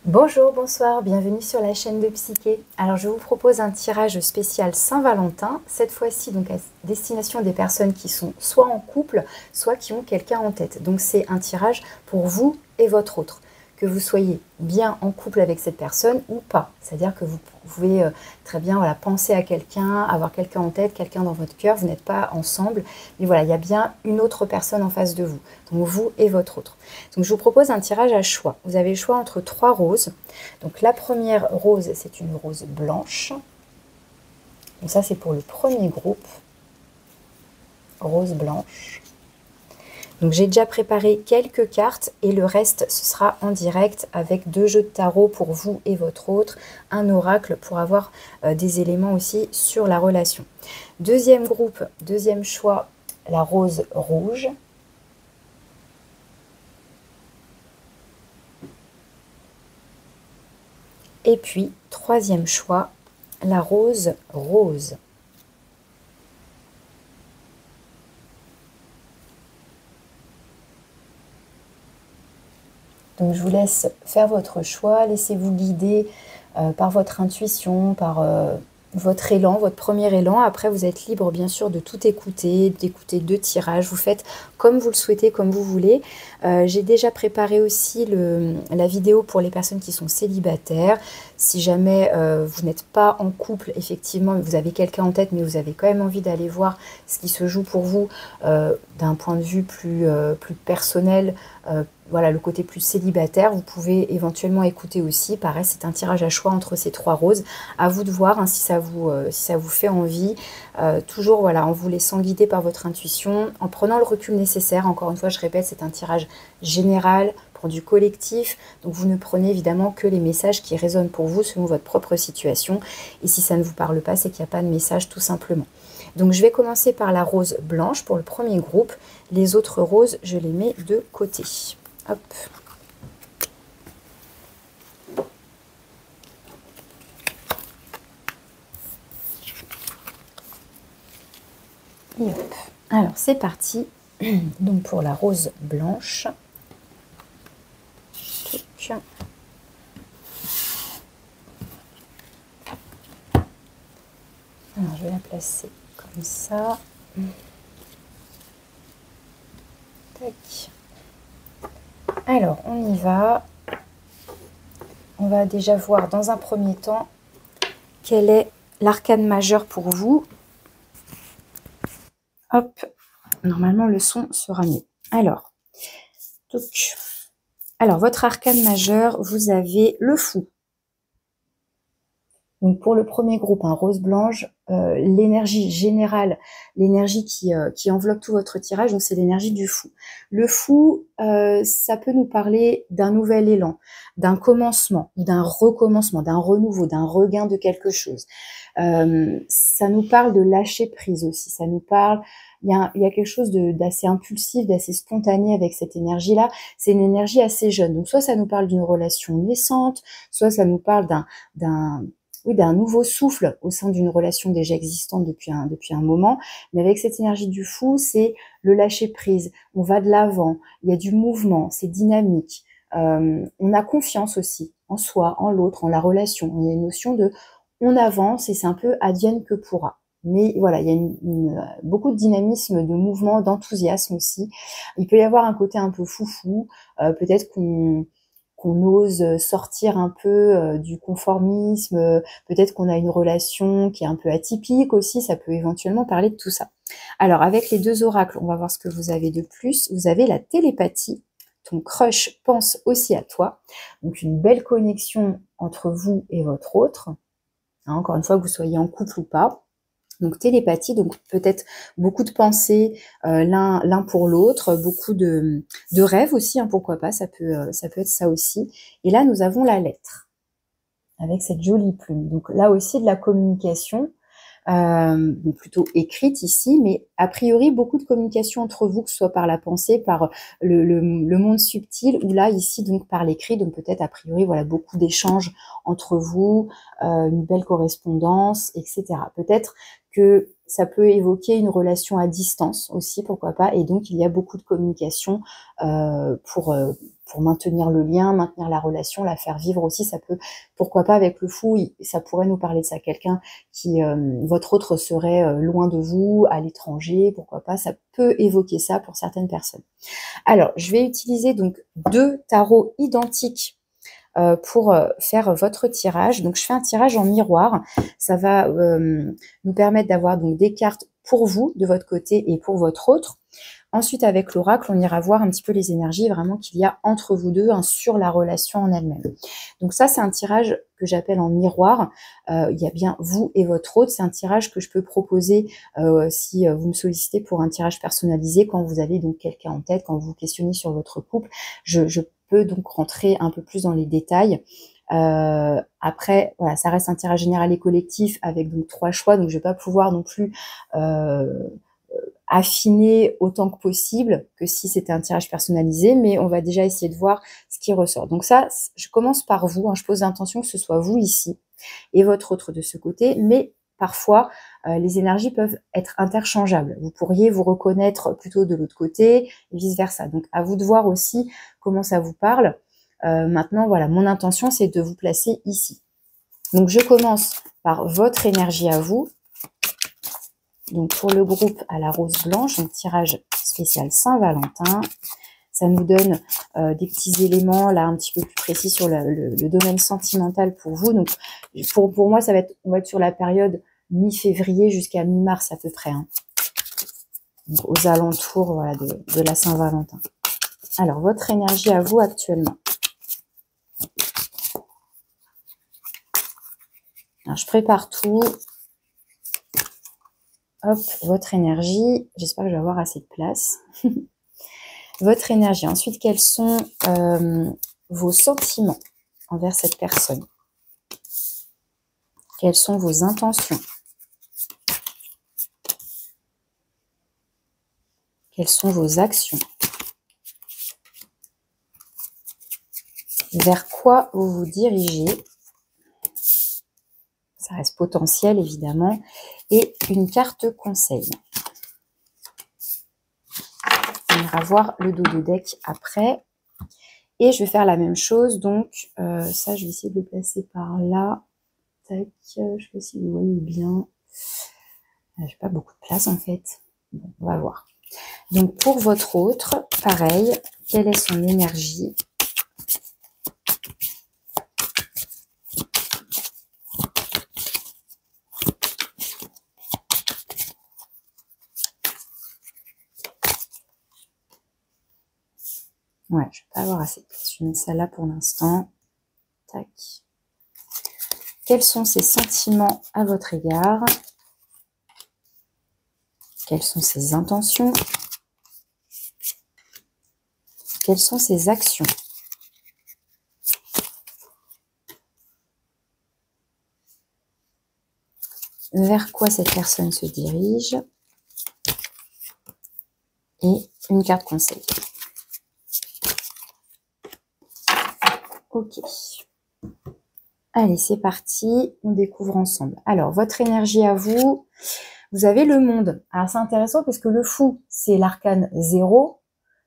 Bonjour, bonsoir, bienvenue sur la chaîne de Psyché. Alors je vous propose un tirage spécial Saint-Valentin, cette fois-ci donc à destination des personnes qui sont soit en couple, soit qui ont quelqu'un en tête. Donc c'est un tirage pour vous et votre autre, que vous soyez bien en couple avec cette personne ou pas. C'est-à-dire que vous pouvez très bien voilà, penser à quelqu'un, avoir quelqu'un en tête, quelqu'un dans votre cœur, vous n'êtes pas ensemble, mais voilà, il y a bien une autre personne en face de vous, donc vous et votre autre. Donc je vous propose un tirage à choix. Vous avez le choix entre 3 roses. Donc la première rose, c'est une rose blanche. Donc ça, c'est pour le premier groupe. Rose blanche. Donc j'ai déjà préparé quelques cartes et le reste, ce sera en direct avec 2 jeux de tarot pour vous et votre autre, un oracle pour avoir des éléments aussi sur la relation. Deuxième groupe, deuxième choix, la rose rouge. Et puis, troisième choix, la rose rose. Donc je vous laisse faire votre choix, laissez-vous guider par votre intuition, par votre élan, votre premier élan. Après, vous êtes libre bien sûr de tout écouter, d'écouter 2 tirages. Vous faites comme vous le souhaitez, comme vous voulez. J'ai déjà préparé aussi la vidéo pour les personnes qui sont célibataires. Si jamais vous n'êtes pas en couple, effectivement, vous avez quelqu'un en tête, mais vous avez quand même envie d'aller voir ce qui se joue pour vous d'un point de vue plus personnel, voilà, le côté plus célibataire, vous pouvez éventuellement écouter aussi. Pareil, c'est un tirage à choix entre ces 3 roses. À vous de voir hein, si ça vous fait envie. Toujours voilà, en vous laissant guider par votre intuition, en prenant le recul nécessaire. Encore une fois, je répète, c'est un tirage général pour du collectif. Donc vous ne prenez évidemment que les messages qui résonnent pour vous selon votre propre situation. Et si ça ne vous parle pas, c'est qu'il n'y a pas de message tout simplement. Donc je vais commencer par la rose blanche pour le premier groupe. Les autres roses, je les mets de côté. Hop. Et hop. Alors c'est parti. Donc pour la rose blanche. Alors je vais la placer comme ça. Tac. Alors, on y va. On va déjà voir dans un premier temps quel est l'arcane majeur pour vous. Hop, normalement le son sera mieux. Alors, votre arcane majeur, vous avez le fou. Donc pour le premier groupe, un rose blanche, l'énergie générale, l'énergie qui enveloppe tout votre tirage, donc c'est l'énergie du fou. Le fou, ça peut nous parler d'un nouvel élan, d'un commencement, d'un recommencement, d'un renouveau, d'un regain de quelque chose. Ça nous parle de lâcher prise aussi, ça nous parle, il y a quelque chose d'assez impulsif, d'assez spontané avec cette énergie-là. C'est une énergie assez jeune, donc soit ça nous parle d'une relation naissante, soit ça nous parle d'un nouveau souffle au sein d'une relation déjà existante depuis un moment. Mais avec cette énergie du fou, c'est le lâcher prise. On va de l'avant, il y a du mouvement, c'est dynamique. On a confiance aussi en soi, en l'autre, en la relation. Il y a une notion de on avance et c'est un peu advienne que pourra. Mais voilà, il y a beaucoup de dynamisme, de mouvement, d'enthousiasme aussi. Il peut y avoir un côté un peu foufou, peut-être qu'on ose sortir un peu du conformisme, peut-être qu'on a une relation qui est un peu atypique aussi, ça peut éventuellement parler de tout ça. Alors avec les 2 oracles, on va voir ce que vous avez de plus. Vous avez la télépathie, ton crush pense aussi à toi, donc une belle connexion entre vous et votre autre, hein, encore une fois que vous soyez en couple ou pas. Donc télépathie, donc peut-être beaucoup de pensées l'un pour l'autre, beaucoup de rêves aussi, hein, pourquoi pas, ça peut être ça aussi. Et là, nous avons la lettre, avec cette jolie plume. Donc là aussi de la communication, donc plutôt écrite ici, mais a priori beaucoup de communication entre vous, que ce soit par la pensée, par le monde subtil, ou là ici donc par l'écrit, donc peut-être a priori voilà beaucoup d'échanges entre vous, une belle correspondance, etc. Peut-être que ça peut évoquer une relation à distance aussi, pourquoi pas. Et donc, il y a beaucoup de communication pour maintenir le lien, maintenir la relation, la faire vivre aussi. Ça peut, pourquoi pas, avec le fou, ça pourrait nous parler de ça. Quelqu'un qui, votre autre serait loin de vous, à l'étranger, pourquoi pas. Ça peut évoquer ça pour certaines personnes. Alors, je vais utiliser donc 2 tarots identiques pour faire votre tirage. Donc, je fais un tirage en miroir. Ça va nous permettre d'avoir donc des cartes pour vous, de votre côté, et pour votre autre. Ensuite, avec l'oracle, on ira voir un petit peu les énergies vraiment qu'il y a entre vous deux, hein, sur la relation en elle-même. Donc ça, c'est un tirage que j'appelle en miroir. Il y a bien vous et votre autre. C'est un tirage que je peux proposer si vous me sollicitez pour un tirage personnalisé, quand vous avez donc quelqu'un en tête, quand vous vous questionnez sur votre couple. Je peux donc rentrer un peu plus dans les détails. Après, voilà, ça reste un tirage général et collectif avec donc 3 choix, donc je vais pas pouvoir non plus affiner autant que possible que si c'était un tirage personnalisé, mais on va déjà essayer de voir ce qui ressort. Donc ça, je commence par vous, hein, je pose l'intention que ce soit vous ici et votre autre de ce côté, mais parfois, les énergies peuvent être interchangeables. Vous pourriez vous reconnaître plutôt de l'autre côté et vice-versa. Donc à vous de voir aussi comment ça vous parle. Maintenant, voilà, mon intention, c'est de vous placer ici. Donc je commence par votre énergie à vous. Donc pour le groupe à la rose blanche, un tirage spécial Saint-Valentin. Ça nous donne des petits éléments là un petit peu plus précis sur le domaine sentimental pour vous. Donc pour moi, ça va être, on va être sur la période mi-février jusqu'à mi-mars à peu près, hein. Donc aux alentours, voilà, de la Saint-Valentin. Alors votre énergie à vous actuellement. Alors, je prépare tout. Hop, votre énergie. J'espère que je vais avoir assez de place. Votre énergie. Ensuite, quels sont vos sentiments envers cette personne? Quelles sont vos intentions? Quelles sont vos actions? Vers quoi vous vous dirigez? Ça reste potentiel, évidemment. Et une carte conseil. On ira voir le dos de deck après. Et je vais faire la même chose. Donc, ça, je vais essayer de le placer par là. Tac, je vais essayer de vous voyez bien. J'ai pas beaucoup de place, en fait. Bon, on va voir. Donc, pour votre autre, pareil. Quelle est son énergie? Ouais, je vais pas avoir assez de place. Je mets ça là pour l'instant. Tac. Quels sont ses sentiments à votre égard? Quelles sont ses intentions? Quelles sont ses actions? Vers quoi cette personne se dirige? Et une carte conseil. Ok. Allez, c'est parti. On découvre ensemble. Alors, votre énergie à vous. Vous avez le monde. Alors, c'est intéressant parce que le fou, c'est l'arcane 0.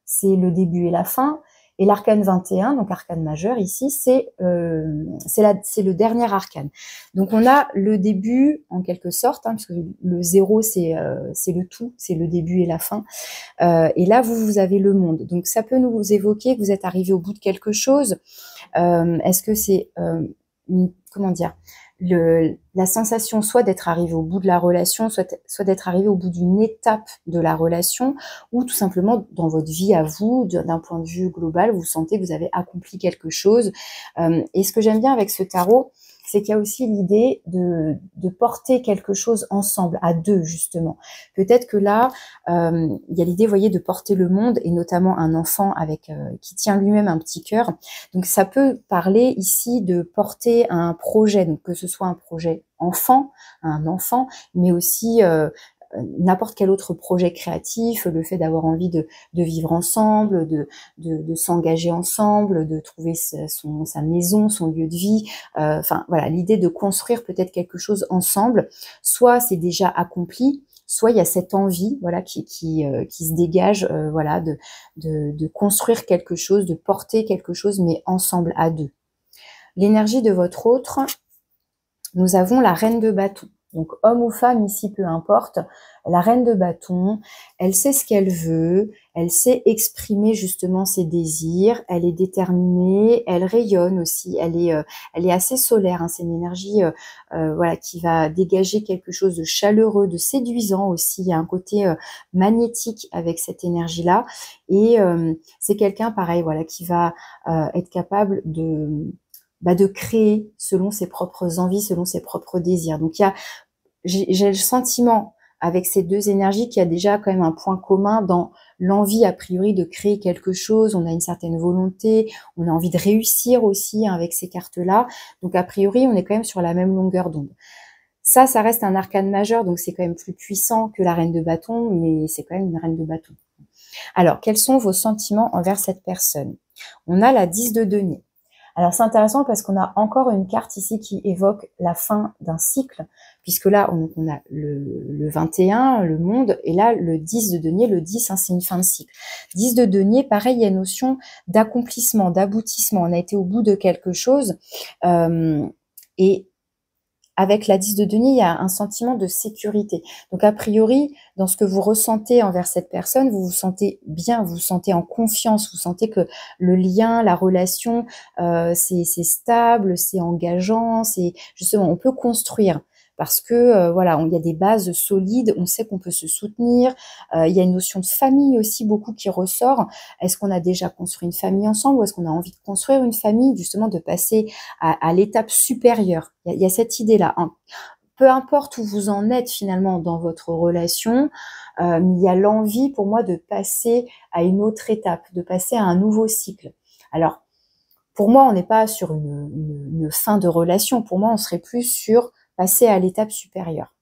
C'est le début et la fin. Et l'arcane 21, donc arcane majeur ici, c'est le dernier arcane. Donc on a le début en quelque sorte, hein, parce que le 0 c'est le tout, c'est le début et la fin. Et là vous avez le monde. Donc ça peut nous évoquer que vous êtes arrivé au bout de quelque chose. Est-ce que c'est comment dire, la sensation soit d'être arrivé au bout de la relation, soit d'être arrivé au bout d'une étape de la relation, ou tout simplement dans votre vie à vous, d'un point de vue global, vous sentez que vous avez accompli quelque chose. Et ce que j'aime bien avec ce tarot, c'est qu'il y a aussi l'idée de porter quelque chose ensemble, à deux justement. Peut-être que là, il y a l'idée, vous voyez, de porter le monde, et notamment un enfant avec qui tient lui-même un petit cœur. Donc ça peut parler ici de porter un projet, donc que ce soit un projet enfant, un enfant, mais aussi n'importe quel autre projet créatif, le fait d'avoir envie de vivre ensemble, de s'engager ensemble, de trouver sa maison, son lieu de vie. Enfin voilà, l'idée de construire peut-être quelque chose ensemble. Soit c'est déjà accompli, soit il y a cette envie, voilà, qui se dégage, voilà, de construire quelque chose, de porter quelque chose, mais ensemble, à deux. L'énergie de votre autre, nous avons la reine de bâton. Donc, homme ou femme, ici, peu importe. La reine de bâton, elle sait ce qu'elle veut, elle sait exprimer justement ses désirs, elle est déterminée, elle rayonne aussi, elle est assez solaire, hein, c'est une énergie voilà, qui va dégager quelque chose de chaleureux, de séduisant aussi. Il y a un côté magnétique avec cette énergie-là. Et c'est quelqu'un, pareil, voilà, qui va être capable de créer selon ses propres envies, selon ses propres désirs. Donc, j'ai le sentiment, avec ces deux énergies, qu'il y a déjà quand même un point commun dans l'envie, a priori, de créer quelque chose. On a une certaine volonté, on a envie de réussir aussi, hein, avec ces cartes-là. Donc, a priori, on est quand même sur la même longueur d'onde. Ça reste un arcane majeur, donc c'est quand même plus puissant que la reine de bâton, mais c'est quand même une reine de bâton. Alors, quels sont vos sentiments envers cette personne? On a la 10 de denier. Alors, c'est intéressant parce qu'on a encore une carte ici qui évoque la fin d'un cycle, puisque là, on a le 21, le monde, et là, le 10 de denier, le 10, hein, c'est une fin de cycle. 10 de denier, pareil, il y a une notion d'accomplissement, d'aboutissement. On a été au bout de quelque chose, et avec la 10 de denier, il y a un sentiment de sécurité. Donc, a priori, dans ce que vous ressentez envers cette personne, vous vous sentez bien, vous vous sentez en confiance, vous sentez que le lien, la relation, c'est stable, c'est engageant, c'est justement, on peut construire. Parce que voilà, il y a des bases solides, on sait qu'on peut se soutenir. Il y a une notion de famille aussi beaucoup qui ressort. Est-ce qu'on a déjà construit une famille ensemble ou est-ce qu'on a envie de construire une famille, justement de passer à l'étape supérieure? Il y a cette idée-là, hein. Peu importe où vous en êtes finalement dans votre relation, il y a l'envie pour moi de passer à une autre étape, de passer à un nouveau cycle. Alors, pour moi, on n'est pas sur une fin de relation. Pour moi, on serait plus sur passer à l'étape supérieure.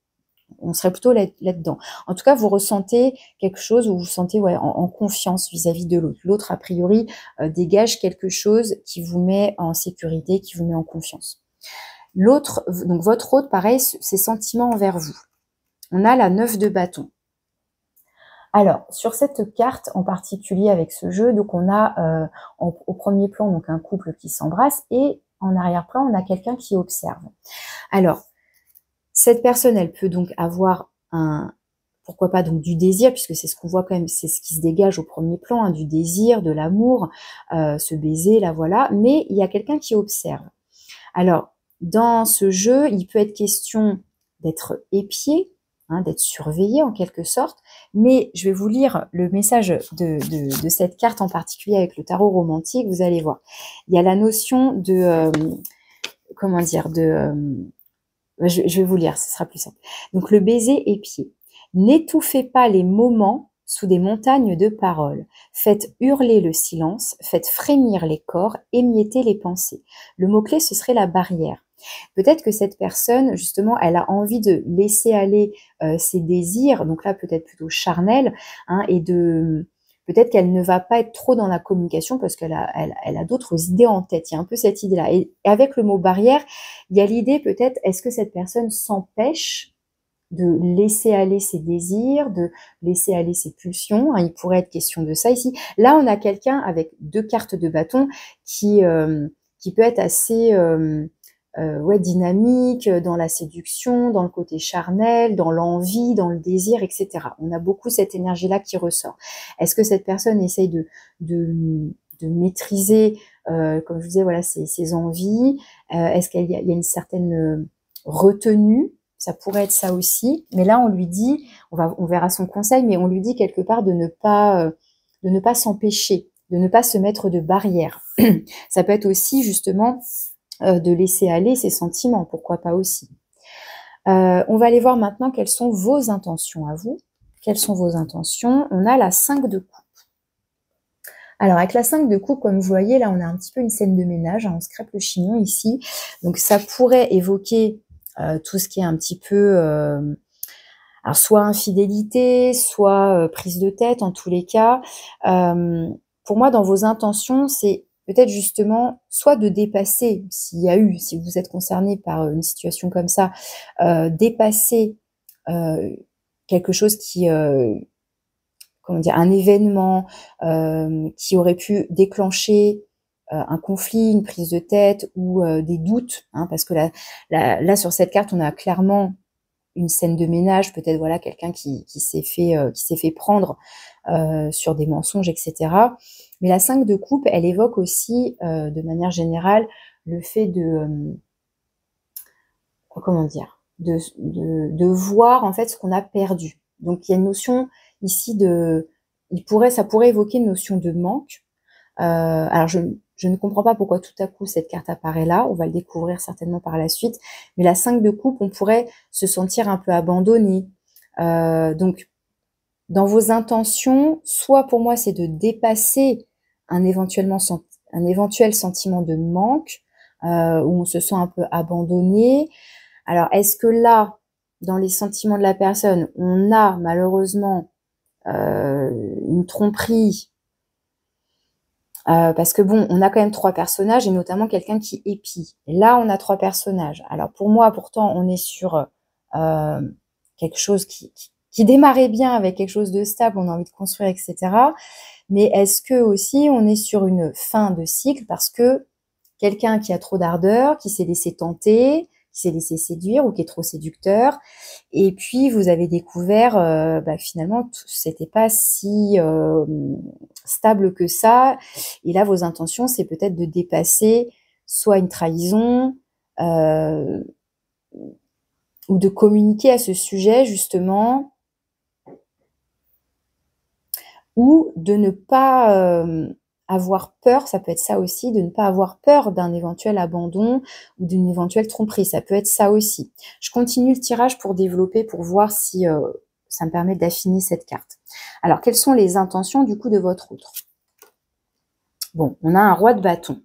On serait plutôt là-dedans. En tout cas, vous ressentez quelque chose où vous vous sentez en confiance vis-à-vis de l'autre. L'autre, a priori, dégage quelque chose qui vous met en sécurité, qui vous met en confiance. L'autre, donc votre autre, pareil, ses sentiments envers vous. On a la 9 de bâton. Alors, sur cette carte en particulier avec ce jeu, donc on a au premier plan donc un couple qui s'embrasse et en arrière-plan, on a quelqu'un qui observe. Alors, cette personne, elle peut donc avoir pourquoi pas donc du désir, puisque c'est ce qu'on voit quand même, c'est ce qui se dégage au premier plan, hein, du désir, de l'amour, ce baiser, là voilà, mais il y a quelqu'un qui observe. Alors, dans ce jeu, il peut être question d'être épié, hein, d'être surveillé en quelque sorte, mais je vais vous lire le message de cette carte en particulier avec le tarot romantique, vous allez voir. Il y a la notion de, comment dire, je vais vous lire, ce sera plus simple. Donc, le baiser épié. N'étouffez pas les moments sous des montagnes de paroles. Faites hurler le silence, faites frémir les corps, émiettez les pensées. Le mot-clé, ce serait la barrière. Peut-être que cette personne, justement, elle a envie de laisser aller ses désirs, donc là, peut-être plutôt charnels, hein, et peut-être qu'elle ne va pas être trop dans la communication parce qu'elle a d'autres idées en tête. Il y a un peu cette idée-là. Et avec le mot barrière, il y a l'idée peut-être, est-ce que cette personne s'empêche de laisser aller ses désirs, de laisser aller ses pulsions, hein, il pourrait être question de ça ici. Là, on a quelqu'un avec 2 cartes de bâton qui peut être assez dynamique dans la séduction, dans le côté charnel, dans l'envie, dans le désir, etc. On a beaucoup cette énergie-là qui ressort. Est-ce que cette personne essaye de maîtriser, comme je vous disais, voilà, ses envies? Est-ce qu'il y a une certaine retenue? Ça pourrait être ça aussi, mais là on lui dit, on verra son conseil, mais on lui dit quelque part de ne pas s'empêcher, de ne pas se mettre de barrière. Ça peut être aussi justement de laisser aller ses sentiments, pourquoi pas aussi. On va aller voir maintenant quelles sont vos intentions à vous. Quelles sont vos intentions? On a la 5 de coupe. Alors, avec la 5 de coupe, comme vous voyez, là, on a un petit peu une scène de ménage, hein, on se crêpe le chignon ici. Donc, ça pourrait évoquer tout ce qui est un petit peu, alors soit infidélité, soit prise de tête, en tous les cas. Pour moi, dans vos intentions, c'est peut-être justement soit de dépasser, si vous êtes concerné par une situation comme ça, dépasser quelque chose qui, comment dire, un événement qui aurait pu déclencher un conflit, une prise de tête ou des doutes, hein, parce que là sur cette carte, on a clairement une scène de ménage, peut-être voilà quelqu'un qui s'est fait prendre sur des mensonges, etc. Mais la 5 de coupe, elle évoque aussi de manière générale le fait de comment dire, de voir en fait ce qu'on a perdu. Donc il y a une notion ici ça pourrait évoquer une notion de manque. Alors je ne comprends pas pourquoi tout à coup cette carte apparaît là, on va le découvrir certainement par la suite, mais la 5 de coupe, on pourrait se sentir un peu abandonné. Donc dans vos intentions, soit pour moi c'est de dépasser un éventuel sentiment de manque, où on se sent un peu abandonné. Alors est-ce que là, dans les sentiments de la personne, on a malheureusement une tromperie, parce que bon, on a quand même 3 personnages et notamment quelqu'un qui épie. Et là, on a 3 personnages. Alors pour moi, pourtant, on est sur quelque chose qui démarrait bien avec quelque chose de stable, on a envie de construire, etc. Mais est-ce que aussi on est sur une fin de cycle parce que quelqu'un qui a trop d'ardeur, qui s'est laissé tenter, qui s'est laissé séduire ou qui est trop séducteur, et puis vous avez découvert finalement c'était pas si stable que ça, et là vos intentions c'est peut-être de dépasser soit une trahison ou de communiquer à ce sujet justement, ou de ne pas avoir peur, ça peut être ça aussi, de ne pas avoir peur d'un éventuel abandon ou d'une éventuelle tromperie, ça peut être ça aussi. Je continue le tirage pour développer, pour voir si ça me permet d'affiner cette carte. Alors, quelles sont les intentions du coup de votre autre? Bon, on a un roi de bâton.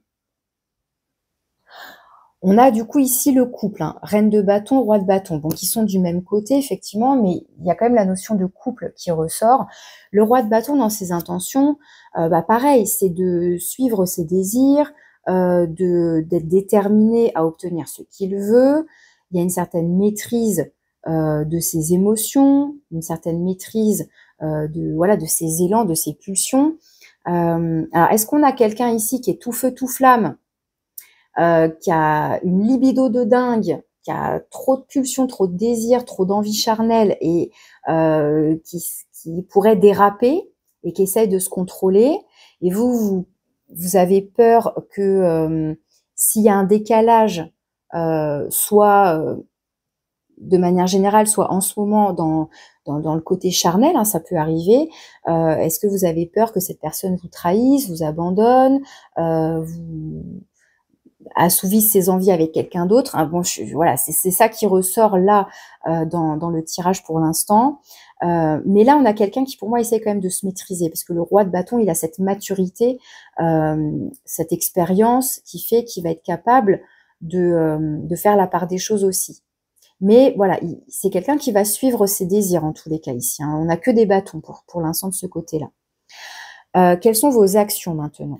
On a du coup ici le couple, hein, reine de bâton, roi de bâton, donc ils sont du même côté effectivement, mais il y a quand même la notion de couple qui ressort. Le roi de bâton dans ses intentions, pareil, c'est de suivre ses désirs, d'être déterminé à obtenir ce qu'il veut. Il y a une certaine maîtrise de ses émotions, une certaine maîtrise de ses élans, de ses pulsions. Alors est-ce qu'on a quelqu'un ici qui est tout feu tout flamme, qui a une libido de dingue, qui a trop de pulsions, trop de désirs, trop d'envie charnelle et qui pourrait déraper et qui essaye de se contrôler. Et vous avez peur que s'il y a un décalage, soit de manière générale, soit en ce moment dans le côté charnel, hein, ça peut arriver. Est-ce que vous avez peur que cette personne vous trahisse, vous abandonne, vous assouvisse ses envies avec quelqu'un d'autre, hein, bon, voilà, c'est ça qui ressort là dans le tirage pour l'instant. Mais là, on a quelqu'un qui, pour moi, essaie quand même de se maîtriser, parce que le roi de bâton, il a cette maturité, cette expérience qui fait qu'il va être capable de faire la part des choses aussi. Mais voilà, c'est quelqu'un qui va suivre ses désirs en tous les cas ici, hein. On n'a que des bâtons pour l'instant de ce côté-là. Quelles sont vos actions maintenant?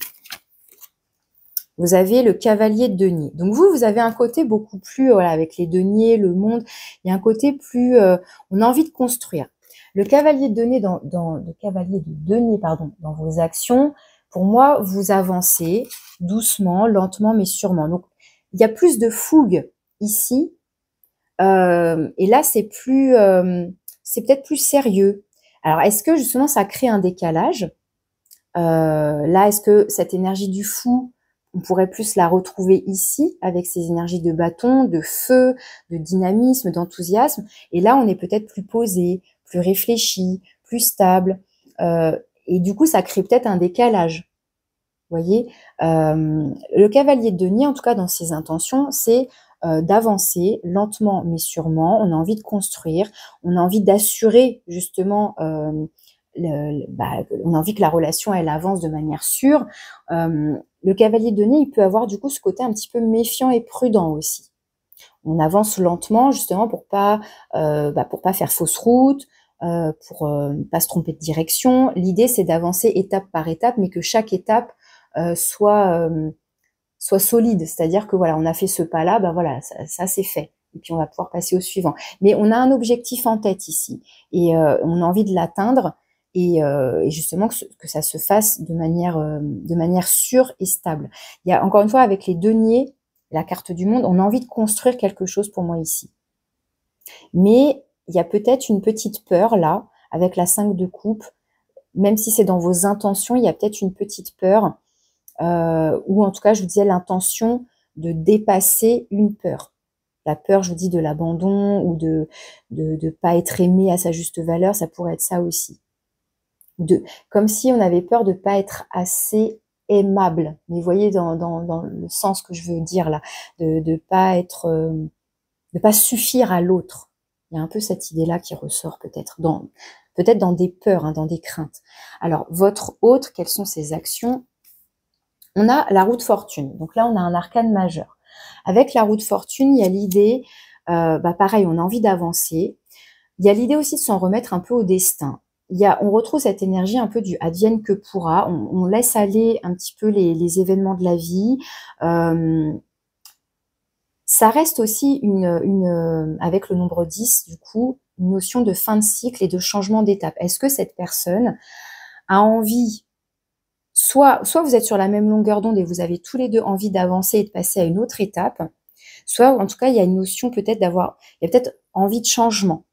Vous avez le cavalier de denier. Donc vous avez un côté beaucoup plus, voilà, avec les deniers, le monde, il y a un côté plus, on a envie de construire. Le cavalier de denier dans vos actions, pour moi, vous avancez doucement, lentement, mais sûrement. Donc il y a plus de fougue ici, et là c'est peut-être plus sérieux. Alors est-ce que justement ça crée un décalage? Là, est-ce que cette énergie du fou, on pourrait plus la retrouver ici, avec ces énergies de bâton, de feu, de dynamisme, d'enthousiasme. Et là, on est peut-être plus posé, plus réfléchi, plus stable. Et du coup, ça crée peut-être un décalage. Vous voyez, le cavalier de denier, en tout cas dans ses intentions, c'est d'avancer lentement mais sûrement. On a envie de construire, on a envie d'assurer justement... on a envie que la relation elle avance de manière sûre. Le cavalier de denier, il peut avoir du coup ce côté un petit peu méfiant et prudent aussi. On avance lentement justement pour pas faire fausse route, pour pas se tromper de direction. L'idée c'est d'avancer étape par étape, mais que chaque étape soit solide. C'est-à-dire que voilà, on a fait ce pas-là, voilà, ça c'est fait. et puis on va pouvoir passer au suivant. Mais on a un objectif en tête ici, et on a envie de l'atteindre, et justement que ça se fasse de manière sûre et stable. Il y a encore une fois avec les deniers, la carte du monde, on a envie de construire quelque chose pour moi ici. Mais il y a peut-être une petite peur là, avec la 5 de coupe, même si c'est dans vos intentions, il y a peut-être une petite peur, ou en tout cas, je vous disais l'intention de dépasser une peur. La peur, je vous dis, de l'abandon ou de pas être aimé à sa juste valeur, ça pourrait être ça aussi. Comme si on avait peur de pas être assez aimable. Mais vous voyez dans le sens que je veux dire là, de pas être, de pas suffire à l'autre. Il y a un peu cette idée-là qui ressort peut-être dans des peurs, hein, dans des craintes. Alors, votre autre, quelles sont ses actions? On a la roue de fortune. Donc là, on a un arcane majeur. Avec la roue de fortune, il y a l'idée, pareil, on a envie d'avancer. Il y a l'idée aussi de s'en remettre un peu au destin. On retrouve cette énergie un peu du advienne que pourra. On laisse aller un petit peu les événements de la vie. Ça reste aussi avec le nombre 10, du coup, une notion de fin de cycle et de changement d'étape. Est-ce que cette personne a envie, soit vous êtes sur la même longueur d'onde et vous avez tous les deux envie d'avancer et de passer à une autre étape, soit en tout cas, il y a une notion peut-être il y a peut-être envie de changement.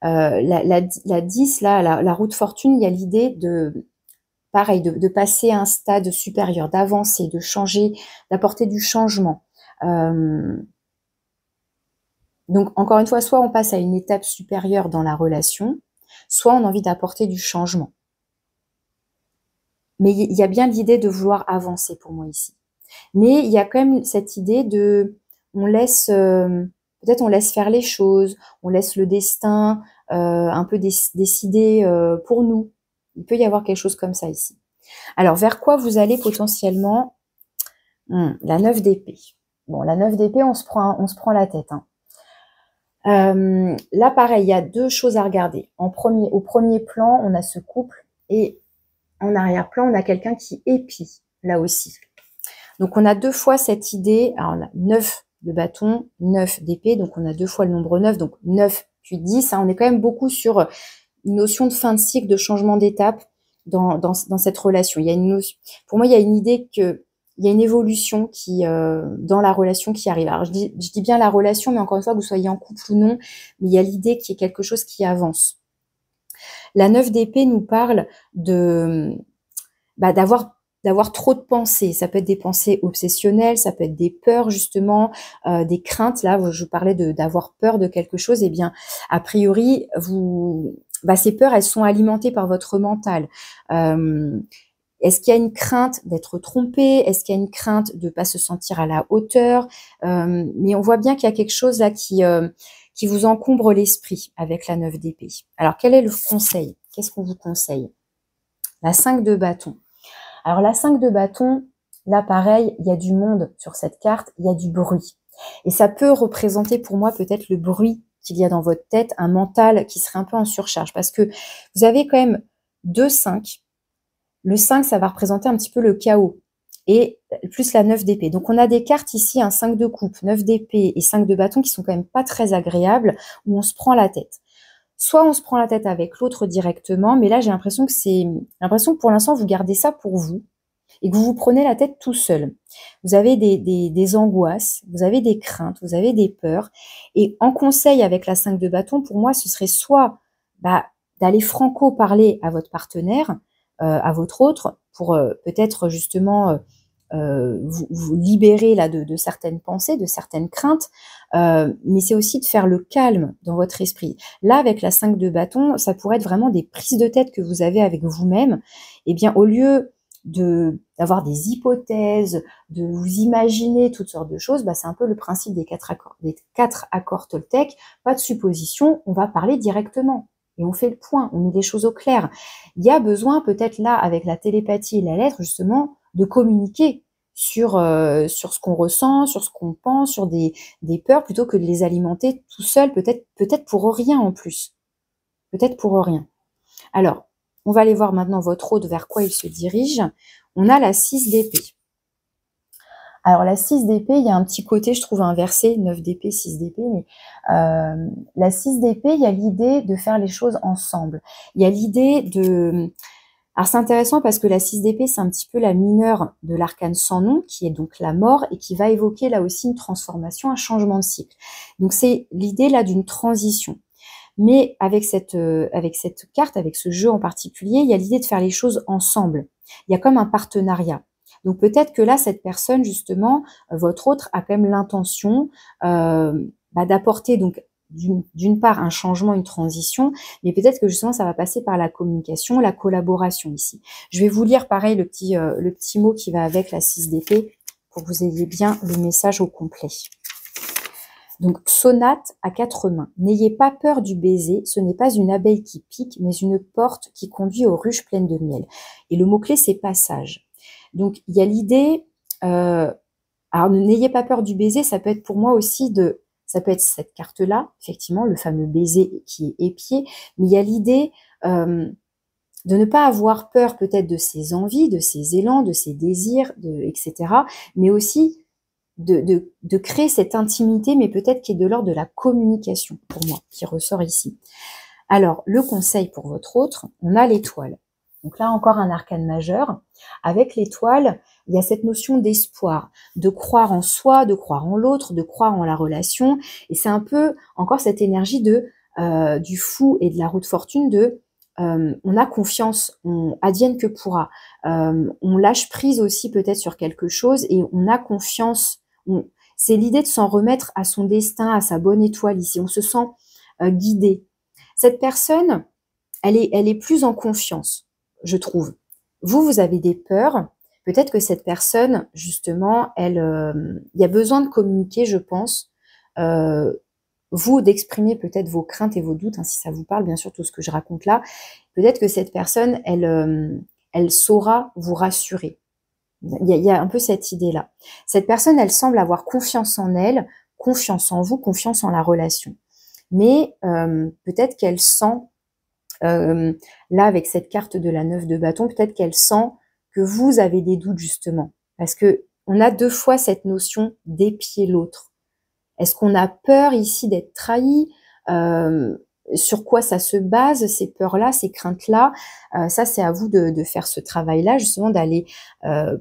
La 10, là, la roue de fortune, il y a l'idée pareil, de passer à un stade supérieur, d'avancer, de changer, d'apporter du changement. Donc, encore une fois, soit on passe à une étape supérieure dans la relation, soit on a envie d'apporter du changement. Mais il y a bien l'idée de vouloir avancer pour moi ici. Mais il y a quand même cette idée peut-être on laisse faire les choses, on laisse le destin un peu décider pour nous. Il peut y avoir quelque chose comme ça ici. Alors, vers quoi vous allez potentiellement? La 9 d'épée. Bon, la 9 d'épée, on se prend la tête, hein. Là, pareil, il y a deux choses à regarder. Au premier plan, on a ce couple, et en arrière-plan, on a quelqu'un qui épie, là aussi. Donc, on a deux fois cette idée. Alors, on a 9 de bâton, 9 d'épée, donc on a deux fois le nombre 9, donc 9 puis 10. Hein, on est quand même beaucoup sur une notion de fin de cycle, de changement d'étape dans cette relation. Pour moi, il y a une idée que il y a une évolution dans la relation qui arrive. Alors, je dis bien la relation, mais encore une fois, que vous soyez en couple ou non, mais il y a l'idée qu'il y ait quelque chose qui avance. La 9 d'épée nous parle d'avoir trop de pensées. Ça peut être des pensées obsessionnelles, ça peut être des peurs justement, des craintes. Là, je vous parlais d'avoir peur de quelque chose. Eh bien, a priori, ces peurs, elles sont alimentées par votre mental. Est-ce qu'il y a une crainte d'être trompé? Est-ce qu'il y a une crainte de ne pas se sentir à la hauteur? Mais on voit bien qu'il y a quelque chose là qui vous encombre l'esprit avec la 9 d'épée. Alors, quel est le conseil? Qu'est-ce qu'on vous conseille? La 5 de bâton. Alors, la 5 de bâton, là, pareil, il y a du monde sur cette carte, il y a du bruit. Et ça peut représenter pour moi peut-être le bruit qu'il y a dans votre tête, un mental qui serait un peu en surcharge. Parce que vous avez quand même 2 5. Le 5, ça va représenter un petit peu le chaos. Et plus la 9 d'épée. Donc, on a des cartes ici, un 5 de coupe, 9 d'épée et 5 de bâton qui sont quand même pas très agréables, où on se prend la tête. Soit on se prend la tête avec l'autre directement, mais là, j'ai l'impression que pour l'instant, vous gardez ça pour vous et que vous vous prenez la tête tout seul. Vous avez des angoisses, vous avez des craintes, vous avez des peurs. Et en conseil avec la 5 de bâton, pour moi, ce serait soit d'aller franco parler à votre partenaire, à votre autre, pour peut-être justement vous libérer là de certaines pensées, de certaines craintes, mais c'est aussi de faire le calme dans votre esprit. Là, avec la 5 de bâton, ça pourrait être vraiment des prises de tête que vous avez avec vous-même. Eh bien, au lieu d'avoir des hypothèses, de vous imaginer toutes sortes de choses, c'est un peu le principe des 4 accords Toltec. Pas de supposition, on va parler directement. Et on fait le point, on met les choses au clair. Il y a besoin peut-être là, avec la télépathie et la lettre, justement, de communiquer sur ce qu'on ressent, sur ce qu'on pense, sur des peurs, plutôt que de les alimenter tout seul, peut-être pour rien en plus. Peut-être pour rien. Alors, on va aller voir maintenant votre hôte vers quoi il se dirige. On a la 6 d'épée. Alors la 6 d'épée, il y a un petit côté, je trouve, inversé, 9 d'épée, 6 d'épée, mais la 6 d'épée, il y a l'idée de faire les choses ensemble. Il y a l'idée de... Alors c'est intéressant parce que la 6 d'épée, c'est un petit peu la mineure de l'arcane sans nom, qui est donc la mort, et qui va évoquer là aussi une transformation, un changement de cycle. Donc c'est l'idée là d'une transition. Mais avec cette carte, avec ce jeu en particulier, il y a l'idée de faire les choses ensemble. Il y a comme un partenariat. Donc peut-être que là, cette personne, justement, votre autre, a quand même l'intention d'apporter donc d'une part un changement, une transition, mais peut-être que justement ça va passer par la communication, la collaboration ici. Je vais vous lire pareil le petit mot qui va avec la 6 d'épée pour que vous ayez bien le message au complet. Donc, sonate à 4 mains. N'ayez pas peur du baiser, ce n'est pas une abeille qui pique, mais une porte qui conduit aux ruches pleines de miel. Et le mot-clé, c'est passage. Donc, il y a l'idée, alors n'ayez pas peur du baiser, ça peut être pour moi aussi ça peut être cette carte-là, effectivement, le fameux baiser qui est épié, mais il y a l'idée de ne pas avoir peur peut-être de ses envies, de ses élans, de ses désirs, etc., mais aussi de créer cette intimité, mais peut-être qui est de l'ordre de la communication, pour moi, qui ressort ici. Alors, le conseil pour votre autre, on a l'étoile. Donc là, encore un arcane majeur. Avec l'étoile, il y a cette notion d'espoir, de croire en soi, de croire en l'autre, de croire en la relation. Et c'est un peu encore cette énergie du fou et de la roue de fortune on a confiance, on advienne que pourra. On lâche prise aussi peut-être sur quelque chose et on a confiance. C'est l'idée de s'en remettre à son destin, à sa bonne étoile ici. On se sent guidé. Cette personne, elle est plus en confiance, je trouve. Vous avez des peurs. Peut-être que cette personne, justement, il y a besoin de communiquer, je pense. Vous, d'exprimer peut-être vos craintes et vos doutes, hein, si ça vous parle, bien sûr, tout ce que je raconte là. Peut-être que cette personne, elle saura vous rassurer. Il y a un peu cette idée-là. Cette personne, elle semble avoir confiance en elle, confiance en vous, confiance en la relation. Mais peut-être qu'elle sent, là avec cette carte de la 9 de bâton, peut-être qu'elle sent que vous avez des doutes justement. Parce que on a deux fois cette notion d'épier l'autre. Est-ce qu'on a peur ici d'être trahi? Sur quoi ça se base, ces peurs-là, ces craintes-là? Ça, c'est à vous de faire ce travail-là, justement, d'aller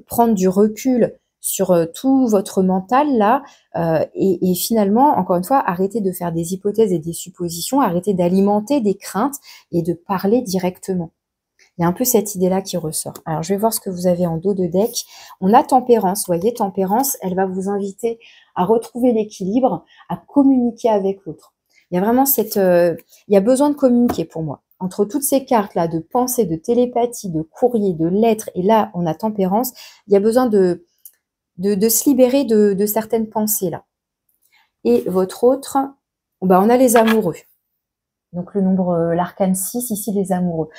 prendre du recul sur tout votre mental, là, et finalement, encore une fois, arrêter de faire des hypothèses et des suppositions, arrêter d'alimenter des craintes et de parler directement. Il y a un peu cette idée-là qui ressort. Alors, je vais voir ce que vous avez en dos de deck. On a Tempérance. Vous voyez, Tempérance, elle va vous inviter à retrouver l'équilibre, à communiquer avec l'autre. Il y a vraiment il y a besoin de communiquer pour moi. Entre toutes ces cartes-là de pensée, de télépathie, de courrier, de lettres, et là, on a Tempérance, il y a besoin de se libérer de certaines pensées-là. Et votre autre, on a les amoureux. Donc, l'arcane 6, ici, les amoureux.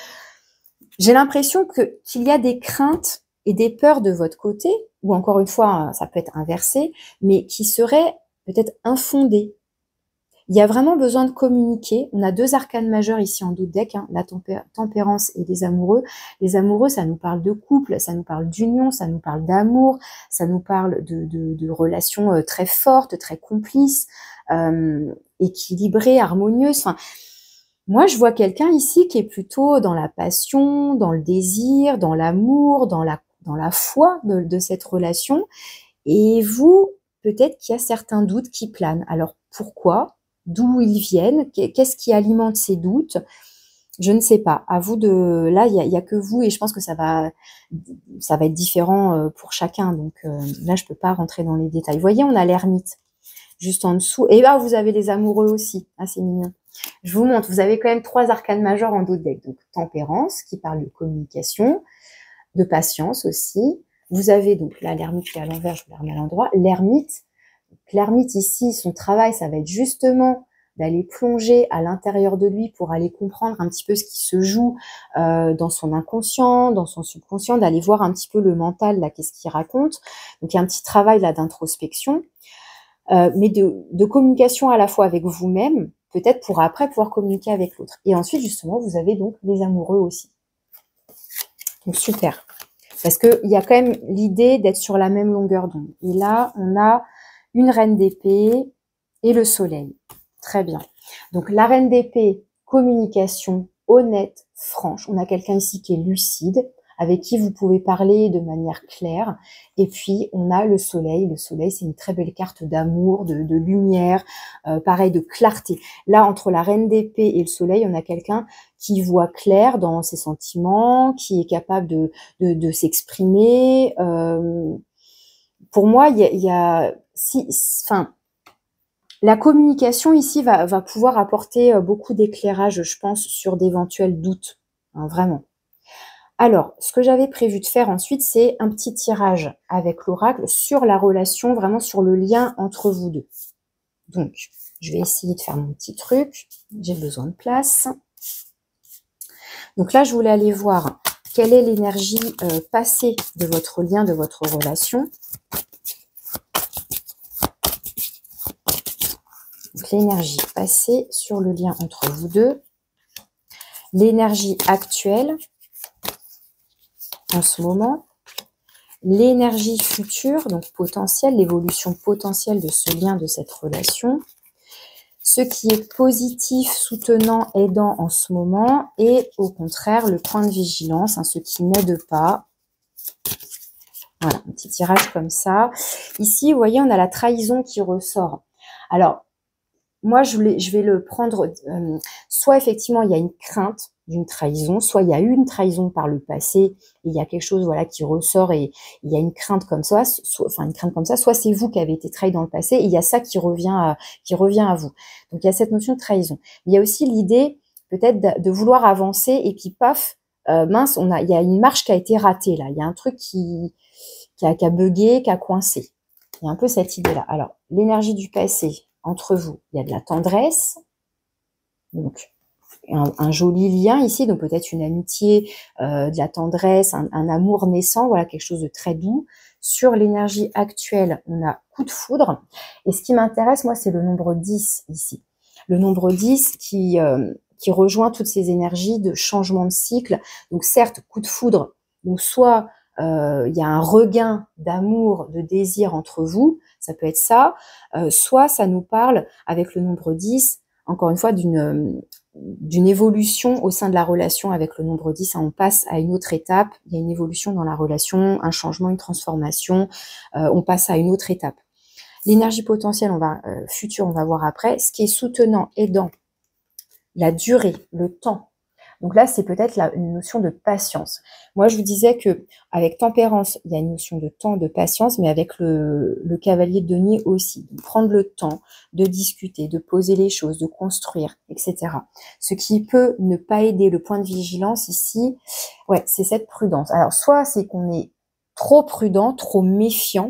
J'ai l'impression qu'il y a des craintes et des peurs de votre côté, ou encore une fois, ça peut être inversé, mais qui seraient peut-être infondées. Il y a vraiment besoin de communiquer. On a deux arcanes majeurs ici en dos de deck, hein, la tempérance et les amoureux. Les amoureux, ça nous parle de couple, ça nous parle d'union, ça nous parle d'amour, ça nous parle de relations très fortes, très complices, équilibrées, harmonieuses. Enfin, moi, je vois quelqu'un ici qui est plutôt dans la passion, dans le désir, dans l'amour, dans la foi de cette relation. Et vous, peut-être qu'il y a certains doutes qui planent. Alors, pourquoi? D'où ils viennent? Qu'est-ce qui alimente ces doutes? Je ne sais pas. À vous de... Là, il y a que vous et je pense que ça va être différent pour chacun. Donc là, je peux pas rentrer dans les détails. Vous voyez, on a l'ermite juste en dessous. Et là, vous avez les amoureux aussi. Ah, c'est mignon. Je vous montre, vous avez quand même 3 arcanes majeurs en dos de deck. Donc, tempérance, qui parle de communication, de patience aussi. Vous avez donc là l'ermite qui est à l'envers, je vous la remets à l'endroit. L'ermite ici, son travail, ça va être justement d'aller plonger à l'intérieur de lui pour aller comprendre un petit peu ce qui se joue dans son inconscient, dans son subconscient, d'aller voir un petit peu le mental, là, qu'est-ce qu'il raconte. Donc, il y a un petit travail là d'introspection, mais de communication à la fois avec vous-même, peut-être pour après pouvoir communiquer avec l'autre. Et ensuite, justement, vous avez donc les amoureux aussi. Donc, super. Parce qu'il y a quand même l'idée d'être sur la même longueur d'onde. Et là, on a une reine d'épée et le soleil. Très bien. Donc la reine d'épée, communication honnête, franche. On a quelqu'un ici qui est lucide, avec qui vous pouvez parler de manière claire. Et puis, on a le soleil. Le soleil, c'est une très belle carte d'amour, de lumière, pareil, de clarté. Là, entre la reine d'épée et le soleil, on a quelqu'un qui voit clair dans ses sentiments, qui est capable de s'exprimer. Pour moi, enfin, la communication ici va pouvoir apporter beaucoup d'éclairage, je pense, sur d'éventuels doutes, hein, vraiment. Alors, ce que j'avais prévu de faire ensuite, c'est un petit tirage avec l'oracle sur la relation, vraiment sur le lien entre vous deux. Donc, je vais essayer de faire mon petit truc. J'ai besoin de place. Donc là, je voulais aller voir quelle est l'énergie passée de votre lien, de votre relation. Donc, l'énergie passée sur le lien entre vous deux. L'énergie actuelle en ce moment. L'énergie future, donc potentielle, l'évolution potentielle de ce lien, de cette relation. Ce qui est positif, soutenant, aidant en ce moment. Et au contraire, le point de vigilance, hein, ce qui n'aide pas. Voilà, un petit tirage comme ça. Ici, vous voyez, on a la trahison qui ressort. Alors, moi, je vais le prendre, soit effectivement, il y a une crainte d'une trahison, soit il y a eu une trahison par le passé, et il y a quelque chose voilà qui ressort et il y a une crainte comme ça, soit c'est vous qui avez été trahi dans le passé, et il y a ça qui revient à vous. Donc, il y a cette notion de trahison. Il y a aussi l'idée, peut-être, de vouloir avancer, et puis, paf, mince, il y a une marche qui a été ratée, là. Il y a un truc qui a bugué, qui a coincé. Il y a un peu cette idée-là. Alors, l'énergie du passé, entre vous, il y a de la tendresse, donc un joli lien ici, donc peut-être une amitié, de la tendresse, un amour naissant, voilà, quelque chose de très doux. Sur l'énergie actuelle, on a coup de foudre, et ce qui m'intéresse, moi, c'est le nombre 10 ici. Le nombre 10 qui rejoint toutes ces énergies de changement de cycle. Donc certes, coup de foudre, donc soit il y a un regain d'amour, de désir entre vous, ça peut être ça, soit ça nous parle, avec le nombre 10, encore une fois, d'une évolution au sein de la relation avec le nombre 10, hein, on passe à une autre étape, il y a une évolution dans la relation, un changement, une transformation, on passe à une autre étape. L'énergie potentielle, future, on va voir après. Ce qui est soutenant, aidant, la durée, le temps. Donc là, c'est peut-être une notion de patience. Moi, je vous disais que avec tempérance, il y a une notion de temps, de patience, mais avec le cavalier de denier aussi. Donc, prendre le temps de discuter, de poser les choses, de construire, etc. Ce qui peut ne pas aider le point de vigilance ici, ouais, c'est cette prudence. Alors, soit c'est qu'on est trop prudent, trop méfiant,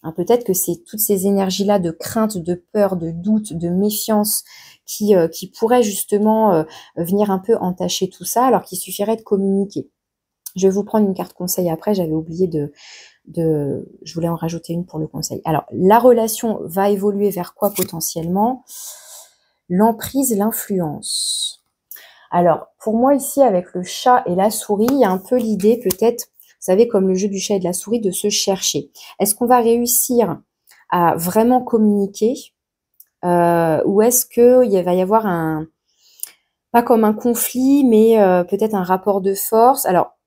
hein, peut-être que c'est toutes ces énergies-là de crainte, de peur, de doute, de méfiance qui pourraient justement venir un peu entacher tout ça, alors qu'il suffirait de communiquer. Je vais vous prendre une carte conseil après, j'avais oublié je voulais en rajouter une pour le conseil. Alors, la relation va évoluer vers quoi potentiellement? L'emprise, l'influence. Alors, pour moi ici, avec le chat et la souris, il y a un peu l'idée peut-être, vous savez, comme le jeu du chat et de la souris, de se chercher. Est-ce qu'on va réussir à vraiment communiquer ou est-ce qu'il va y avoir pas comme un conflit, mais peut-être un rapport de force? Alors,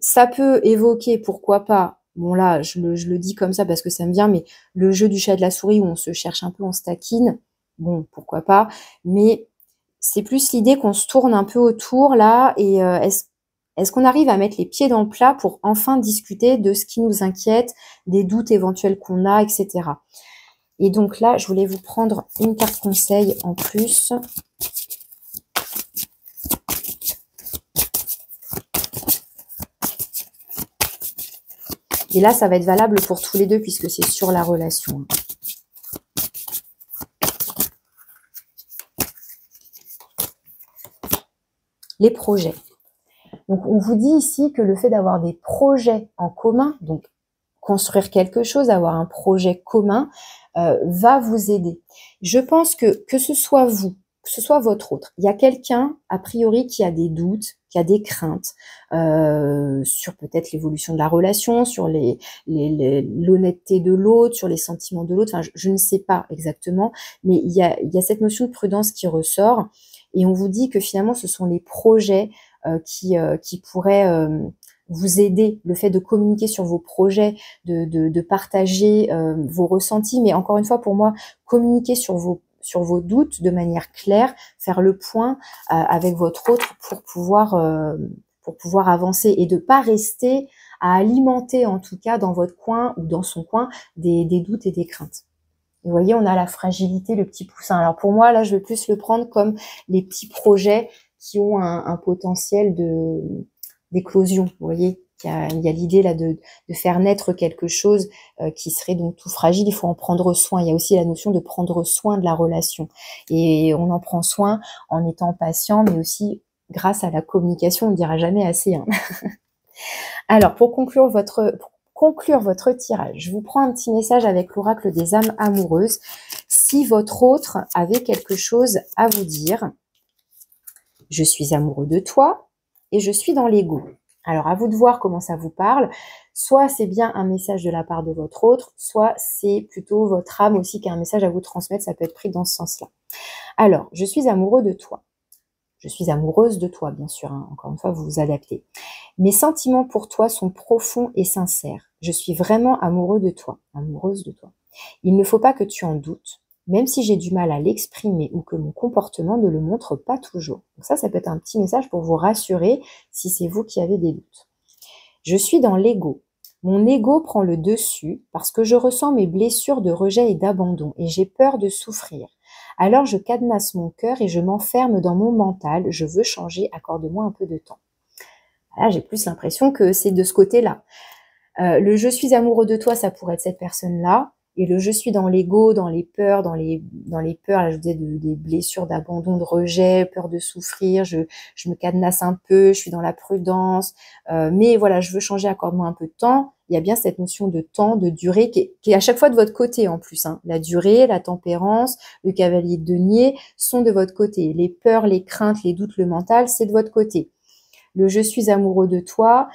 ça peut évoquer, pourquoi pas, bon là, je le dis comme ça parce que ça me vient, mais le jeu du chat et de la souris où on se cherche un peu, on se taquine, bon, pourquoi pas, mais c'est plus l'idée qu'on se tourne un peu autour là, et est-ce qu'on arrive à mettre les pieds dans le plat pour enfin discuter de ce qui nous inquiète, des doutes éventuels qu'on a, etc. Et donc là, je voulais vous prendre une carte conseil en plus. Et là, ça va être valable pour tous les deux puisque c'est sur la relation. Les projets. Donc, on vous dit ici que le fait d'avoir des projets en commun, donc construire quelque chose, avoir un projet commun, va vous aider. Je pense que ce soit vous que ce soit votre autre. Il y a quelqu'un, a priori, qui a des doutes, qui a des craintes sur peut-être l'évolution de la relation, sur l'honnêteté de l'autre, sur les sentiments de l'autre. Enfin, je ne sais pas exactement, mais il y a cette notion de prudence qui ressort. Et on vous dit que finalement, ce sont les projets qui pourraient vous aider, le fait de communiquer sur vos projets, de partager vos ressentis. Mais encore une fois, pour moi, communiquer sur vos doutes de manière claire, faire le point avec votre autre pour pouvoir avancer et de pas rester à alimenter, en tout cas dans votre coin ou dans son coin, des doutes et des craintes. Et vous voyez, on a la fragilité, le petit poussin. Alors pour moi, là, je vais plus le prendre comme les petits projets qui ont un potentiel d'éclosion. Vous voyez, il y a l'idée là de faire naître quelque chose qui serait donc tout fragile. Il faut en prendre soin. Il y a aussi la notion de prendre soin de la relation. Et on en prend soin en étant patient, mais aussi grâce à la communication. On ne dira jamais assez, hein. Alors, pour conclure votre tirage, je vous prends un petit message avec l'oracle des âmes amoureuses. Si votre autre avait quelque chose à vous dire, je suis amoureux de toi et je suis dans l'ego. Alors, à vous de voir comment ça vous parle. Soit c'est bien un message de la part de votre autre, soit c'est plutôt votre âme aussi qui a un message à vous transmettre. Ça peut être pris dans ce sens-là. Alors, je suis amoureux de toi. Je suis amoureuse de toi, bien sûr, hein. Encore une fois, vous vous adaptez. Mes sentiments pour toi sont profonds et sincères. Je suis vraiment amoureux de toi, amoureuse de toi. Il ne faut pas que tu en doutes, même si j'ai du mal à l'exprimer ou que mon comportement ne le montre pas toujours. Donc ça peut être un petit message pour vous rassurer si c'est vous qui avez des doutes. Je suis dans l'ego. Mon ego prend le dessus parce que je ressens mes blessures de rejet et d'abandon et j'ai peur de souffrir. Alors je cadenasse mon cœur et je m'enferme dans mon mental. Je veux changer, accorde-moi un peu de temps. Là, j'ai plus l'impression que c'est de ce côté-là. Le je suis amoureux de toi, ça pourrait être cette personne-là. Et le je suis dans l'ego, dans les peurs, dans les peurs, là je vous disais des blessures d'abandon, de rejet, peur de souffrir, je me cadenasse un peu, je suis dans la prudence, mais voilà, je veux changer, accorde-moi un peu de temps. Il y a bien cette notion de temps, de durée qui est à chaque fois de votre côté en plus, hein. La durée, la tempérance, le cavalier de denier sont de votre côté. Les peurs, les craintes, les doutes, le mental, c'est de votre côté. Le je suis amoureux de toi,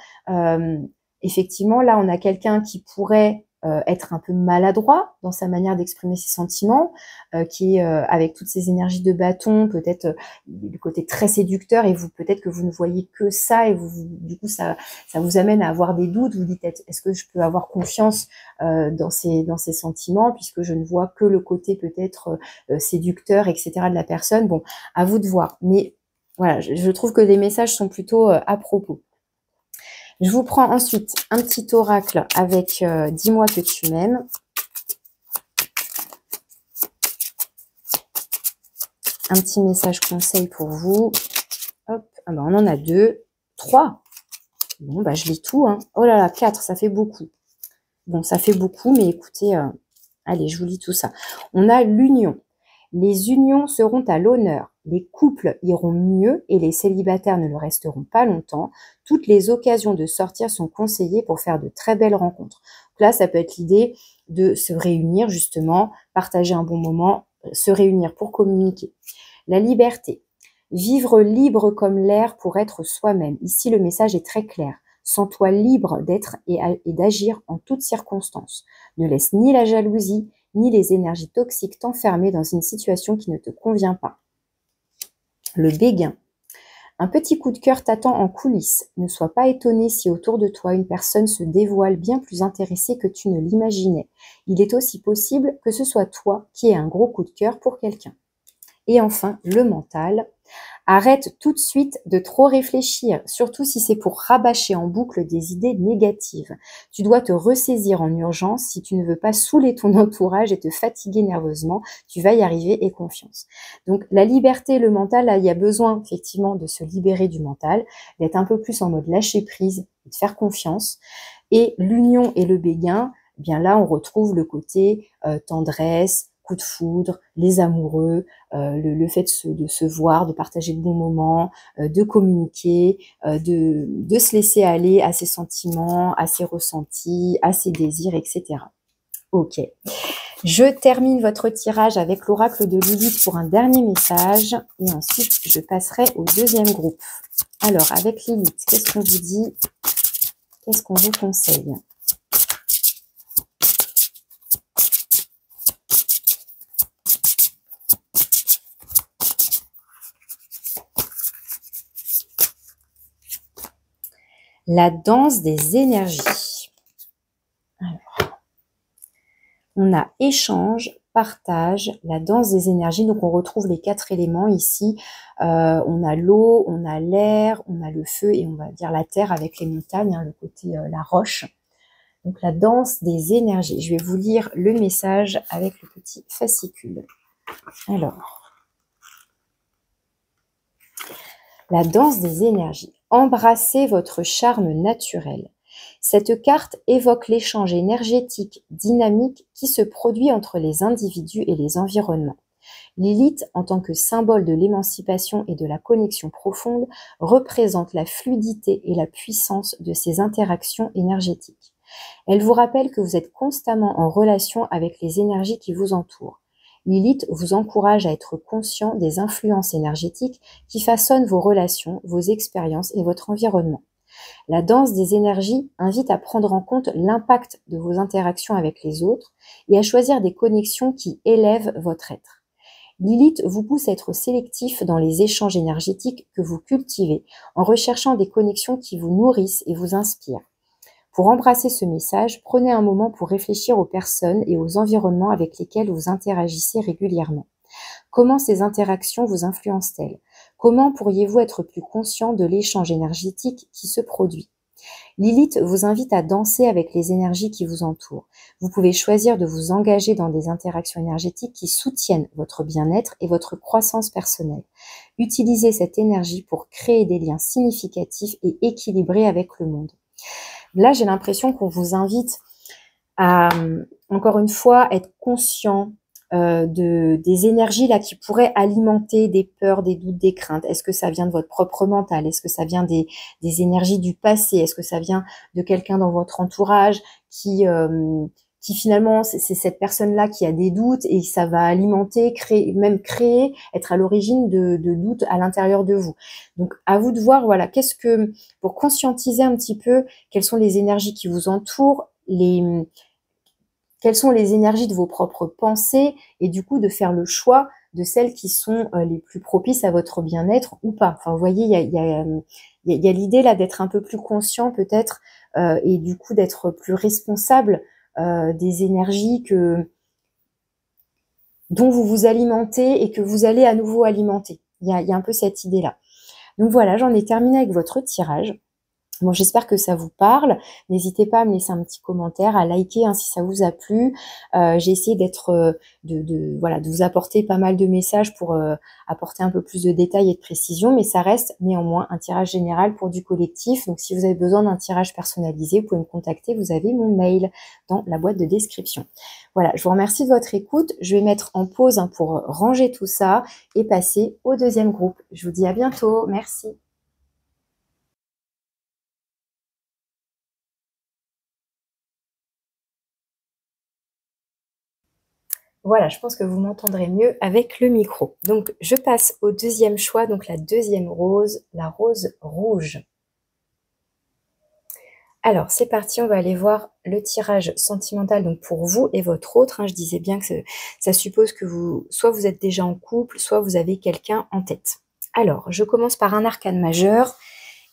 effectivement, là, on a quelqu'un qui pourrait être un peu maladroit dans sa manière d'exprimer ses sentiments, qui est avec toutes ces énergies de bâton, peut-être le côté très séducteur, et vous peut-être que vous ne voyez que ça, et du coup ça vous amène à avoir des doutes. Vous dites est-ce que je peux avoir confiance dans ces sentiments, puisque je ne vois que le côté peut-être séducteur, etc. de la personne. Bon, à vous de voir. Mais voilà, je trouve que les messages sont plutôt à propos. Je vous prends ensuite un petit oracle avec dis-moi que tu m'aimes. Un petit message conseil pour vous. Hop, ah ben on en a 2, 3. Bon, bah je lis tout, hein. Oh là là, 4, ça fait beaucoup. Bon, ça fait beaucoup, mais écoutez, allez, je vous lis tout ça. On a l'union. Les unions seront à l'honneur, les couples iront mieux et les célibataires ne le resteront pas longtemps. Toutes les occasions de sortir sont conseillées pour faire de très belles rencontres. Donc là, ça peut être l'idée de se réunir justement, partager un bon moment, se réunir pour communiquer. La liberté. Vivre libre comme l'air pour être soi-même. Ici, le message est très clair. Sens-toi libre d'être et d'agir en toutes circonstances. Ne laisse ni la jalousie, ni les énergies toxiques t'enfermer dans une situation qui ne te convient pas. Le béguin. Un petit coup de cœur t'attend en coulisses. Ne sois pas étonné si autour de toi une personne se dévoile bien plus intéressée que tu ne l'imaginais. Il est aussi possible que ce soit toi qui aies un gros coup de cœur pour quelqu'un. Et enfin, le mental. Arrête tout de suite de trop réfléchir, surtout si c'est pour rabâcher en boucle des idées négatives. Tu dois te ressaisir en urgence si tu ne veux pas saouler ton entourage et te fatiguer nerveusement. Tu vas y arriver et confiance. Donc la liberté, le mental, là, il y a besoin effectivement de se libérer du mental, d'être un peu plus en mode lâcher prise, de faire confiance. Et l'union et le béguin, eh bien là on retrouve le côté tendresse, coup de foudre, les amoureux, le fait de se voir, de partager de bons moments, de communiquer, de se laisser aller à ses sentiments, à ses ressentis, à ses désirs, etc. Ok. Je termine votre tirage avec l'oracle de Lilith pour un dernier message et ensuite je passerai au deuxième groupe. Alors, avec Lilith, qu'est-ce qu'on vous dit? Qu'est-ce qu'on vous conseille? La danse des énergies. Alors, on a échange, partage, la danse des énergies. Donc, on retrouve les 4 éléments ici. On a l'eau, on a l'air, on a le feu et on va dire la terre avec les montagnes, hein, le côté la roche. Donc, la danse des énergies. Je vais vous lire le message avec le petit fascicule. Alors, la danse des énergies. Embrassez votre charme naturel. Cette carte évoque l'échange énergétique dynamique qui se produit entre les individus et les environnements. Lilith, en tant que symbole de l'émancipation et de la connexion profonde, représente la fluidité et la puissance de ces interactions énergétiques. Elle vous rappelle que vous êtes constamment en relation avec les énergies qui vous entourent. Lilith vous encourage à être conscient des influences énergétiques qui façonnent vos relations, vos expériences et votre environnement. La danse des énergies invite à prendre en compte l'impact de vos interactions avec les autres et à choisir des connexions qui élèvent votre être. Lilith vous pousse à être sélectif dans les échanges énergétiques que vous cultivez en recherchant des connexions qui vous nourrissent et vous inspirent. Pour embrasser ce message, prenez un moment pour réfléchir aux personnes et aux environnements avec lesquels vous interagissez régulièrement. Comment ces interactions vous influencent-elles? Comment pourriez-vous être plus conscient de l'échange énergétique qui se produit? Lilith vous invite à danser avec les énergies qui vous entourent. Vous pouvez choisir de vous engager dans des interactions énergétiques qui soutiennent votre bien-être et votre croissance personnelle. Utilisez cette énergie pour créer des liens significatifs et équilibrés avec le monde. Là, j'ai l'impression qu'on vous invite à, encore une fois, être conscient des énergies là qui pourraient alimenter des peurs, des doutes, des craintes. Est-ce que ça vient de votre propre mental? Est-ce que ça vient des énergies du passé? Est-ce que ça vient de quelqu'un dans votre entourage qui finalement, c'est cette personne-là qui a des doutes et ça va alimenter, créer, être à l'origine de doutes à l'intérieur de vous. Donc, à vous de voir, voilà, pour conscientiser un petit peu quelles sont les énergies qui vous entourent, quelles sont les énergies de vos propres pensées et du coup de faire le choix de celles qui sont les plus propices à votre bien-être ou pas. Enfin, vous voyez, il y a l'idée là d'être un peu plus conscient peut-être et du coup d'être plus responsable des énergies dont vous vous alimentez et que vous allez à nouveau alimenter. Il y a un peu cette idée-là. Donc voilà, j'en ai terminé avec votre tirage. Bon, j'espère que ça vous parle. N'hésitez pas à me laisser un petit commentaire, à liker hein, si ça vous a plu. J'ai essayé de vous apporter pas mal de messages pour apporter un peu plus de détails et de précision, mais ça reste néanmoins un tirage général pour du collectif. Donc, si vous avez besoin d'un tirage personnalisé, vous pouvez me contacter. Vous avez mon mail dans la boîte de description. Voilà, je vous remercie de votre écoute. Je vais mettre en pause hein, pour ranger tout ça et passer au deuxième groupe. Je vous dis à bientôt. Merci. Voilà, je pense que vous m'entendrez mieux avec le micro. Donc, je passe au deuxième choix, donc la deuxième rose, la rose rouge. Alors, c'est parti, on va aller voir le tirage sentimental donc pour vous et votre autre. Hein. Je disais bien que ça suppose que soit vous êtes déjà en couple, soit vous avez quelqu'un en tête. Alors, je commence par un arcane majeur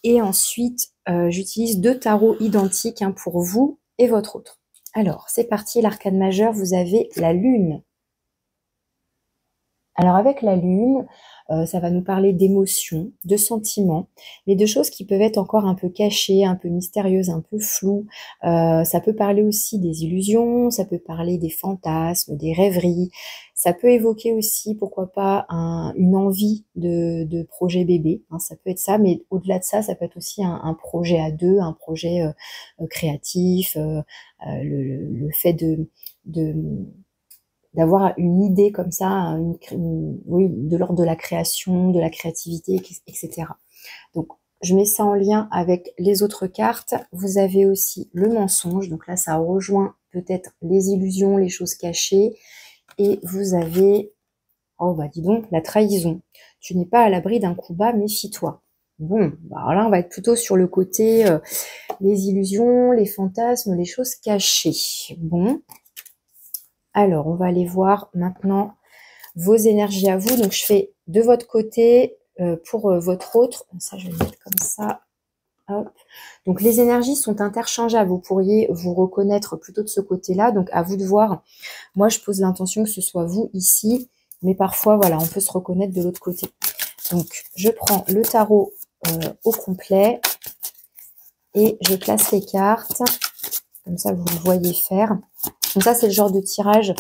et ensuite, j'utilise 2 tarots identiques hein, pour vous et votre autre. Alors, c'est parti, l'arcane majeur, vous avez la lune. Alors avec la lune, ça va nous parler d'émotions, de sentiments, mais de choses qui peuvent être encore un peu cachées, un peu mystérieuses, un peu floues. Ça peut parler aussi des illusions, ça peut parler des fantasmes, des rêveries. Ça peut évoquer aussi, pourquoi pas, une envie de projet bébé. Hein, ça peut être ça, mais au-delà de ça, ça peut être aussi un projet à deux, un projet créatif, le fait d'avoir une idée comme ça, oui, de l'ordre de la création, de la créativité, etc. Donc, je mets ça en lien avec les autres cartes. Vous avez aussi le mensonge. Donc là, ça rejoint peut-être les illusions, les choses cachées. Et vous avez, oh bah dis donc, la trahison. Tu n'es pas à l'abri d'un coup bas, méfie-toi. Bon, bah alors là, on va être plutôt sur le côté les illusions, les fantasmes, les choses cachées. Bon, alors on va aller voir maintenant vos énergies à vous. Donc je fais de votre côté pour votre autre. Ça, je vais le mettre comme ça. Hop. Donc les énergies sont interchangeables. Vous pourriez vous reconnaître plutôt de ce côté-là. Donc à vous de voir. Moi, je pose l'intention que ce soit vous ici. Mais parfois, voilà, on peut se reconnaître de l'autre côté. Donc, je prends le tarot au complet et je place les cartes. Comme ça, vous le voyez faire. Donc ça, c'est le genre de tirage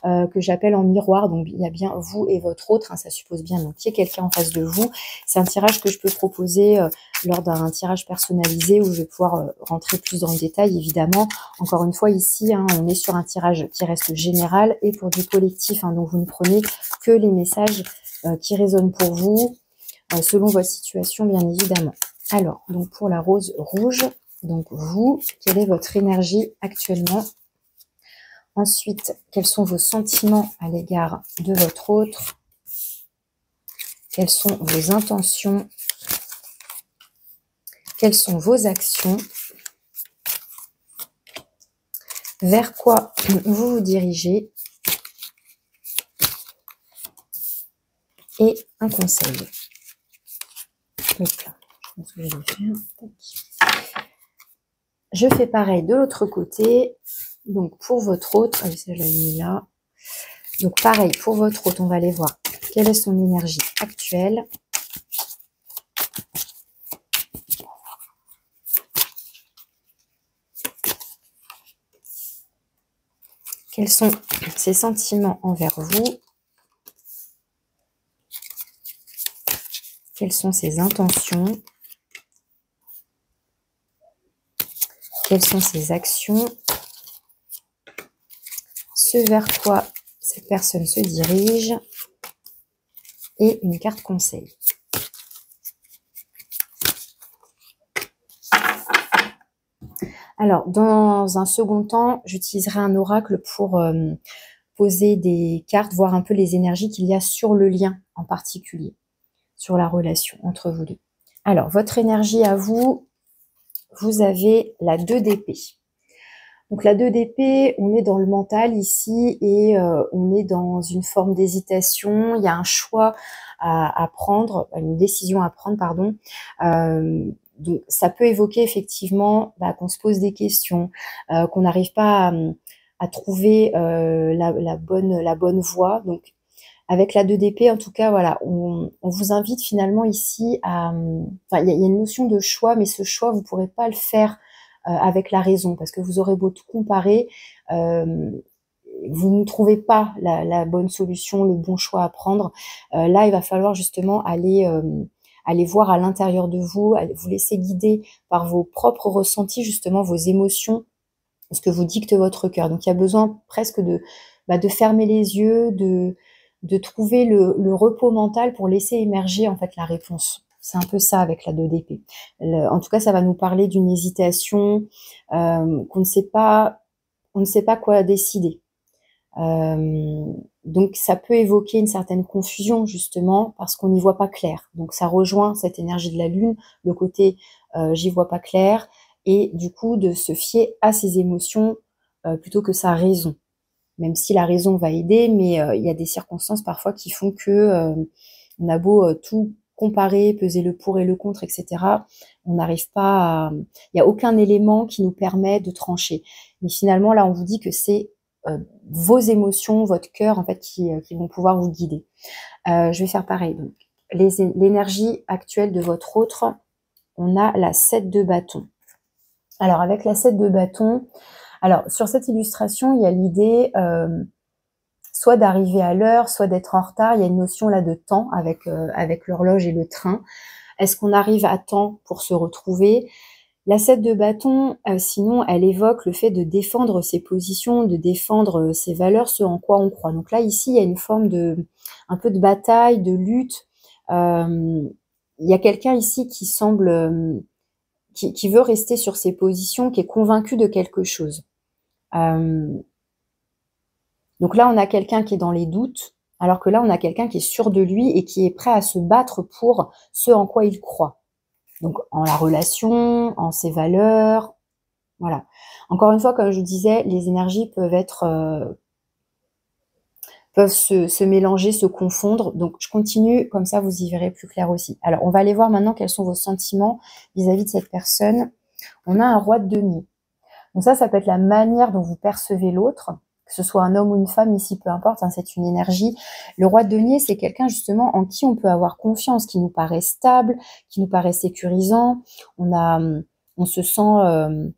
que j'appelle en miroir. Donc, il y a bien vous et votre autre. Hein, ça suppose bien donc qu'il y ait quelqu'un en face de vous. C'est un tirage que je peux proposer lors d'un tirage personnalisé où je vais pouvoir rentrer plus dans le détail, évidemment. Encore une fois, ici, hein, on est sur un tirage qui reste général et pour du collectif. Hein, donc, vous ne prenez que les messages qui résonnent pour vous, selon votre situation, bien évidemment. Alors, donc pour la rose rouge, donc vous, quelle est votre énergie actuellement? Ensuite, quels sont vos sentiments à l'égard de votre autre? Quelles sont vos intentions? Quelles sont vos actions? Vers quoi vous vous dirigez? Et un conseil. Donc là, je pense que je vais faire. Je fais pareil de l'autre côté. Donc pour votre autre, ça je l'ai mis là. Donc pareil, pour votre autre, on va aller voir quelle est son énergie actuelle. Quels sont ses sentiments envers vous? Quelles sont ses intentions? Quelles sont ses actions? Ce vers quoi cette personne se dirige? Et une carte conseil. Alors, dans un second temps, j'utiliserai un oracle pour poser des cartes, voir un peu les énergies qu'il y a sur le lien en particulier, sur la relation entre vous deux. Alors, votre énergie à vous, vous avez la 2 d'épée. Donc la 2 d'épée, on est dans le mental ici et on est dans une forme d'hésitation. Il y a un choix à prendre, une décision à prendre, pardon. Donc ça peut évoquer effectivement qu'on se pose des questions, qu'on n'arrive pas à trouver la bonne voie. Donc avec la 2 d'épée, en tout cas, voilà, on vous invite finalement ici à... Enfin, il y a une notion de choix, mais ce choix, vous ne pourrez pas le faire avec la raison, parce que vous aurez beau tout comparer, vous ne trouvez pas la bonne solution, le bon choix à prendre. Là, il va falloir justement aller voir à l'intérieur de vous, vous laisser guider par vos propres ressentis, justement vos émotions, ce que vous dicte votre cœur. Donc, il y a besoin presque de fermer les yeux, de trouver le repos mental pour laisser émerger en fait la réponse. C'est un peu ça avec la 2 d'épée. En tout cas, ça va nous parler d'une hésitation, qu'on ne sait pas, on ne sait pas quoi décider. Donc ça peut évoquer une certaine confusion justement parce qu'on n'y voit pas clair. Donc ça rejoint cette énergie de la lune, le côté j'y vois pas clair, et du coup de se fier à ses émotions plutôt que sa raison. Même si la raison va aider, mais il y a des circonstances parfois qui font que on a beau tout comparer, peser le pour et le contre, etc. On n'arrive pas à... Il n'y a aucun élément qui nous permet de trancher. Mais finalement, là, on vous dit que c'est vos émotions, votre cœur, en fait, qui vont pouvoir vous guider. Je vais faire pareil. Donc, l'énergie actuelle de votre autre, on a la 7 de bâton. Alors, avec la 7 de bâton, alors sur cette illustration, il y a l'idée soit d'arriver à l'heure, soit d'être en retard. Il y a une notion là de temps avec l'horloge et le train. Est-ce qu'on arrive à temps pour se retrouver? La 7 de bâton, sinon, elle évoque le fait de défendre ses positions, de défendre ses valeurs, ce en quoi on croit. Donc là, ici, il y a une forme un peu de bataille, de lutte. Il y a quelqu'un ici qui semble, qui veut rester sur ses positions, qui est convaincu de quelque chose. Donc là, on a quelqu'un qui est dans les doutes, alors que là, on a quelqu'un qui est sûr de lui et qui est prêt à se battre pour ce en quoi il croit. Donc en la relation, en ses valeurs, voilà. Encore une fois, comme je vous disais, les énergies peuvent être peuvent se mélanger, se confondre. Donc je continue, comme ça vous y verrez plus clair aussi. Alors on va aller voir maintenant quels sont vos sentiments vis-à-vis de cette personne. On a un roi de denier. Donc ça peut être la manière dont vous percevez l'autre, que ce soit un homme ou une femme, ici peu importe, hein, c'est une énergie. Le roi de denier, c'est quelqu'un justement en qui on peut avoir confiance, qui nous paraît stable, qui nous paraît sécurisant. On se sent,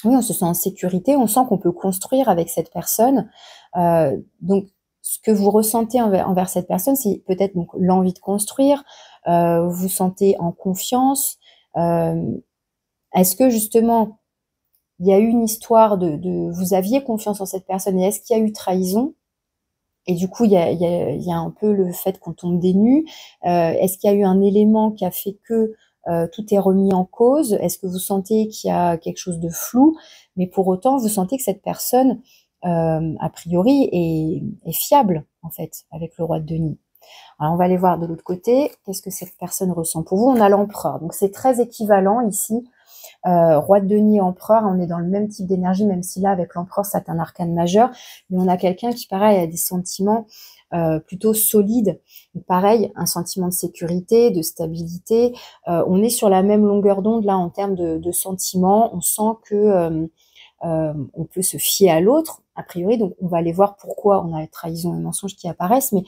oui, on se sent en sécurité, on sent qu'on peut construire avec cette personne. Donc ce que vous ressentez envers cette personne, c'est peut-être donc l'envie de construire, vous vous sentez en confiance. Est-ce que justement il y a eu une histoire vous aviez confiance en cette personne et est-ce qu'il y a eu trahison? Et du coup, il y a un peu le fait qu'on tombe des nues. Est-ce qu'il y a eu un élément qui a fait que tout est remis en cause? Est-ce que vous sentez qu'il y a quelque chose de flou? Mais pour autant, vous sentez que cette personne, a priori, est fiable, en fait, avec le roi de denier. Alors, on va aller voir de l'autre côté. Qu'est-ce que cette personne ressent pour vous? On a l'empereur. Donc, c'est très équivalent ici. Roi de denier, empereur, on est dans le même type d'énergie, même si là, avec l'empereur, c'est un arcane majeur. Mais on a quelqu'un qui, pareil, a des sentiments plutôt solides. Pareil, un sentiment de sécurité, de stabilité. On est sur la même longueur d'onde, là, en termes de sentiments. On sent que on peut se fier à l'autre, a priori. Donc, on va aller voir pourquoi on a la trahison et mensonges qui apparaissent. Mais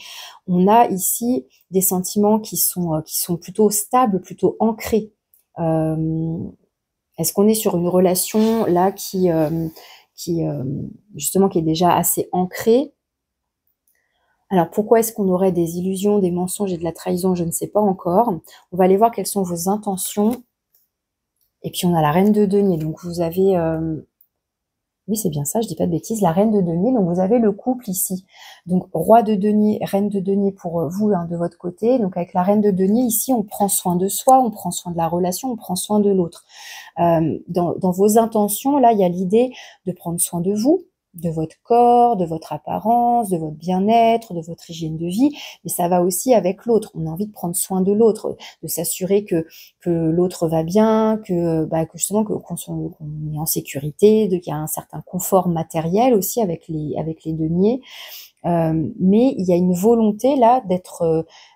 on a ici des sentiments qui sont plutôt stables, plutôt ancrés. Est-ce qu'on est sur une relation là qui justement qui est déjà assez ancrée? Alors pourquoi est-ce qu'on aurait des illusions, des mensonges et de la trahison? Je ne sais pas encore. On va aller voir quelles sont vos intentions. Et puis on a la reine de denier. Donc vous avez oui, c'est bien ça, je dis pas de bêtises, la reine de denier. Donc vous avez le couple ici. Donc roi de denier, reine de denier pour vous, hein, de votre côté. Donc avec la reine de denier ici, on prend soin de soi, on prend soin de la relation, on prend soin de l'autre. Dans vos intentions, là, il y a l'idée de prendre soin de vous, de votre corps, de votre apparence, de votre bien-être, de votre hygiène de vie, mais ça va aussi avec l'autre. On a envie de prendre soin de l'autre, de s'assurer que l'autre va bien, que justement qu'on est en sécurité, qu'il y a un certain confort matériel aussi avec les deniers. Mais il y a une volonté là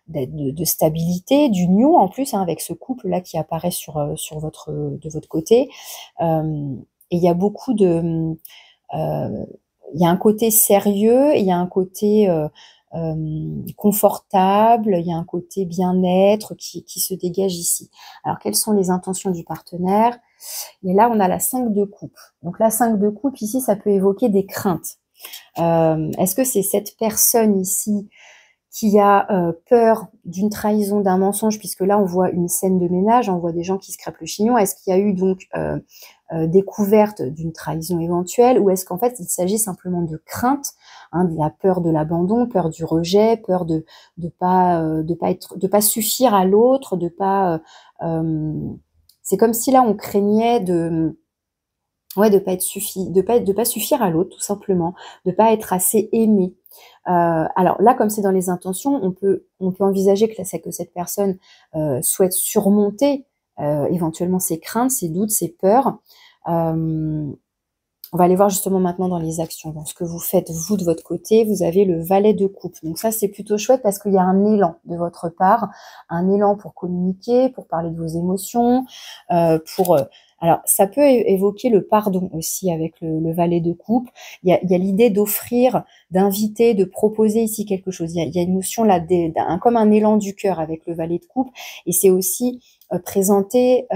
de stabilité, d'union en plus, hein, avec ce couple là qui apparaît de votre côté. Et il y a beaucoup de il y a un côté sérieux, il y a un côté confortable, il y a un côté bien-être qui se dégage ici. Alors, quelles sont les intentions du partenaire? Et là, on a la 5 de coupe. Donc, la 5 de coupe, ici, ça peut évoquer des craintes. Est-ce que c'est cette personne ici qui a peur d'une trahison, d'un mensonge, puisque là, on voit une scène de ménage, on voit des gens qui se crêpent le chignon. Est-ce qu'il y a eu donc découverte d'une trahison éventuelle, ou est-ce qu'en fait, il s'agit simplement de crainte, hein, de la peur de l'abandon, peur du rejet, peur de pas suffire à l'autre, c'est comme si là, on craignait de pas suffire à l'autre, tout simplement, de pas être assez aimé. Alors là, comme c'est dans les intentions, on peut envisager que cette personne souhaite surmonter éventuellement ses craintes, ses doutes, ses peurs. On va aller voir justement maintenant dans les actions, dans ce que vous faites vous de votre côté. Vous avez le valet de coupe. Donc ça, c'est plutôt chouette parce qu'il y a un élan de votre part, un élan pour communiquer, pour parler de vos émotions, alors, ça peut évoquer le pardon aussi avec le valet de coupe. Il y a l'idée d'offrir, d'inviter, de proposer ici quelque chose. Il y a une notion là, comme un élan du cœur avec le valet de coupe. Et c'est aussi présenter,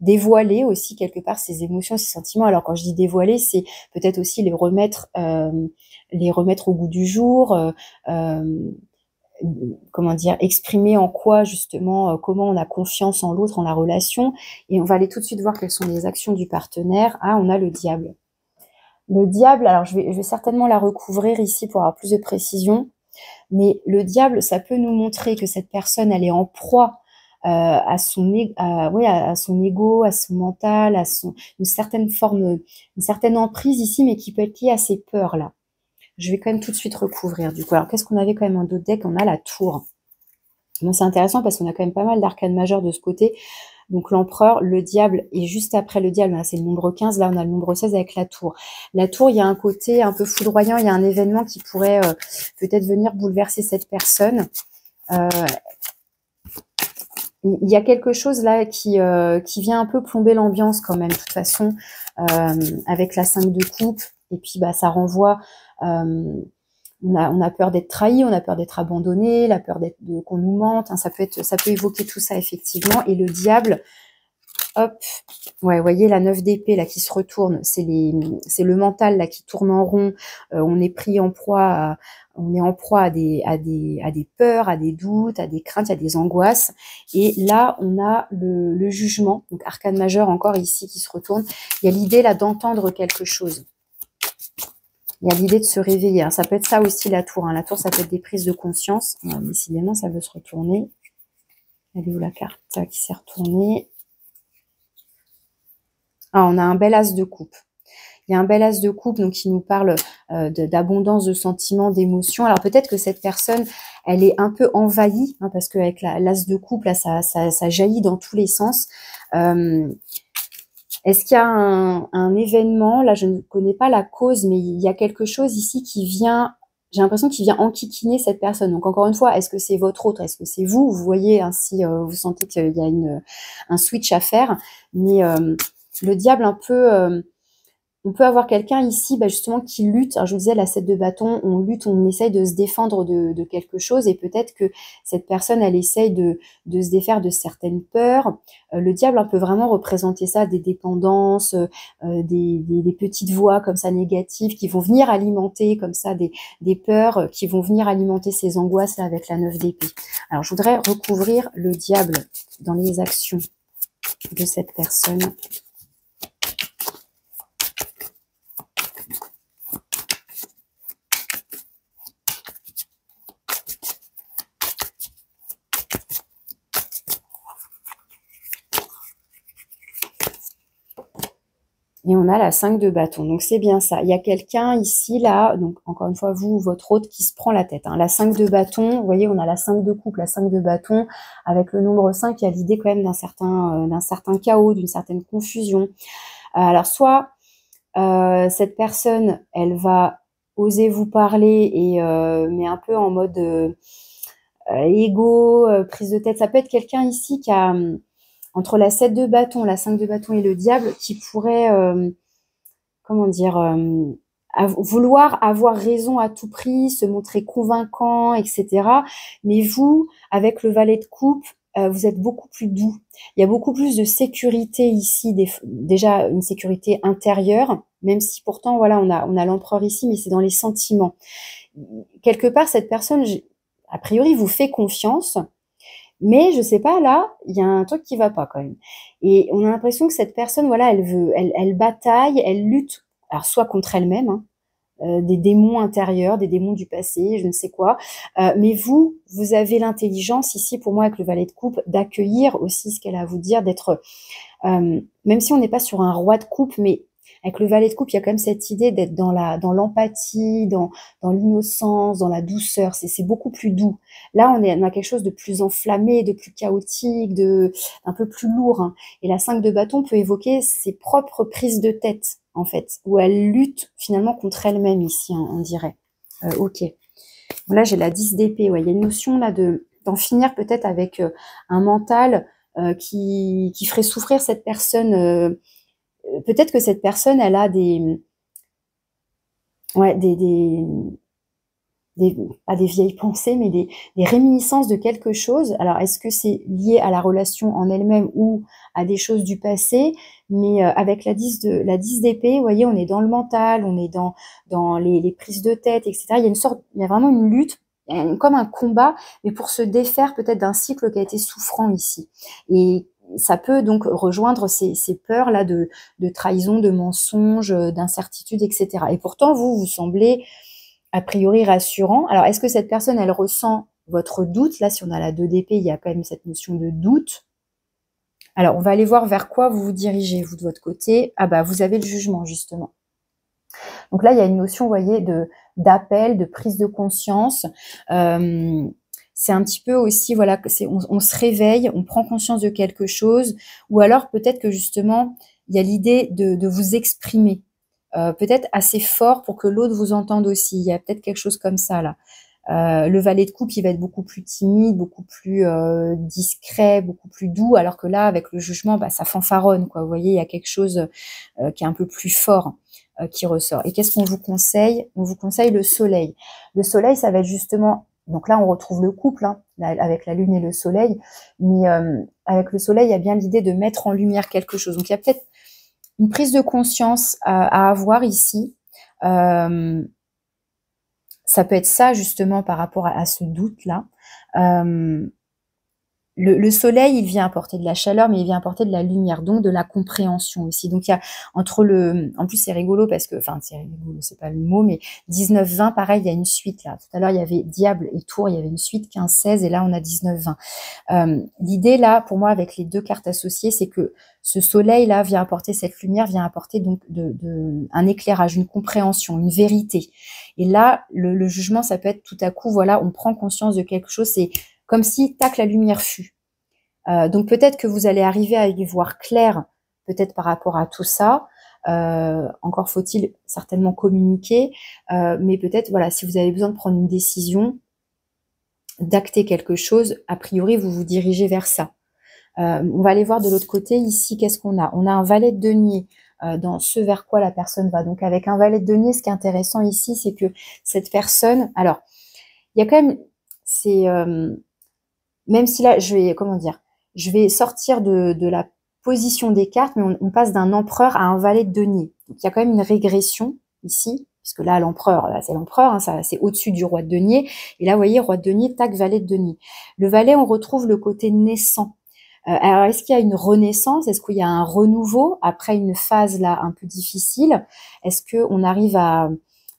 dévoiler aussi quelque part ses émotions, ses sentiments. Alors, quand je dis dévoiler, c'est peut-être aussi les remettre au goût du jour, comment dire, exprimer en quoi justement, comment on a confiance en l'autre, en la relation. Et on va aller tout de suite voir quelles sont les actions du partenaire. Ah, on a le diable. Le diable, alors je vais certainement la recouvrir ici pour avoir plus de précision, mais le diable, ça peut nous montrer que cette personne, elle est en proie à son ego, à son mental, une certaine forme, une certaine emprise ici, mais qui peut être liée à ces peurs-là. Je vais quand même tout de suite recouvrir du coup. Alors, qu'est-ce qu'on avait quand même en d'autres decks? On a la tour. Bon, c'est intéressant parce qu'on a quand même pas mal d'arcanes majeures de ce côté. Donc l'empereur, le diable, et juste après le diable, c'est le nombre 15, là on a le nombre 16 avec la tour. La tour, il y a un côté un peu foudroyant, il y a un événement qui pourrait peut-être venir bouleverser cette personne. Il y a quelque chose là qui vient un peu plomber l'ambiance quand même, de toute façon, avec la 5 de coupe, et puis bah ça renvoie... on a peur d'être trahi, on a peur d'être abandonné, la peur qu'on nous mente, hein, ça peut évoquer tout ça effectivement. Et le diable, hop, ouais, vous voyez la 9 d'épée là qui se retourne, c'est le mental là qui tourne en rond. On est pris en proie, on est en proie à des peurs, à des doutes, à des craintes, à des angoisses. Et là, on a le jugement, donc arcane majeur encore ici qui se retourne. Il y a l'idée là d'entendre quelque chose. Il y a l'idée de se réveiller. Alors, ça peut être ça aussi, la tour. Hein. La tour, ça peut être des prises de conscience. Décidément, ça veut se retourner. Elle est où la carte qui s'est retournée? Ah, on a un bel as de coupe. Il y a un bel as de coupe donc qui nous parle d'abondance de sentiments, d'émotions. Alors, peut-être que cette personne, elle est un peu envahie, hein, parce qu'avec l'as de coupe, là, ça jaillit dans tous les sens. Est-ce qu'il y a un événement, là je ne connais pas la cause, mais il y a quelque chose ici qui vient, j'ai l'impression qu'il vient enquiquiner cette personne. Donc encore une fois, est-ce que c'est votre autre, est-ce que c'est vous? Vous voyez ainsi, vous sentez qu'il y a un switch à faire, mais le diable un peu... on peut avoir quelqu'un ici justement qui lutte. Alors, je vous disais, la 7 de bâton, on lutte, on essaye de se défendre de quelque chose et peut-être que cette personne, elle essaye de se défaire de certaines peurs. Le diable peut vraiment représenter ça, des dépendances, des petites voix comme ça négatives qui vont venir alimenter comme ça des peurs, qui vont venir alimenter ces angoisses là avec la 9 d'épée. Alors, je voudrais recouvrir le diable dans les actions de cette personne. Et on a la 5 de bâton. Donc, c'est bien ça. Il y a quelqu'un ici, là, donc encore une fois, vous, votre autre, qui se prend la tête. Hein. La 5 de bâton, vous voyez, on a la 5 de coupe, la 5 de bâton. Avec le nombre 5, il y a l'idée quand même d'un certain chaos, d'une certaine confusion. Alors, soit cette personne, elle va oser vous parler, mais un peu en mode égo, prise de tête. Ça peut être quelqu'un ici qui a... entre la 7 de bâton, la 5 de bâton et le diable, qui pourrait, comment dire, vouloir avoir raison à tout prix, se montrer convaincant, etc. Mais vous, avec le valet de coupe, vous êtes beaucoup plus doux. Il y a beaucoup plus de sécurité ici, déjà une sécurité intérieure, même si pourtant, voilà, on a l'empereur ici, mais c'est dans les sentiments. Quelque part, cette personne, a priori, vous fait confiance, mais je sais pas, là, il y a un truc qui va pas quand même. Et on a l'impression que cette personne, voilà, elle bataille, elle lutte, alors soit contre elle-même, hein, des démons intérieurs, des démons du passé, je ne sais quoi. Mais vous avez l'intelligence ici, pour moi, avec le valet de coupe, d'accueillir aussi ce qu'elle a à vous dire, d'être, même si on n'est pas sur un roi de coupe, mais avec le valet de coupe, il y a quand même cette idée d'être dans l'empathie, dans l'innocence, dans la douceur. C'est beaucoup plus doux. Là, on a quelque chose de plus enflammé, de plus chaotique, un peu plus lourd. Hein. Et la 5 de bâton peut évoquer ses propres prises de tête, en fait, où elle lutte finalement contre elle-même ici, hein, on dirait. Ok. Là, j'ai la 10 d'épée. Ouais, il y a une notion là d'en finir peut-être avec un mental qui ferait souffrir cette personne. Peut-être que cette personne, elle a pas des vieilles pensées, mais des réminiscences de quelque chose. Alors, est-ce que c'est lié à la relation en elle-même ou à des choses du passé? Mais avec la 10 d'épée, vous voyez, on est dans le mental, on est dans les prises de tête, etc. Il y a vraiment une lutte, comme un combat, mais pour se défaire peut-être d'un cycle qui a été souffrant ici. Et ça peut donc rejoindre ces peurs-là de trahison, de mensonge, d'incertitude, etc. Et pourtant, vous semblez a priori rassurant. Alors, est-ce que cette personne, elle ressent votre doute. Là, si on a la 2 d'épée, il y a quand même cette notion de doute. Alors, on va aller voir vers quoi vous vous dirigez, vous, de votre côté. Ah bah, vous avez le jugement, justement. Donc là, il y a une notion, vous voyez, d'appel, de prise de conscience. C'est un petit peu aussi, voilà, on se réveille, on prend conscience de quelque chose, ou alors peut-être que justement, il y a l'idée de vous exprimer, peut-être assez fort pour que l'autre vous entende aussi. Il y a peut-être quelque chose comme ça, là. Le valet de coupe, il va être beaucoup plus timide, beaucoup plus discret, beaucoup plus doux, alors que là, avec le jugement, bah, ça fanfaronne, quoi. Vous voyez, il y a quelque chose qui est un peu plus fort, qui ressort. Et qu'est-ce qu'on vous conseille? On vous conseille le soleil. Le soleil, ça va être justement, donc là, on retrouve le couple, hein, avec la lune et le soleil, mais avec le soleil, il y a bien l'idée de mettre en lumière quelque chose. Donc, il y a peut-être une prise de conscience à avoir ici. Ça peut être ça, justement, par rapport à ce doute-là. Le soleil, il vient apporter de la chaleur, mais il vient apporter de la lumière, donc de la compréhension aussi. Donc, il y a entre en plus, c'est rigolo parce que, enfin, c'est rigolo, c'est pas le mot, mais 19-20, pareil, il y a une suite, là. Tout à l'heure, il y avait Diable et Tour, il y avait une suite 15-16, et là, on a 19-20. L'idée, là, pour moi, avec les 2 cartes associées, c'est que ce soleil-là vient apporter cette lumière, vient apporter donc un éclairage, une compréhension, une vérité. Et là, le jugement, ça peut être tout à coup, voilà, on prend conscience de quelque chose, c'est comme si, tac, la lumière fut. Donc peut-être que vous allez arriver à y voir clair, peut-être par rapport à tout ça. Encore faut-il certainement communiquer, mais peut-être, voilà, si vous avez besoin de prendre une décision, d'acter quelque chose, a priori, vous vous dirigez vers ça. On va aller voir de l'autre côté, ici, qu'est-ce qu'on a? On a un valet de denier dans ce vers quoi la personne va. Donc avec un valet de denier, ce qui est intéressant ici, c'est que cette personne... Alors, il y a quand même... C'est... même si là, je vais sortir de la position des cartes, mais on passe d'un empereur à un valet de denier. Donc, il y a quand même une régression ici, puisque là, l'empereur, là, c'est l'empereur, hein, ça, c'est au-dessus du roi de denier. Et là, vous voyez, roi de denier, tac, valet de denier. Le valet, on retrouve le côté naissant. Alors, est-ce qu'il y a une renaissance? Est-ce qu'il y a un renouveau après une phase là un peu difficile? Est-ce qu'on arrive à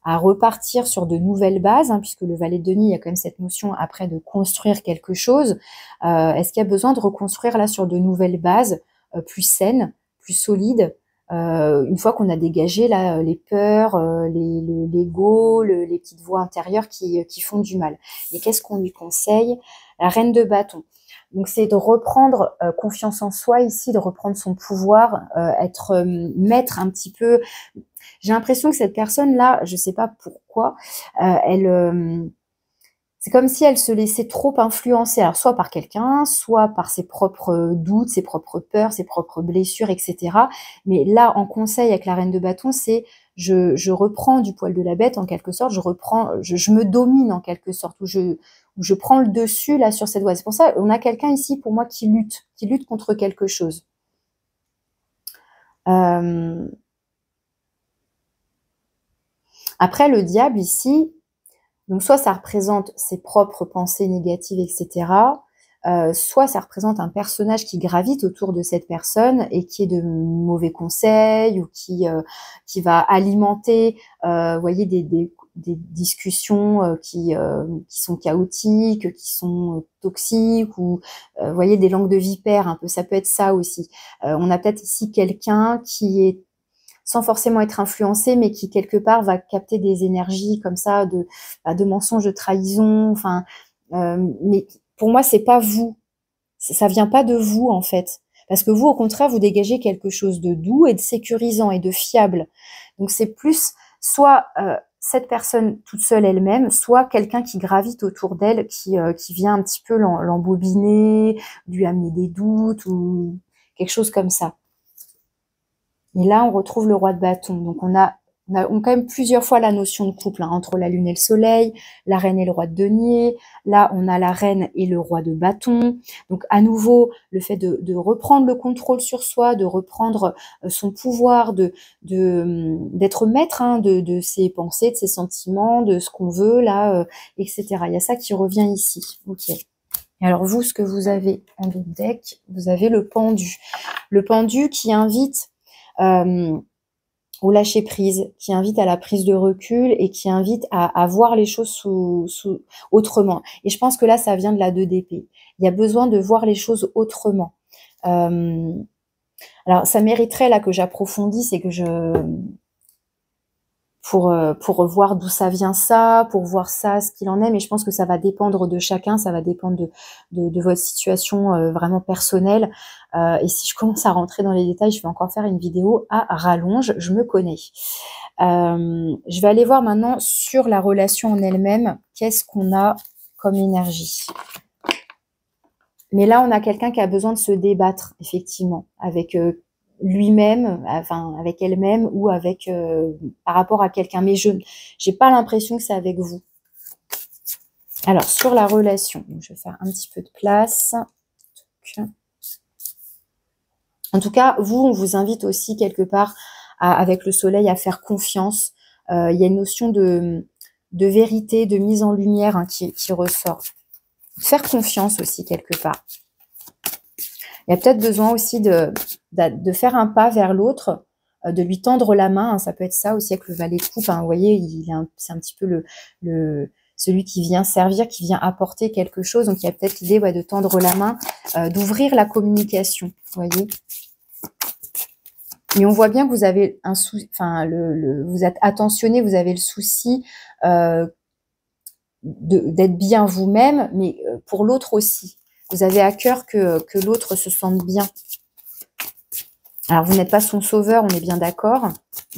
repartir sur de nouvelles bases, hein, puisque le valet de denier, il y a quand même cette notion après de construire quelque chose. Est-ce qu'il y a besoin de reconstruire là sur de nouvelles bases plus saines, plus solides, une fois qu'on a dégagé là les peurs, l'ego, les petites voix intérieures qui font du mal? Et qu'est-ce qu'on lui conseille? La reine de bâton. Donc c'est de reprendre confiance en soi ici, de reprendre son pouvoir, être maître un petit peu. J'ai l'impression que cette personne-là, je sais pas pourquoi, c'est comme si elle se laissait trop influencer, alors soit par quelqu'un, soit par ses propres doutes, ses propres peurs, ses propres blessures, etc. Mais là, en conseil avec la reine de bâton, c'est je reprends du poil de la bête en quelque sorte, je me domine en quelque sorte, où je prends le dessus là sur cette voie. C'est pour ça on a quelqu'un ici pour moi qui lutte contre quelque chose. Après le diable ici, donc soit ça représente ses propres pensées négatives, etc. Soit ça représente un personnage qui gravite autour de cette personne et qui est de mauvais conseils ou qui va alimenter, voyez, des discussions qui sont chaotiques, qui sont toxiques, ou voyez, des langues de vipère un peu. Ça peut être ça aussi. On a peut-être ici quelqu'un qui est sans forcément être influencé, mais qui quelque part va capter des énergies comme ça de mensonges, de trahison. Enfin, mais pour moi, c'est pas vous. Ça vient pas de vous en fait, parce que vous, au contraire, vous dégagez quelque chose de doux et de sécurisant et de fiable. Donc c'est plus soit cette personne toute seule elle-même, soit quelqu'un qui gravite autour d'elle, qui vient un petit peu l'embobiner, lui amener des doutes ou quelque chose comme ça. Et là, on retrouve le roi de bâton. Donc, on a quand même plusieurs fois la notion de couple, hein, entre la lune et le soleil, la reine et le roi de denier. Là, on a la reine et le roi de bâton. Donc, à nouveau, le fait de reprendre le contrôle sur soi, de reprendre son pouvoir, d'être maître, hein, de ses pensées, de ses sentiments, de ce qu'on veut, là, etc. Il y a ça qui revient ici. Ok. Et alors, vous, ce que vous avez en votre deck, vous avez le pendu. Le pendu qui invite au lâcher prise, qui invite à la prise de recul et qui invite à voir les choses autrement. Et je pense que là, ça vient de la 2 d'épée. Il y a besoin de voir les choses autrement. Alors, ça mériterait là que j'approfondisse et que pour voir d'où ça vient ça, pour voir ça, ce qu'il en est, mais je pense que ça va dépendre de chacun, ça va dépendre de votre situation vraiment personnelle. Et si je commence à rentrer dans les détails, je vais encore faire une vidéo à rallonge, je me connais. Je vais aller voir maintenant sur la relation en elle-même, qu'est-ce qu'on a comme énergie. Mais là, on a quelqu'un qui a besoin de se débattre, effectivement, avec lui-même, enfin avec elle-même ou avec par rapport à quelqu'un. Mais je n'ai pas l'impression que c'est avec vous. Alors, sur la relation, je vais faire un petit peu de place. En tout cas, vous, on vous invite aussi quelque part, avec le soleil, à faire confiance. Il y a une notion de vérité, de mise en lumière qui ressort. Faire confiance aussi quelque part. Il y a peut-être besoin aussi de faire un pas vers l'autre, de lui tendre la main. Hein, ça peut être ça aussi avec le valet de coupe. Hein, vous voyez, c'est un petit peu celui qui vient servir, qui vient apporter quelque chose. Donc, il y a peut-être l'idée de tendre la main, d'ouvrir la communication. Vous voyez. Mais on voit bien que vous avez un souci, enfin, vous êtes attentionné, vous avez le souci d'être bien vous-même, mais pour l'autre aussi. Vous avez à cœur que l'autre se sente bien. Alors, vous n'êtes pas son sauveur, on est bien d'accord.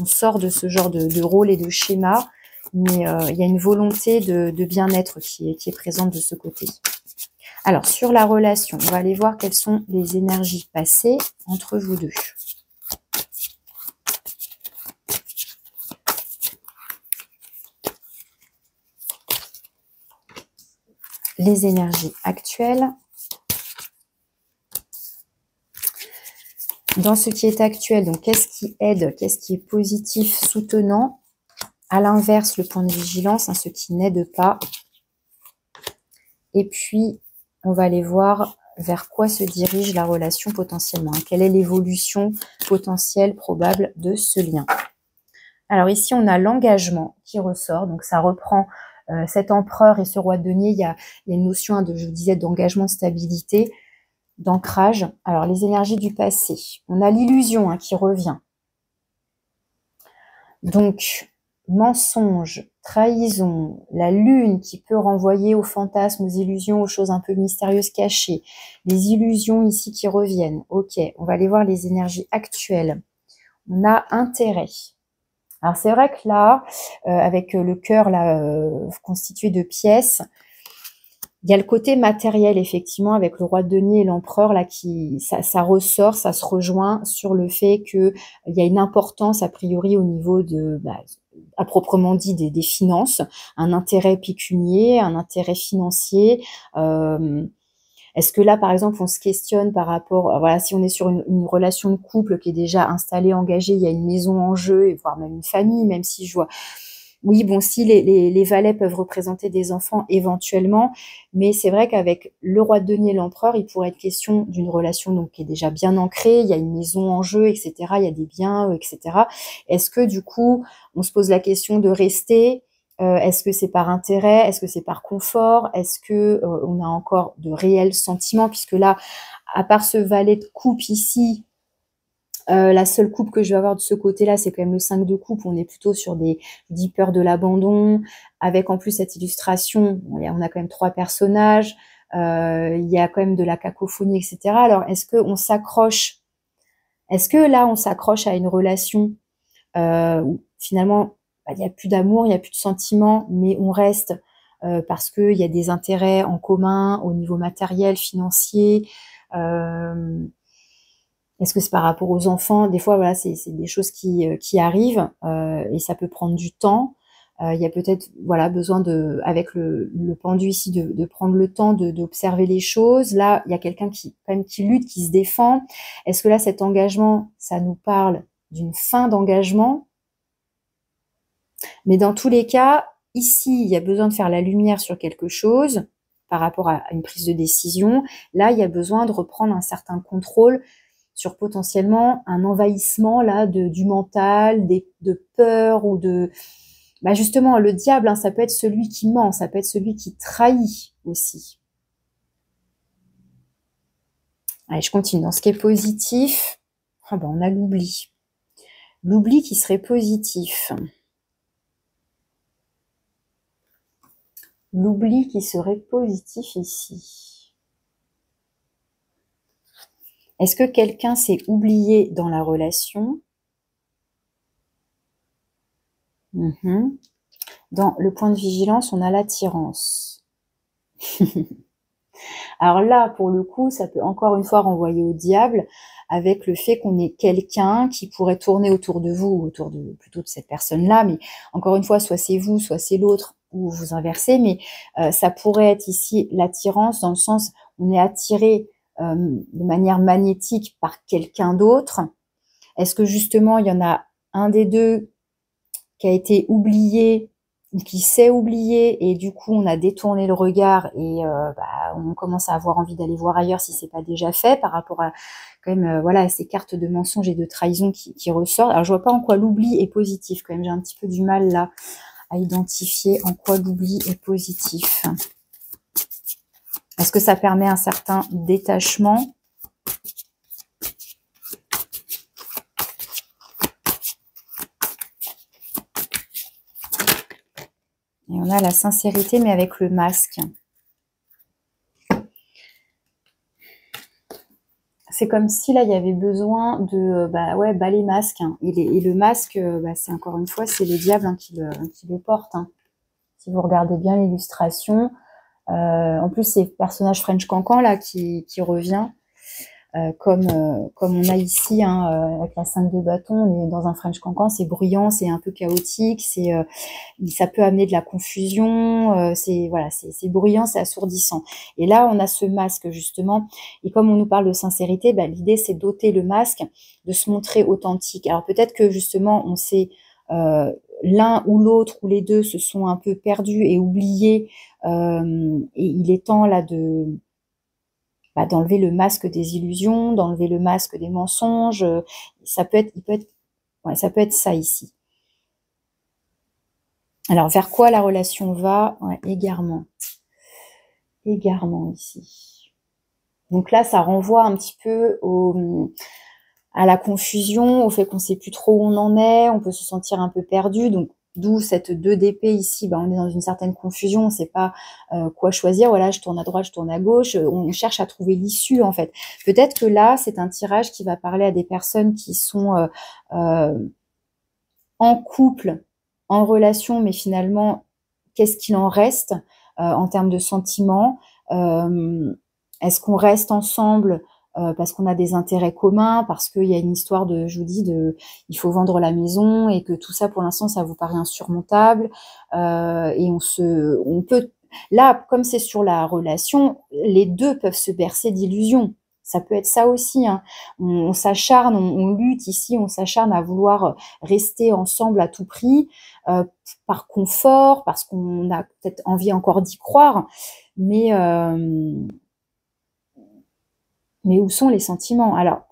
On sort de ce genre de rôle et de schéma, mais il y a une volonté de bien-être qui est présente de ce côté. Alors, sur la relation, on va aller voir quelles sont les énergies passées entre vous deux. Les énergies actuelles. Dans ce qui est actuel, donc qu'est-ce qui aide, qu'est-ce qui est positif, soutenant. À l'inverse, le point de vigilance, hein, ce qui n'aide pas. Et puis, on va aller voir vers quoi se dirige la relation potentiellement. Hein, quelle est l'évolution potentielle, probable de ce lien. Alors ici, on a l'engagement qui ressort. Donc ça reprend cet empereur et ce roi de denier. Il y a une notion, hein, je vous disais, d'engagement, de stabilité, d'ancrage. Alors les énergies du passé. On a l'illusion, hein, qui revient. Donc, mensonge, trahison, la lune qui peut renvoyer aux fantasmes, aux illusions, aux choses un peu mystérieuses cachées. Les illusions ici qui reviennent. Ok, on va aller voir les énergies actuelles. On a intérêt. Alors c'est vrai que là, avec le cœur là constitué de pièces, il y a le côté matériel effectivement avec le roi de denier et l'empereur là ça ressort, ça se rejoint sur le fait que il y a une importance a priori au niveau de à proprement dit des finances, un intérêt pécunier, un intérêt financier. Est-ce que là, par exemple, on se questionne par rapport, voilà, si on est sur une relation de couple qui est déjà installée, engagée, il y a une maison en jeu, et voire même une famille, même si je vois, oui, bon, si les valets peuvent représenter des enfants éventuellement, mais c'est vrai qu'avec le roi de denier et l'empereur, il pourrait être question d'une relation donc qui est déjà bien ancrée, il y a une maison en jeu, etc., il y a des biens, etc. Est-ce que du coup, on se pose la question de rester? Est-ce que c'est par intérêt? Est-ce que c'est par confort? Est-ce que on a encore de réels sentiments? Puisque là, à part ce valet de coupe ici, la seule coupe que je vais avoir de ce côté-là, c'est quand même le 5 de coupe. On est plutôt sur des peurs de l'abandon, avec en plus cette illustration. On a quand même 3 personnages. Il y a quand même de la cacophonie, etc. Alors, est-ce qu'on s'accroche? Est-ce que là, on s'accroche à une relation où finalement, il n'y a plus d'amour, il n'y a plus de sentiments, mais on reste parce qu'il y a des intérêts en commun au niveau matériel, financier. Est-ce que c'est par rapport aux enfants? Des fois, voilà, c'est des choses qui arrivent et ça peut prendre du temps. Il y a peut-être voilà besoin avec le pendu ici de prendre le temps d'observer les choses. Là, il y a quelqu'un qui lutte, qui se défend. Est-ce que là, cet engagement, ça nous parle d'une fin d'engagement? Mais dans tous les cas, ici, il y a besoin de faire la lumière sur quelque chose par rapport à une prise de décision. Là, il y a besoin de reprendre un certain contrôle sur potentiellement un envahissement là du mental, de peur ou de... Bah justement, le diable, hein, ça peut être celui qui ment, ça peut être celui qui trahit aussi. Allez, je continue. Dans ce qui est positif, ah ben, on a l'oubli. L'oubli qui serait positif. L'oubli qui serait positif ici. Est-ce que quelqu'un s'est oublié dans la relation? Dans le point de vigilance, on a l'attirance. Alors là, pour le coup, ça peut encore une fois renvoyer au diable avec le fait qu'on ait quelqu'un qui pourrait tourner autour de vous, autour de plutôt de cette personne-là, mais encore une fois, soit c'est vous, soit c'est l'autre, ou vous inversez, mais ça pourrait être ici l'attirance dans le sens on est attiré de manière magnétique par quelqu'un d'autre. Est-ce que justement il y en a un des deux qui a été oublié ou qui s'est oublié et du coup on a détourné le regard et on commence à avoir envie d'aller voir ailleurs si c'est pas déjà fait par rapport à quand même voilà ces cartes de mensonge et de trahison qui ressortent. Alors je vois pas en quoi l'oubli est positif quand même, j'ai un petit peu du mal là à identifier en quoi l'oubli est positif. Est-ce que ça permet un certain détachement? Et on a la sincérité, mais avec le masque. C'est comme si là, il y avait besoin de bas les masques. Hein. Et le masque, c'est encore une fois, c'est le diable qui le porte. Hein. Si vous regardez bien l'illustration. En plus, c'est le personnage French Cancan là qui revient. Comme on a ici hein, avec la 5 de bâton, on est dans un French Cancan, c'est bruyant, c'est un peu chaotique, ça peut amener de la confusion, c'est bruyant, c'est assourdissant. Et là, on a ce masque justement, et comme on nous parle de sincérité, l'idée c'est d'ôter le masque, de se montrer authentique. Alors peut-être que justement, on sait l'un ou l'autre ou les deux se sont un peu perdus et oubliés, et il est temps là d'enlever le masque des illusions, d'enlever le masque des mensonges. Ça peut être ça ici. Alors, vers quoi la relation va? Égarement. Égarement ici. Donc là, ça renvoie un petit peu à la confusion, au fait qu'on ne sait plus trop où on en est, on peut se sentir un peu perdu. Donc, d'où cette 2 d'épée ici, on est dans une certaine confusion, on ne sait pas quoi choisir. Voilà, je tourne à droite, je tourne à gauche. On cherche à trouver l'issue, en fait. Peut-être que là, c'est un tirage qui va parler à des personnes qui sont en couple, en relation, mais finalement, qu'est-ce qu'il en reste en termes de sentiments? Est-ce qu'on reste ensemble parce qu'on a des intérêts communs, parce qu'il y a une histoire je vous dis, il faut vendre la maison et que tout ça, pour l'instant, ça vous paraît insurmontable. Et on peut, là, comme c'est sur la relation, les deux peuvent se bercer d'illusions. Ça peut être ça aussi. Hein. On s'acharne, on lutte ici, on s'acharne à vouloir rester ensemble à tout prix, par confort, parce qu'on a peut-être envie encore d'y croire. Mais où sont les sentiments? Alors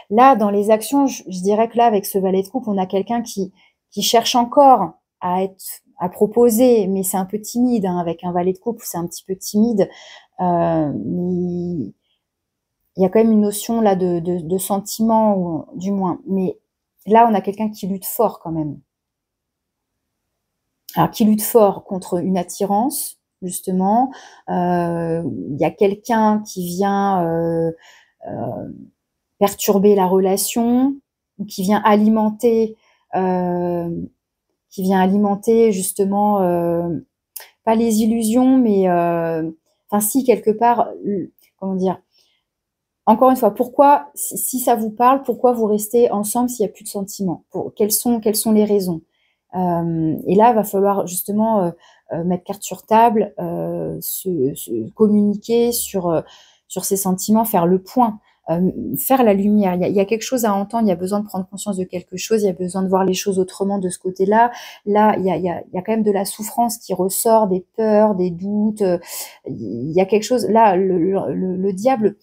là, dans les actions, je dirais que là, avec ce valet de coupe, on a quelqu'un qui cherche encore à proposer, mais c'est un peu timide. Hein, avec un valet de coupe, c'est un petit peu timide. Mais il y a quand même une notion là de sentiment, ou du moins. Mais là, on a quelqu'un qui lutte fort quand même. Alors, qui lutte fort contre une attirance, justement. Il y a quelqu'un qui vient perturber la relation, ou qui vient alimenter justement, pas les illusions, mais si, quelque part, comment dire, encore une fois, pourquoi, si ça vous parle, pourquoi vous restez ensemble s'il n'y a plus de sentiments? Quelles sont les raisons? Et là, il va falloir justement mettre carte sur table, se communiquer sur ces sentiments, faire le point, faire la lumière. Il y a quelque chose à entendre, il y a besoin de prendre conscience de quelque chose, il y a besoin de voir les choses autrement de ce côté-là. Là, il y a quand même de la souffrance qui ressort, des peurs, des doutes. Il y a quelque chose, là, le diable,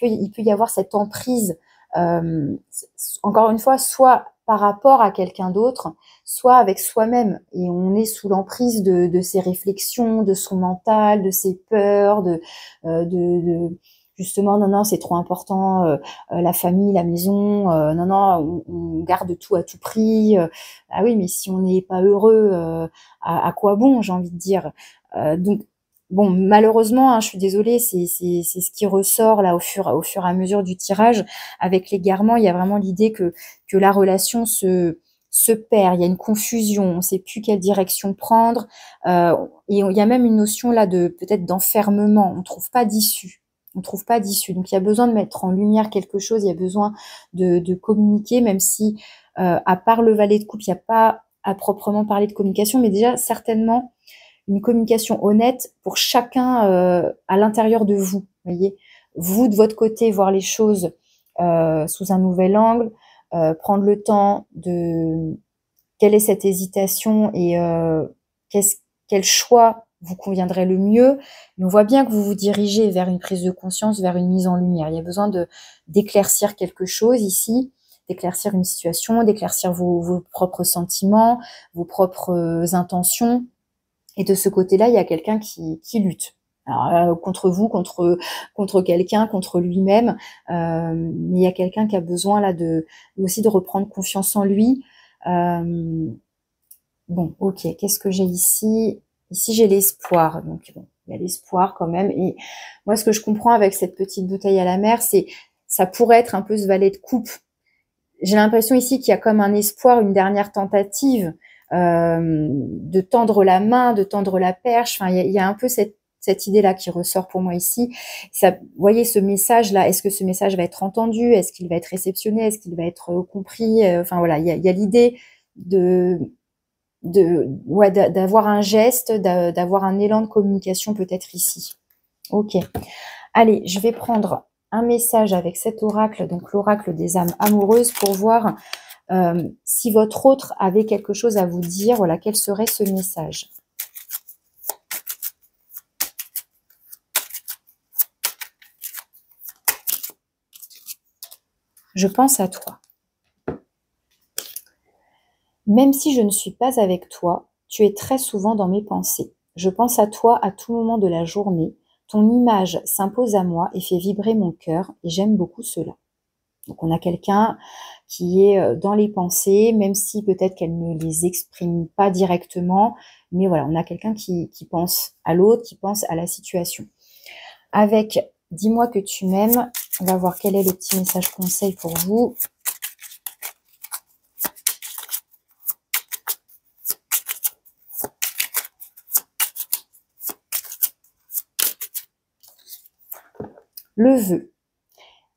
il peut y avoir cette emprise Encore une fois, soit par rapport à quelqu'un d'autre, soit avec soi-même. Et on est sous l'emprise de ses réflexions, de son mental, de ses peurs, justement, non, non, c'est trop important, la famille, la maison, non, non, on garde tout à tout prix. Ah oui, mais si on n'est pas heureux, à quoi bon, j'ai envie de dire. Donc, bon, malheureusement, hein, je suis désolée, c'est ce qui ressort là au fur et à mesure du tirage. Avec l'égarement, il y a vraiment l'idée que la relation se perd, il y a une confusion, on ne sait plus quelle direction prendre. Et il y a même une notion là de peut-être d'enfermement, on ne trouve pas d'issue. On ne trouve pas d'issue. Donc il y a besoin de mettre en lumière quelque chose, il y a besoin de communiquer, même si à part le valet de coupe, il n'y a pas à proprement parler de communication, mais déjà certainement une communication honnête pour chacun à l'intérieur de vous. Voyez, vous de votre côté voir les choses sous un nouvel angle, prendre le temps de quelle est cette hésitation et quel choix vous conviendrait le mieux. Et on voit bien que vous vous dirigez vers une prise de conscience, vers une mise en lumière. Il y a besoin d'éclaircir quelque chose ici, d'éclaircir une situation, d'éclaircir vos propres sentiments, vos propres intentions. Et de ce côté-là, il y a quelqu'un qui lutte. Alors, contre vous, contre quelqu'un, contre lui-même. Mais il y a quelqu'un qui a besoin là aussi de reprendre confiance en lui. Bon, ok, qu'est-ce que j'ai ici? Ici, j'ai l'espoir. Donc, bon, il y a l'espoir quand même. Et moi, ce que je comprends avec cette petite bouteille à la mer, c'est ça pourrait être un peu ce valet de coupe. J'ai l'impression ici qu'il y a comme un espoir, une dernière tentative de tendre la main, de tendre la perche. Enfin, il y a un peu cette idée-là qui ressort pour moi ici. Ça, vous voyez ce message-là, est-ce que ce message va être entendu? Est-ce qu'il va être réceptionné? Est-ce qu'il va être compris? Enfin voilà, il y a l'idée ouais, d'avoir un geste, d'avoir un élan de communication peut-être ici. Ok. Allez, je vais prendre un message avec cet oracle, donc l'oracle des âmes amoureuses, pour voir si votre autre avait quelque chose à vous dire. Voilà, quel serait ce message? Je pense à toi. Même si je ne suis pas avec toi, tu es très souvent dans mes pensées. Je pense à toi à tout moment de la journée. Ton image s'impose à moi et fait vibrer mon cœur, et j'aime beaucoup cela. Donc on a quelqu'un qui est dans les pensées, même si peut-être qu'elle ne les exprime pas directement, mais voilà, on a quelqu'un qui pense à l'autre, qui pense à la situation. Avec « Dis-moi que tu m'aimes », on va voir quel est le petit message conseil pour vous. Le vœu.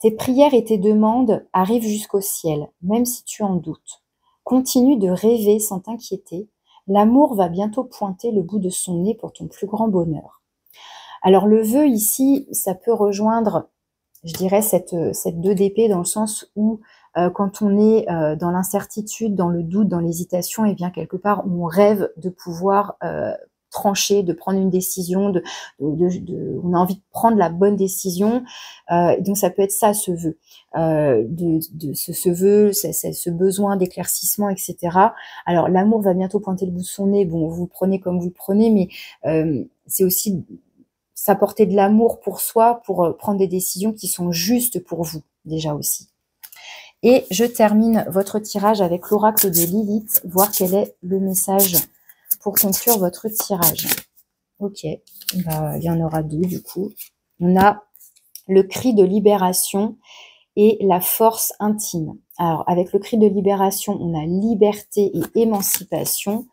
Tes prières et tes demandes arrivent jusqu'au ciel, même si tu en doutes. Continue de rêver sans t'inquiéter. L'amour va bientôt pointer le bout de son nez pour ton plus grand bonheur. Alors le vœu ici, ça peut rejoindre, je dirais, cette 2 d'épée dans le sens où quand on est dans l'incertitude, dans le doute, dans l'hésitation, et bien quelque part on rêve de pouvoir trancher, de prendre une décision, on a envie de prendre la bonne décision. Donc ça peut être ça, ce vœu, ce vœu, ce besoin d'éclaircissement, etc. Alors l'amour va bientôt pointer le bout de son nez. Bon, vous le prenez comme vous le prenez, mais c'est aussi s'apporter de l'amour pour soi, pour prendre des décisions qui sont justes pour vous, déjà aussi. Et je termine votre tirage avec l'oracle de Lilith, voir quel est le message pour conclure votre tirage. Ok, bah, il y en aura 2 du coup. On a le cri de libération et la force intime. Alors, avec le cri de libération, on a liberté et émancipation.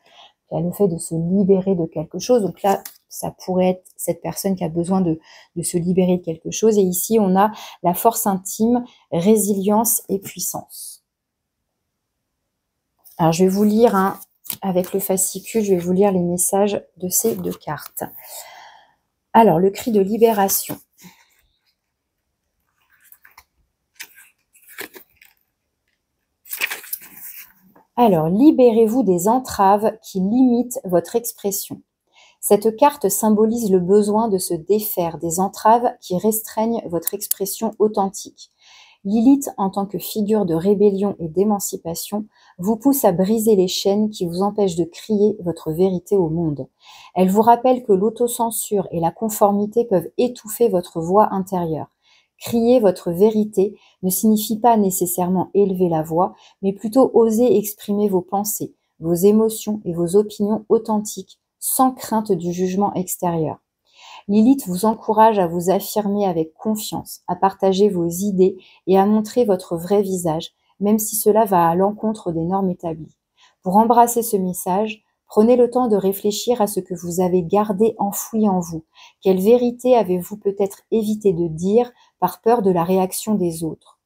Il y a le fait de se libérer de quelque chose. Donc là, ça pourrait être cette personne qui a besoin de se libérer de quelque chose. Et ici, on a la force intime, résilience et puissance. Alors, je vais vous lire, avec le fascicule, je vais vous lire les messages de ces 2 cartes. Alors, le cri de libération. Alors, libérez-vous des entraves qui limitent votre expression. Cette carte symbolise le besoin de se défaire des entraves qui restreignent votre expression authentique. Lilith, en tant que figure de rébellion et d'émancipation, vous pousse à briser les chaînes qui vous empêchent de crier votre vérité au monde. Elle vous rappelle que l'autocensure et la conformité peuvent étouffer votre voix intérieure. Crier votre vérité ne signifie pas nécessairement élever la voix, mais plutôt oser exprimer vos pensées, vos émotions et vos opinions authentiques, sans crainte du jugement extérieur. Lilith vous encourage à vous affirmer avec confiance, à partager vos idées et à montrer votre vrai visage, même si cela va à l'encontre des normes établies. Pour embrasser ce message, prenez le temps de réfléchir à ce que vous avez gardé enfoui en vous. Quelle vérité avez-vous peut-être évité de dire par peur de la réaction des autres?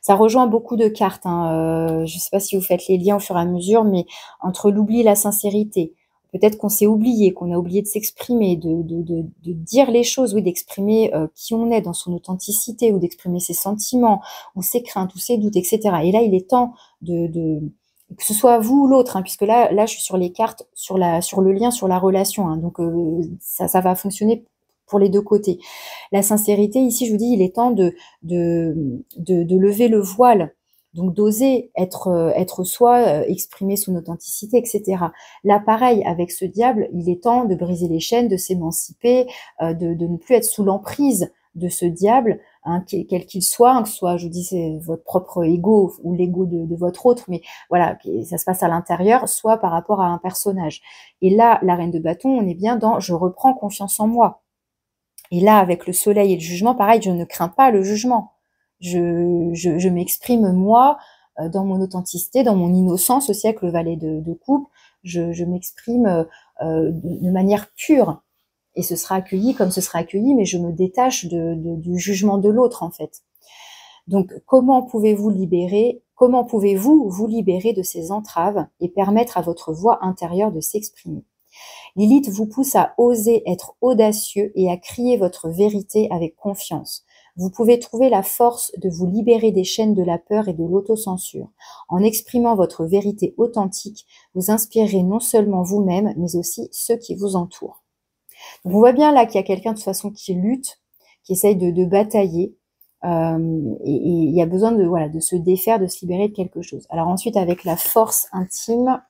Ça rejoint beaucoup de cartes, hein. Je ne sais pas si vous faites les liens au fur et à mesure, mais entre l'oubli et la sincérité, peut-être qu'on s'est oublié, qu'on a oublié de s'exprimer, de dire les choses, oui, d'exprimer qui on est dans son authenticité, ou d'exprimer ses sentiments, ou ses craintes, ou ses doutes, etc. Et là, il est temps que ce soit vous ou l'autre, hein, puisque là, je suis sur les cartes, sur le lien, sur la relation, hein, donc ça va fonctionner pour les deux côtés. La sincérité, ici, je vous dis, il est temps de lever le voile, donc d'oser être soi, exprimer son authenticité, etc. Là, pareil, avec ce diable, il est temps de briser les chaînes, de s'émanciper, de ne plus être sous l'emprise de ce diable, hein, quel qu'il soit, hein, que ce soit, je vous dis, c'est votre propre ego ou l'ego de votre autre, mais voilà, ça se passe à l'intérieur, soit par rapport à un personnage. Et là, la reine de bâton, on est bien dans « je reprends confiance en moi ». Et là, avec le soleil et le jugement, pareil, je ne crains pas le jugement. Je m'exprime moi, dans mon authenticité, dans mon innocence aussi avec le valet de coupe. Je m'exprime de manière pure. Et ce sera accueilli comme ce sera accueilli, mais je me détache du jugement de l'autre, en fait. Donc, comment pouvez-vous vous libérer de ces entraves et permettre à votre voix intérieure de s'exprimer? Lilith vous pousse à oser être audacieux et à crier votre vérité avec confiance. Vous pouvez trouver la force de vous libérer des chaînes de la peur et de l'autocensure. En exprimant votre vérité authentique, vous inspirerez non seulement vous-même, mais aussi ceux qui vous entourent. Donc, on voit bien là qu'il y a quelqu'un de toute façon qui lutte, qui essaye de batailler, et il y a besoin de se défaire, de se libérer de quelque chose. Alors ensuite, avec la force intime,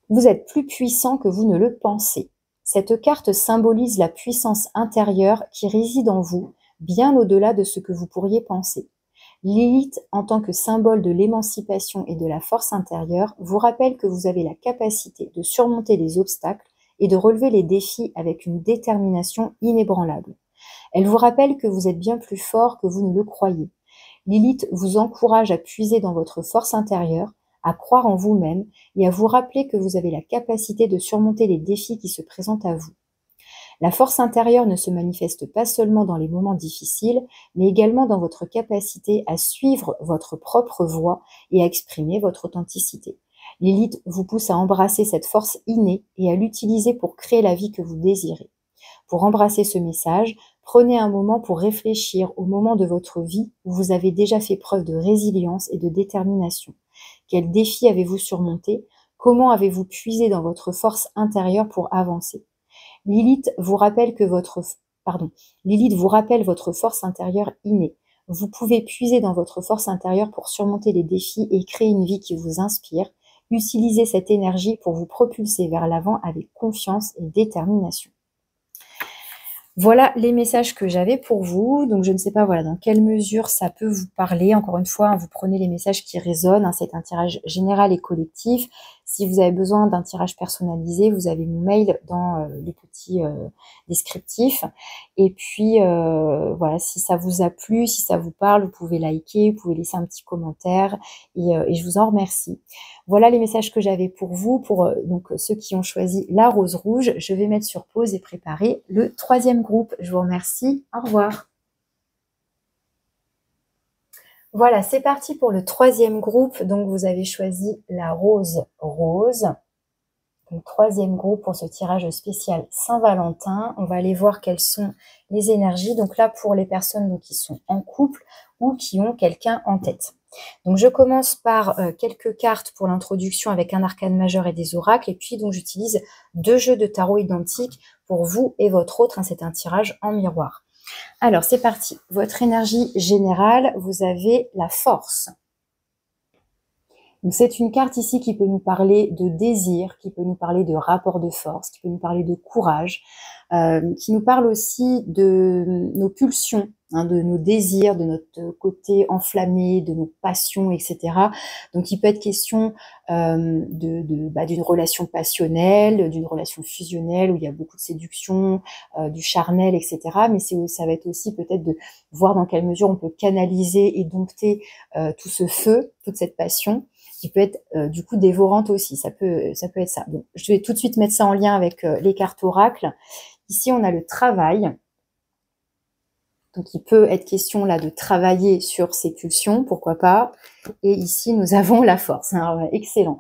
vous êtes plus puissant que vous ne le pensez. Cette carte symbolise la puissance intérieure qui réside en vous, bien au-delà de ce que vous pourriez penser. Lilith, en tant que symbole de l'émancipation et de la force intérieure, vous rappelle que vous avez la capacité de surmonter les obstacles et de relever les défis avec une détermination inébranlable. Elle vous rappelle que vous êtes bien plus fort que vous ne le croyez. Lilith vous encourage à puiser dans votre force intérieure, à croire en vous-même et à vous rappeler que vous avez la capacité de surmonter les défis qui se présentent à vous. La force intérieure ne se manifeste pas seulement dans les moments difficiles, mais également dans votre capacité à suivre votre propre voie et à exprimer votre authenticité. Lilith vous pousse à embrasser cette force innée et à l'utiliser pour créer la vie que vous désirez. Pour embrasser ce message, prenez un moment pour réfléchir au moment de votre vie où vous avez déjà fait preuve de résilience et de détermination. Quels défis avez-vous surmonté? Comment avez-vous puisé dans votre force intérieure pour avancer? Lilith vous rappelle votre force intérieure innée. Vous pouvez puiser dans votre force intérieure pour surmonter les défis et créer une vie qui vous inspire. Utilisez cette énergie pour vous propulser vers l'avant avec confiance et détermination. Voilà les messages que j'avais pour vous. Donc, je ne sais pas dans quelle mesure ça peut vous parler. Encore une fois, vous prenez les messages qui résonnent. C'est un tirage général et collectif. Si vous avez besoin d'un tirage personnalisé, vous avez mon mail dans les petits descriptifs. Et puis, si ça vous a plu, si ça vous parle, vous pouvez liker, vous pouvez laisser un petit commentaire. Et je vous en remercie. Voilà les messages que j'avais pour vous, pour donc ceux qui ont choisi la rose rouge. Je vais mettre sur pause et préparer le troisième groupe. Je vous remercie. Au revoir. Voilà, c'est parti pour le troisième groupe. Donc, vous avez choisi la rose rose. Donc, troisième groupe pour ce tirage spécial Saint-Valentin. On va aller voir quelles sont les énergies. Donc là, pour les personnes qui sont en couple ou qui ont quelqu'un en tête. Donc, je commence par quelques cartes pour l'introduction avec un arcane majeur et des oracles. Et puis, donc, j'utilise 2 jeux de tarot identiques pour vous et votre autre, hein, c'est un tirage en miroir. Alors, c'est parti. Votre énergie générale, vous avez la force. Donc, c'est une carte ici qui peut nous parler de désir, qui peut nous parler de rapport de force, qui peut nous parler de courage, qui nous parle aussi de nos pulsions, hein, de nos désirs, de notre côté enflammé, de nos passions, etc. Donc, il peut être question d'une relation passionnelle, d'une relation fusionnelle où il y a beaucoup de séduction, du charnel, etc. Mais ça va être aussi peut-être de voir dans quelle mesure on peut canaliser et dompter tout ce feu, toute cette passion, qui peut être du coup dévorante aussi. Ça peut être ça. Donc, je vais tout de suite mettre ça en lien avec les cartes oracles. Ici, on a le travail. Donc, il peut être question là de travailler sur ses pulsions, pourquoi pas. Et ici, nous avons la force. Alors, excellent.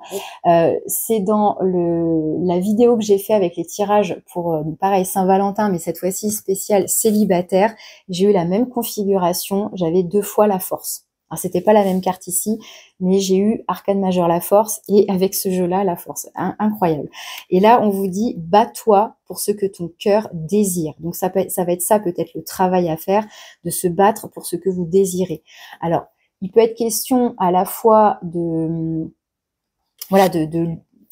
C'est dans la vidéo que j'ai fait avec les tirages pour, pareil, Saint-Valentin, mais cette fois-ci spécial célibataire. J'ai eu la même configuration. J'avais 2 fois la force. Alors, c'était pas la même carte ici, mais j'ai eu Arcane majeur la force et avec ce jeu-là, la force. Incroyable. Et là, on vous dit, bats-toi pour ce que ton cœur désire. Donc, ça va être ça, peut-être le travail à faire, de se battre pour ce que vous désirez. Alors, il peut être question à la fois de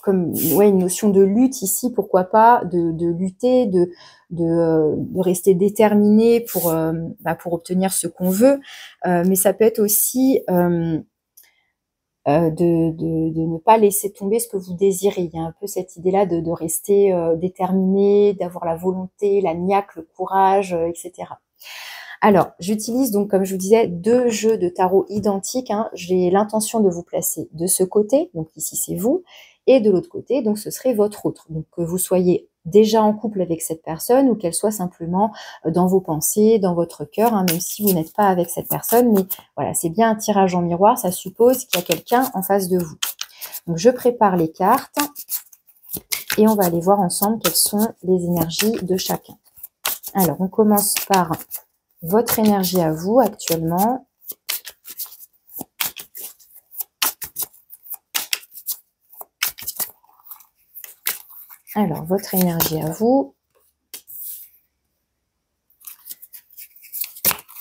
comme une notion de lutte ici, pourquoi pas, de lutter, de rester déterminé pour obtenir ce qu'on veut, mais ça peut être aussi de ne pas laisser tomber ce que vous désirez. Il y a un peu cette idée-là de rester déterminé, d'avoir la volonté, la niaque, le courage, etc. Alors, j'utilise donc, comme je vous disais, 2 jeux de tarot identiques, hein. J'ai l'intention de vous placer de ce côté, donc ici c'est vous, et de l'autre côté, donc ce serait votre autre. Donc que vous soyez déjà en couple avec cette personne ou qu'elle soit simplement dans vos pensées, dans votre cœur, hein, même si vous n'êtes pas avec cette personne. Mais voilà, c'est bien un tirage en miroir, ça suppose qu'il y a quelqu'un en face de vous. Donc je prépare les cartes et on va aller voir ensemble quelles sont les énergies de chacun. Alors, on commence par votre énergie à vous actuellement. Alors, votre énergie à vous.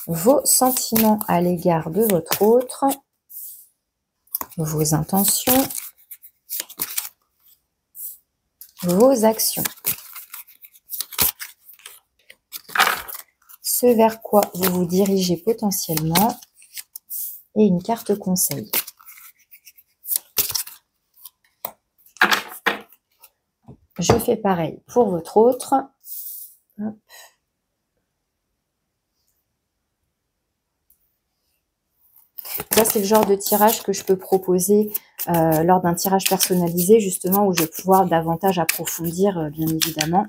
Vos sentiments à l'égard de votre autre. Vos intentions. Vos actions. Ce vers quoi vous vous dirigez potentiellement. Et une carte conseil. Je fais pareil pour votre autre. Hop. Ça, c'est le genre de tirage que je peux proposer lors d'un tirage personnalisé, justement, où je vais pouvoir davantage approfondir, bien évidemment.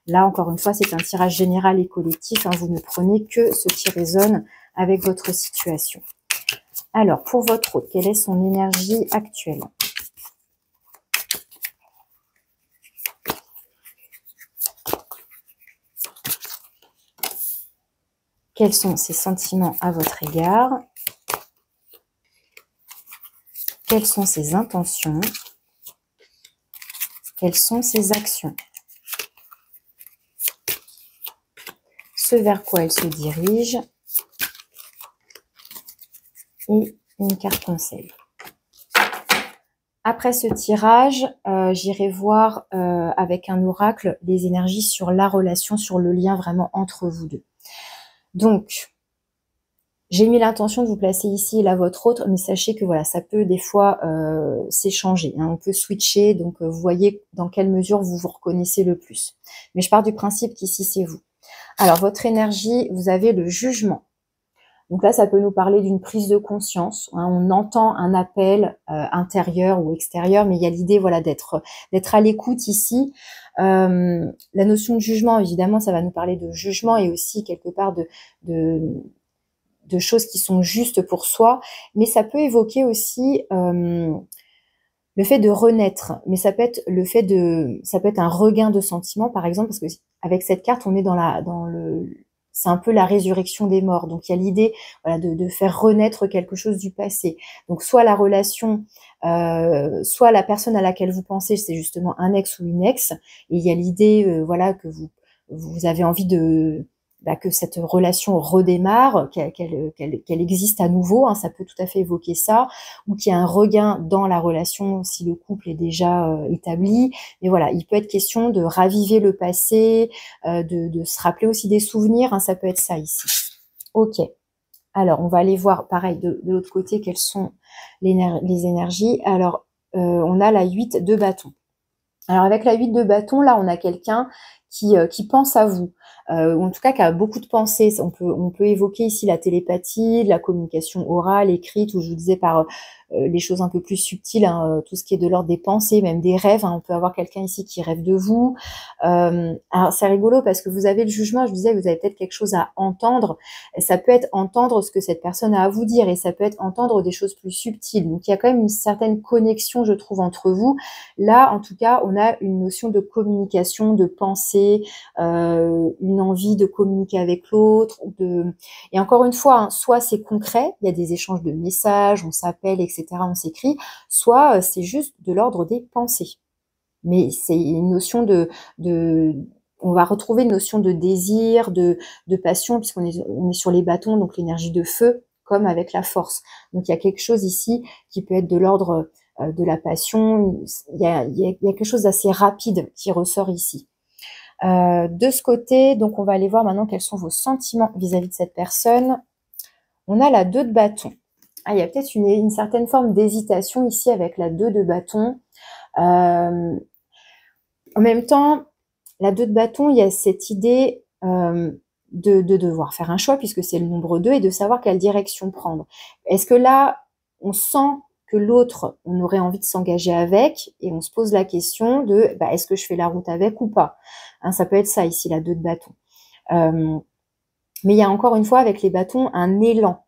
Là, encore une fois, c'est un tirage général et collectif, hein. Vous ne prenez que ce qui résonne avec votre situation. Alors, pour votre autre, quelle est son énergie actuelle ? Quels sont ses sentiments à votre égard? Quelles sont ses intentions? Quelles sont ses actions? Ce vers quoi elle se dirige? Et une carte conseil. Après ce tirage, j'irai voir avec un oracle les énergies sur la relation, sur le lien vraiment entre vous deux. Donc, j'ai mis l'intention de vous placer ici et là votre autre, mais sachez que voilà, ça peut des fois s'échanger, hein. On peut switcher, donc vous voyez dans quelle mesure vous vous reconnaissez le plus. Mais je pars du principe qu'ici c'est vous. Alors, votre énergie, vous avez le jugement. Donc là, ça peut nous parler d'une prise de conscience, hein. On entend un appel intérieur ou extérieur, mais il y a l'idée voilà, d'être à l'écoute ici. La notion de jugement, évidemment, ça va nous parler de jugement et aussi quelque part de choses qui sont justes pour soi, mais ça peut évoquer aussi le fait de renaître, mais ça peut être ça peut être un regain de sentiments, par exemple, parce que avec cette carte, on est c'est un peu la résurrection des morts. Donc, il y a l'idée voilà, de faire renaître quelque chose du passé. Donc, soit la relation, soit la personne à laquelle vous pensez, c'est justement un ex ou une ex. Et il y a l'idée voilà, que vous vous avez envie de que cette relation redémarre, qu'elle existe à nouveau, hein, ça peut tout à fait évoquer ça, ou qu'il y a un regain dans la relation si le couple est déjà établi. Mais voilà, il peut être question de raviver le passé, de se rappeler aussi des souvenirs, hein, ça peut être ça ici. Ok. Alors, on va aller voir, pareil, de l'autre côté, quelles sont les énergies. Alors, on a la 8 de bâton. Alors, avec la 8 de bâton, là, on a quelqu'un qui pense à vous, ou en tout cas qui a beaucoup de pensées. On peut évoquer ici la télépathie, la communication orale, écrite, ou je vous disais par les choses un peu plus subtiles, hein, tout ce qui est de l'ordre des pensées, même des rêves. Hein. On peut avoir quelqu'un ici qui rêve de vous. Alors c'est rigolo parce que vous avez le jugement, je disais, vous avez peut-être quelque chose à entendre. Ça peut être entendre ce que cette personne a à vous dire, et ça peut être entendre des choses plus subtiles. Donc il y a quand même une certaine connexion, je trouve, entre vous. Là, en tout cas, on a une notion de communication, de pensée, une envie de communiquer avec l'autre. Et encore une fois, hein, soit c'est concret, il y a des échanges de messages, on s'appelle, etc., on s'écrit, soit c'est juste de l'ordre des pensées. Mais c'est une notion on va retrouver une notion de désir, de passion, puisqu'on est sur les bâtons, donc l'énergie de feu, comme avec la force. Donc il y a quelque chose ici qui peut être de l'ordre de la passion. Il y a quelque chose d'assez rapide qui ressort ici. De ce côté, donc on va aller voir maintenant quels sont vos sentiments vis-à-vis de cette personne. On a la 2 de bâton. Ah, il y a peut-être une certaine forme d'hésitation ici avec la 2 de bâton. En même temps, la 2 de bâton, il y a cette idée de devoir faire un choix, puisque c'est le nombre 2, et de savoir quelle direction prendre. Est-ce que là, on sent que l'autre, on aurait envie de s'engager avec, et on se pose la question de est-ce que je fais la route avec ou pas, hein, ça peut être ça ici, la 2 de bâton. Mais il y a encore une fois avec les bâtons un élan.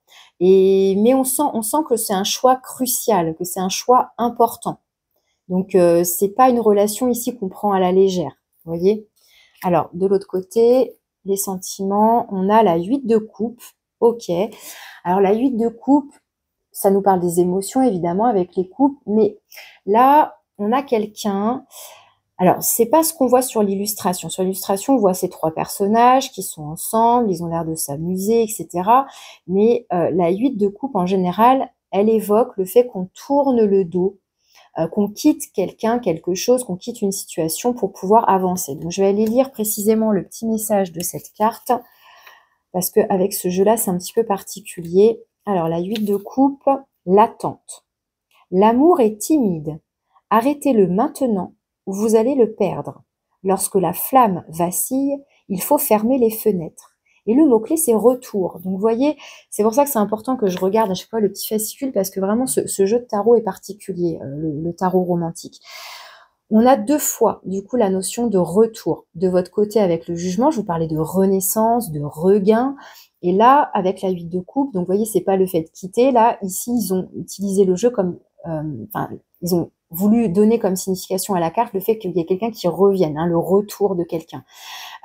Mais on sent que c'est un choix crucial, que c'est un choix important. Donc c'est pas une relation ici qu'on prend à la légère, vous voyez. Alors de l'autre côté, les sentiments, on a la 8 de coupe. Ok. Alors la 8 de coupe, ça nous parle des émotions évidemment avec les coupes, mais là on a quelqu'un. Alors, c'est pas ce qu'on voit sur l'illustration. Sur l'illustration, on voit ces 3 personnages qui sont ensemble, ils ont l'air de s'amuser, etc. Mais la 8 de coupe, en général, elle évoque le fait qu'on tourne le dos, qu'on quitte quelqu'un, quelque chose, qu'on quitte une situation pour pouvoir avancer. Donc, je vais aller lire précisément le petit message de cette carte, parce qu'avec ce jeu-là, c'est un petit peu particulier. Alors, la 8 de coupe, l'attente. L'amour est timide. Arrêtez-le maintenant, vous allez le perdre. Lorsque la flamme vacille, il faut fermer les fenêtres. Et le mot-clé, c'est retour. Donc, vous voyez, c'est pour ça que c'est important que je regarde à chaque fois le petit fascicule, parce que vraiment, ce jeu de tarot est particulier, le tarot romantique. On a 2 fois, du coup, la notion de retour. De votre côté, avec le jugement, je vous parlais de renaissance, de regain. Et là, avec la 8 de coupe, donc, vous voyez, c'est pas le fait de quitter. Là, ici, ils ont utilisé le jeu comme... ils ont voulu donner comme signification à la carte le fait qu'il y ait quelqu'un qui revienne, hein, le retour de quelqu'un.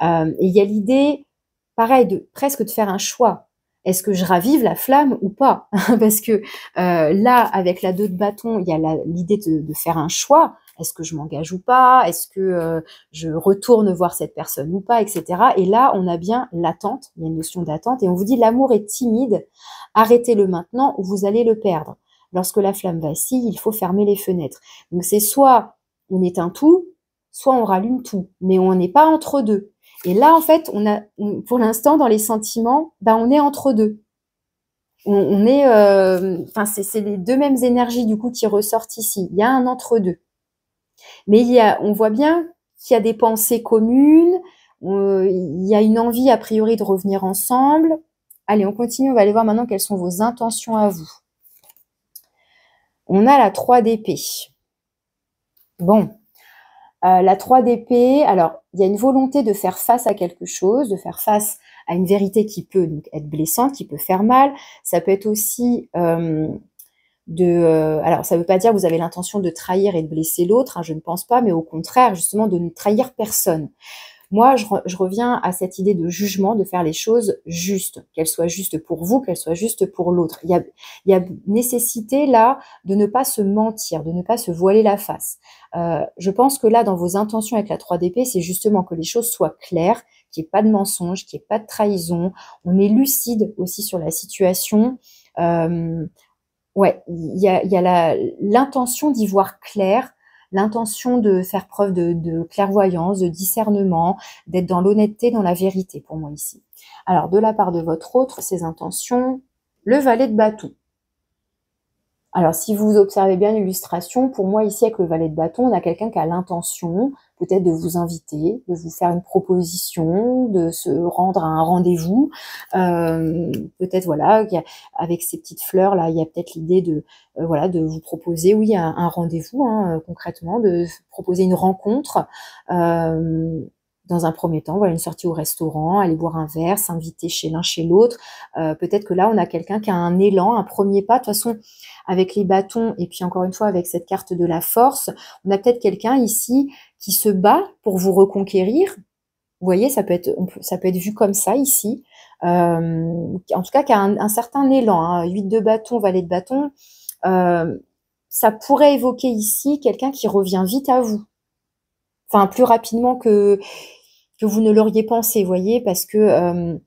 Et il y a l'idée, pareil, presque de faire un choix. Est-ce que je ravive la flamme ou pas? Parce que là, avec la 2 de bâton, il y a l'idée de faire un choix. Est-ce que je m'engage ou pas? Est-ce que je retourne voir cette personne ou pas, etc. Et là, on a bien l'attente, il y a une notion d'attente, et on vous dit l'amour est timide, arrêtez-le maintenant ou vous allez le perdre. Lorsque la flamme vacille, il faut fermer les fenêtres. Donc c'est soit on éteint tout, soit on rallume tout, mais on n'est pas entre deux. Et là, en fait, pour l'instant, dans les sentiments, on est entre deux. On est, c'est les 2 mêmes énergies du coup qui ressortent ici. Il y a un entre deux, mais on voit bien qu'il y a des pensées communes. Il y a une envie a priori de revenir ensemble. Allez, on continue. On va aller voir maintenant quelles sont vos intentions à vous. On a la 3 d'épée. Bon, la 3 d'épée, alors, il y a une volonté de faire face à quelque chose, de faire face à une vérité qui peut donc être blessante, qui peut faire mal. Ça peut être aussi alors, ça ne veut pas dire que vous avez l'intention de trahir et de blesser l'autre, hein, je ne pense pas, mais au contraire, justement, de ne trahir personne. Moi, je reviens à cette idée de jugement, de faire les choses justes, qu'elles soient justes pour vous, qu'elles soient justes pour l'autre. Il y a nécessité là de ne pas se mentir, de ne pas se voiler la face. Je pense que là, dans vos intentions avec la 3 d'épée, c'est justement que les choses soient claires, qu'il n'y ait pas de mensonge, qu'il n'y ait pas de trahison. On est lucide aussi sur la situation. Ouais, il y a l'intention d'y voir clair, l'intention de faire preuve de clairvoyance, de discernement, d'être dans l'honnêteté, dans la vérité pour moi ici. Alors, de la part de votre autre, ces intentions, le valet de bâton. Alors, si vous observez bien l'illustration, pour moi, ici, avec le valet de bâton, on a quelqu'un qui a l'intention, peut-être de vous inviter, de vous faire une proposition, de se rendre à un rendez-vous. Peut-être, voilà, avec ces petites fleurs, là, il y a peut-être l'idée de, voilà, de vous proposer, oui, un rendez-vous, hein, concrètement, de proposer une rencontre. Dans un premier temps, voilà, une sortie au restaurant, aller boire un verre, s'inviter chez l'un, chez l'autre. Peut-être que là, on a quelqu'un qui a un élan, un premier pas. De toute façon, avec les bâtons, et puis encore une fois, avec cette carte de la force, on a peut-être quelqu'un ici qui se bat pour vous reconquérir. Vous voyez, ça peut être vu comme ça ici. En tout cas, qui a un certain élan. Hein. 8 de bâton, valet de bâton. Ça pourrait évoquer ici quelqu'un qui revient vite à vous. Enfin, plus rapidement que vous ne l'auriez pensé, vous voyez, parce que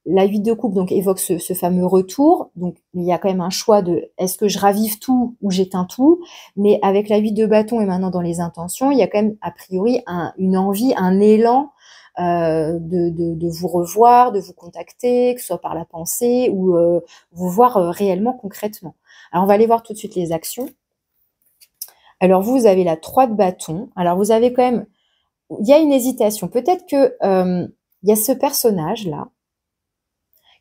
la 8 de coupe donc évoque ce fameux retour. Donc il y a quand même un choix de est-ce que je ravive tout ou j'éteins tout. Mais avec la 8 de bâton et maintenant dans les intentions, il y a quand même a priori une envie, un élan de vous revoir, de vous contacter, que ce soit par la pensée ou vous voir réellement concrètement. Alors on va aller voir tout de suite les actions. Alors vous avez la 3 de bâton. Alors vous avez quand même, il y a une hésitation. Peut-être que il y a ce personnage là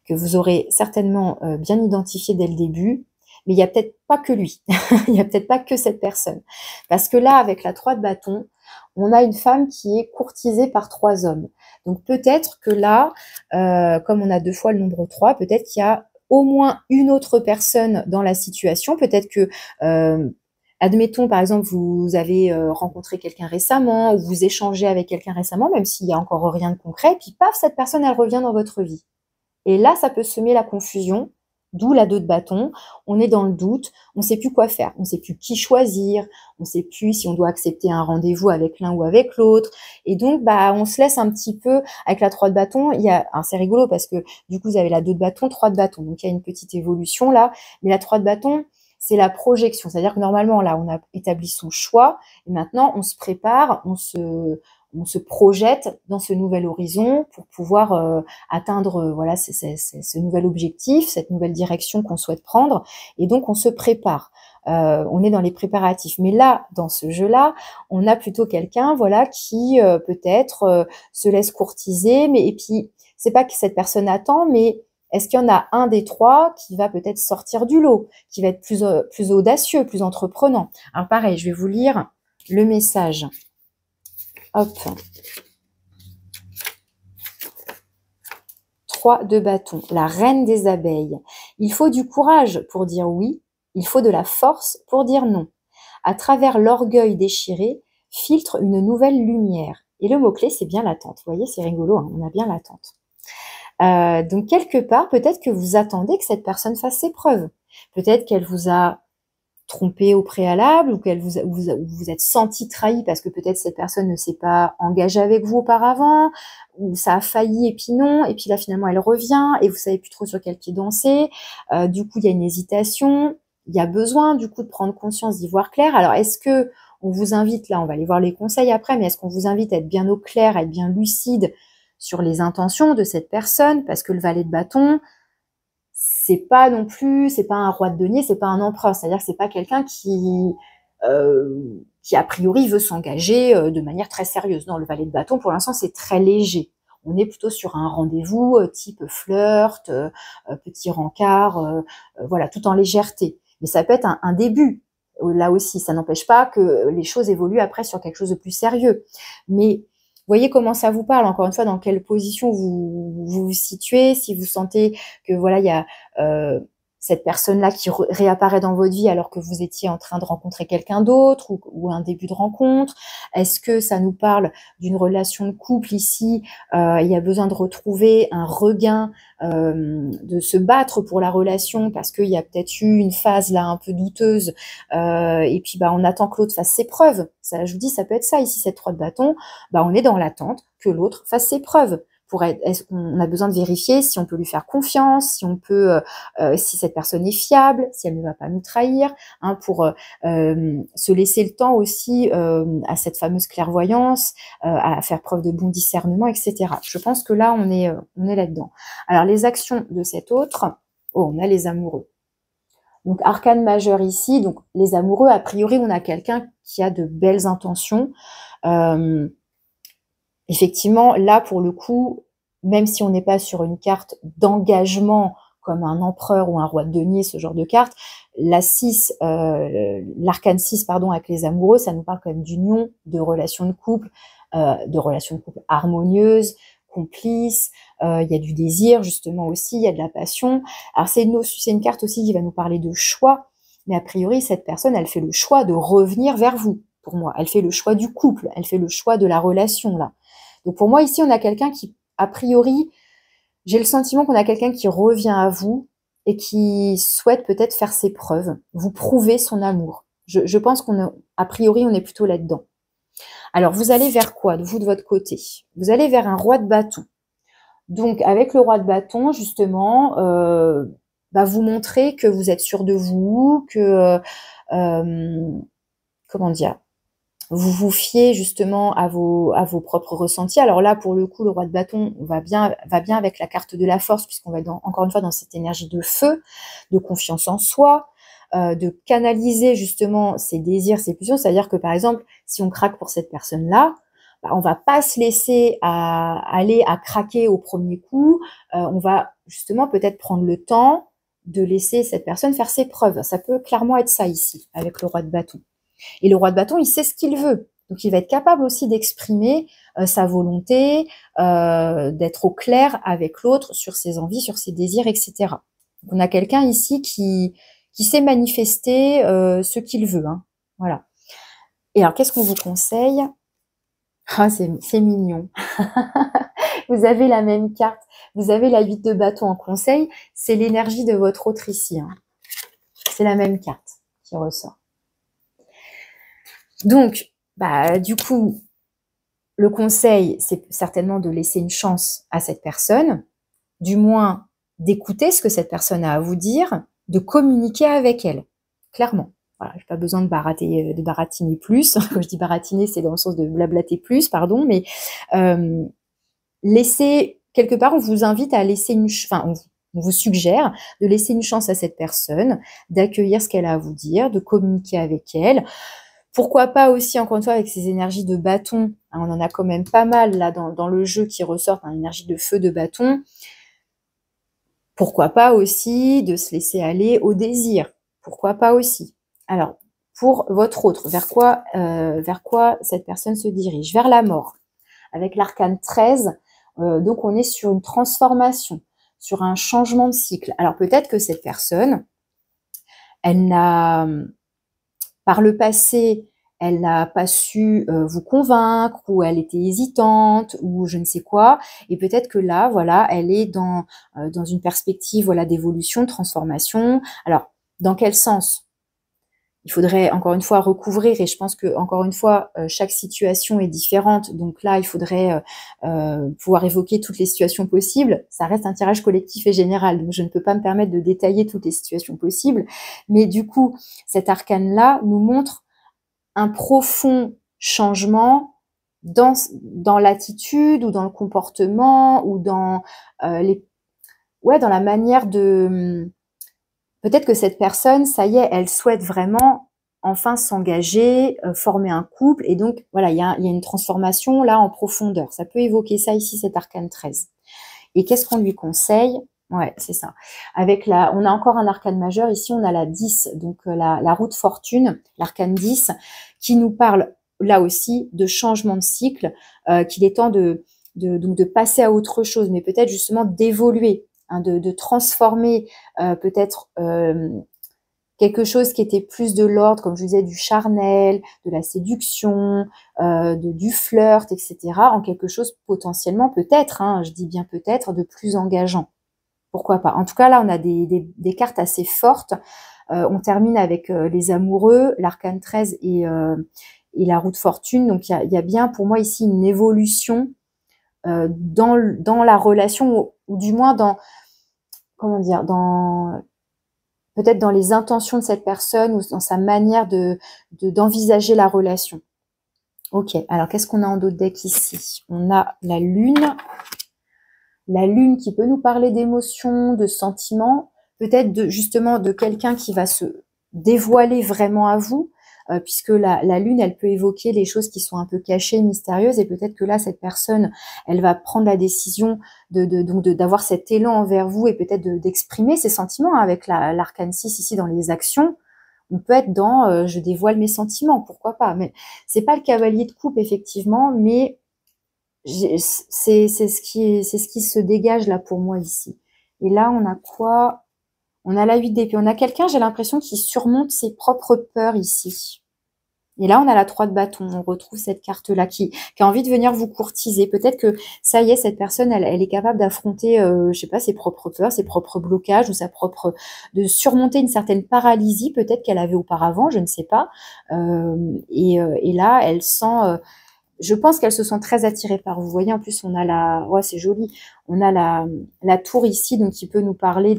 que vous aurez certainement bien identifié dès le début, mais il n'y a peut-être pas que lui, il n'y a peut-être pas que cette personne. Parce que là, avec la 3 de bâton, on a une femme qui est courtisée par 3 hommes. Donc peut-être que là, comme on a 2 fois le nombre 3, peut-être qu'il y a au moins une autre personne dans la situation. Peut-être que, admettons par exemple, vous avez rencontré quelqu'un récemment, ou vous échangez avec quelqu'un récemment, même s'il n'y a encore rien de concret, puis paf, cette personne, elle revient dans votre vie. Et là, ça peut semer la confusion, d'où la 2 de bâton. On est dans le doute, on ne sait plus quoi faire, on ne sait plus qui choisir, on ne sait plus si on doit accepter un rendez-vous avec l'un ou avec l'autre. Et donc, bah, on se laisse un petit peu, avec la 3 de bâton, c'est rigolo parce que du coup, vous avez la 2 de bâton, 3 de bâton. Donc, il y a une petite évolution là. Mais la 3 de bâton, c'est la projection. C'est-à-dire que normalement, là, on a établi son choix et maintenant, on se prépare, on se projette dans ce nouvel horizon pour pouvoir atteindre voilà ce nouvel objectif, cette nouvelle direction qu'on souhaite prendre. Et donc, on se prépare. On est dans les préparatifs. Mais là, dans ce jeu-là, on a plutôt quelqu'un voilà, qui peut-être se laisse courtiser. Et puis, c'est pas que cette personne attend, mais est-ce qu'il y en a un des 3 qui va peut-être sortir du lot, qui va être plus audacieux, plus entreprenant? Alors pareil, je vais vous lire le message. Hop. 3 de bâton, la reine des abeilles. Il faut du courage pour dire oui, il faut de la force pour dire non. À travers l'orgueil déchiré, filtre une nouvelle lumière. Et le mot-clé, c'est bien l'attente. Vous voyez, c'est rigolo, hein, on a bien l'attente. Donc, quelque part, peut-être que vous attendez que cette personne fasse ses preuves. Peut-être qu'elle vous a trompé au préalable ou qu'elle vous êtes senti trahi parce que peut-être cette personne ne s'est pas engagée avec vous auparavant ou ça a failli et puis non et puis là finalement elle revient et vous savez plus trop sur quel pied danser. Du coup il y a une hésitation, il y a besoin du coup de prendre conscience, d'y voir clair. Alors est-ce que on vous invite là, on va aller voir les conseils après, mais est-ce qu'on vous invite à être bien au clair, à être bien lucide sur les intentions de cette personne parce que le valet de bâton c'est pas non plus, c'est pas un roi de denier, c'est pas un empereur, c'est-à-dire que c'est pas quelqu'un qui a priori veut s'engager de manière très sérieuse. Non, le valet de bâton, pour l'instant, c'est très léger. On est plutôt sur un rendez-vous type flirt, petit rencard, voilà, tout en légèreté. Mais ça peut être un début. Là aussi, ça n'empêche pas que les choses évoluent après sur quelque chose de plus sérieux. Mais voyez comment ça vous parle, encore une fois, dans quelle position vous vous situez, si vous sentez que voilà, il y a cette personne-là qui réapparaît dans votre vie alors que vous étiez en train de rencontrer quelqu'un d'autre ou un début de rencontre? Est-ce que ça nous parle d'une relation de couple ici? Il y a besoin de retrouver un regain, de se battre pour la relation parce qu'il y a peut-être eu une phase là un peu douteuse et puis on attend que l'autre fasse ses preuves. Ça, je vous dis, ça peut être ça ici, cette 3 de bâton. On est dans l'attente que l'autre fasse ses preuves. Est-ce qu'on a besoin de vérifier si on peut lui faire confiance, si on peut, si cette personne est fiable, si elle ne va pas nous trahir, hein, pour se laisser le temps aussi à cette fameuse clairvoyance, à faire preuve de bon discernement, etc. Je pense que là, on est là-dedans. Alors, les actions de cet autre, on a les amoureux. Donc, arcane majeur ici, donc les amoureux, a priori, on a quelqu'un qui a de belles intentions. Effectivement, là, pour le coup, même si on n'est pas sur une carte d'engagement comme un empereur ou un roi de denier, ce genre de carte, l'arcane 6, avec les amoureux, ça nous parle quand même d'union, de relations de couple harmonieuses, complices, il y a du désir, justement, aussi, il y a de la passion. Alors, c'est une carte aussi qui va nous parler de choix, mais a priori, cette personne, elle fait le choix de revenir vers vous, pour moi. Elle fait le choix du couple, elle fait le choix de la relation, là. Donc pour moi, ici, on a quelqu'un qui, a priori, j'ai le sentiment qu'on a quelqu'un qui revient à vous et qui souhaite peut-être faire ses preuves, vous prouver son amour. Je pense a priori, on est plutôt là-dedans. Alors, vous allez vers quoi, vous, de votre côté? Vous allez vers un roi de bâton. Donc, avec le roi de bâton, justement, vous montrez que vous êtes sûr de vous, que, comment dire, vous vous fiez justement à vos propres ressentis. Alors là, pour le coup, le roi de bâton va bien avec la carte de la force, puisqu'on va être encore une fois dans cette énergie de feu, de confiance en soi, de canaliser justement ses désirs, ses pulsions. C'est-à-dire que par exemple, si on craque pour cette personne-là, on va pas se laisser aller à craquer au premier coup. On va justement peut-être prendre le temps de laisser cette personne faire ses preuves. Ça peut clairement être ça ici, avec le roi de bâton. Et le roi de bâton, il sait ce qu'il veut. Donc, il va être capable aussi d'exprimer sa volonté, d'être au clair avec l'autre sur ses envies, sur ses désirs, etc. Donc, on a quelqu'un ici qui sait manifester ce qu'il veut. Hein. Voilà. Et alors, qu'est-ce qu'on vous conseille? Ah, c'est mignon. Vous avez la même carte. Vous avez la 8 de bâton en conseil. C'est l'énergie de votre autre ici. Hein. C'est la même carte qui ressort. Donc, du coup, le conseil, c'est certainement de laisser une chance à cette personne, du moins d'écouter ce que cette personne a à vous dire, de communiquer avec elle, clairement. Voilà, j'ai pas besoin de baratiner plus. Quand je dis baratiner, c'est dans le sens de blablater plus, pardon, mais quelque part, on vous invite à laisser on vous suggère de laisser une chance à cette personne, d'accueillir ce qu'elle a à vous dire, de communiquer avec elle. Pourquoi pas aussi, encore une fois, avec ces énergies de bâton, hein, on en a quand même pas mal là dans le jeu qui ressortent, hein, énergie de feu de bâton. Pourquoi pas aussi de se laisser aller au désir? Pourquoi pas aussi? Alors, pour votre autre, vers quoi cette personne se dirige? Vers la mort. Avec l'arcane 13, donc on est sur une transformation, sur un changement de cycle. Alors peut-être que cette personne, elle n'a... Par le passé, elle n'a pas su vous convaincre, ou elle était hésitante, ou je ne sais quoi. Et peut-être que là, voilà, elle est dans une perspective, voilà, d'évolution, de transformation. Alors, dans quel sens? Il faudrait encore une fois recouvrir, et je pense que encore une fois, chaque situation est différente. Donc là, il faudrait pouvoir évoquer toutes les situations possibles. Ça reste un tirage collectif et général, donc je ne peux pas me permettre de détailler toutes les situations possibles. Mais du coup, cet arcane-là nous montre un profond changement dans l'attitude, ou dans le comportement, ou dans dans la manière de... Peut-être que cette personne, ça y est, elle souhaite vraiment enfin s'engager, former un couple, et donc voilà, il y a une transformation là en profondeur. Ça peut évoquer ça ici, cet arcane 13. Et qu'est-ce qu'on lui conseille? Ouais, c'est ça. On a encore un arcane majeur, ici on a la 10, donc la roue de fortune, l'arcane 10, qui nous parle là aussi de changement de cycle, qu'il est temps de passer à autre chose, mais peut-être justement d'évoluer. hein, de transformer peut-être quelque chose qui était plus de l'ordre, comme je vous disais, du charnel, de la séduction, du flirt, etc., en quelque chose potentiellement, peut-être, hein, je dis bien peut-être, de plus engageant. Pourquoi pas? En tout cas, là, on a des cartes assez fortes. On termine avec les amoureux, l'arcane 13 et la roue de fortune. Donc, il y a bien pour moi ici une évolution dans la relation, ou du moins dans, comment dire, peut-être dans les intentions de cette personne ou dans sa manière d'envisager la relation. Ok, alors qu'est-ce qu'on a en d'autres deck ici? On a la lune qui peut nous parler d'émotions, de sentiments, peut-être justement de quelqu'un qui va se dévoiler vraiment à vous, puisque la lune, elle peut évoquer les choses qui sont un peu cachées, mystérieuses, et peut-être que là, cette personne, elle va prendre la décision d'avoir cet élan envers vous et peut-être d'exprimer ses sentiments, hein, avec l'arcane 6 ici dans les actions. On peut être dans je dévoile mes sentiments, pourquoi pas. Mais c'est pas le cavalier de coupe, effectivement, mais c'est ce qui se dégage là pour moi ici. Et là, on a quoi? On a la 8 d'épée. On a quelqu'un, j'ai l'impression, qui surmonte ses propres peurs ici. Et là, on a la 3 de bâton. On retrouve cette carte-là qui a envie de venir vous courtiser. Peut-être que ça y est, cette personne, elle est capable d'affronter, je sais pas, ses propres peurs, ses propres blocages ou de surmonter une certaine paralysie, peut-être qu'elle avait auparavant, je ne sais pas. Et là, elle sent, je pense qu'elle se sent très attirée par vous. Vous voyez, en plus, on a ouais, c'est joli. On a la tour ici, donc qui peut nous parler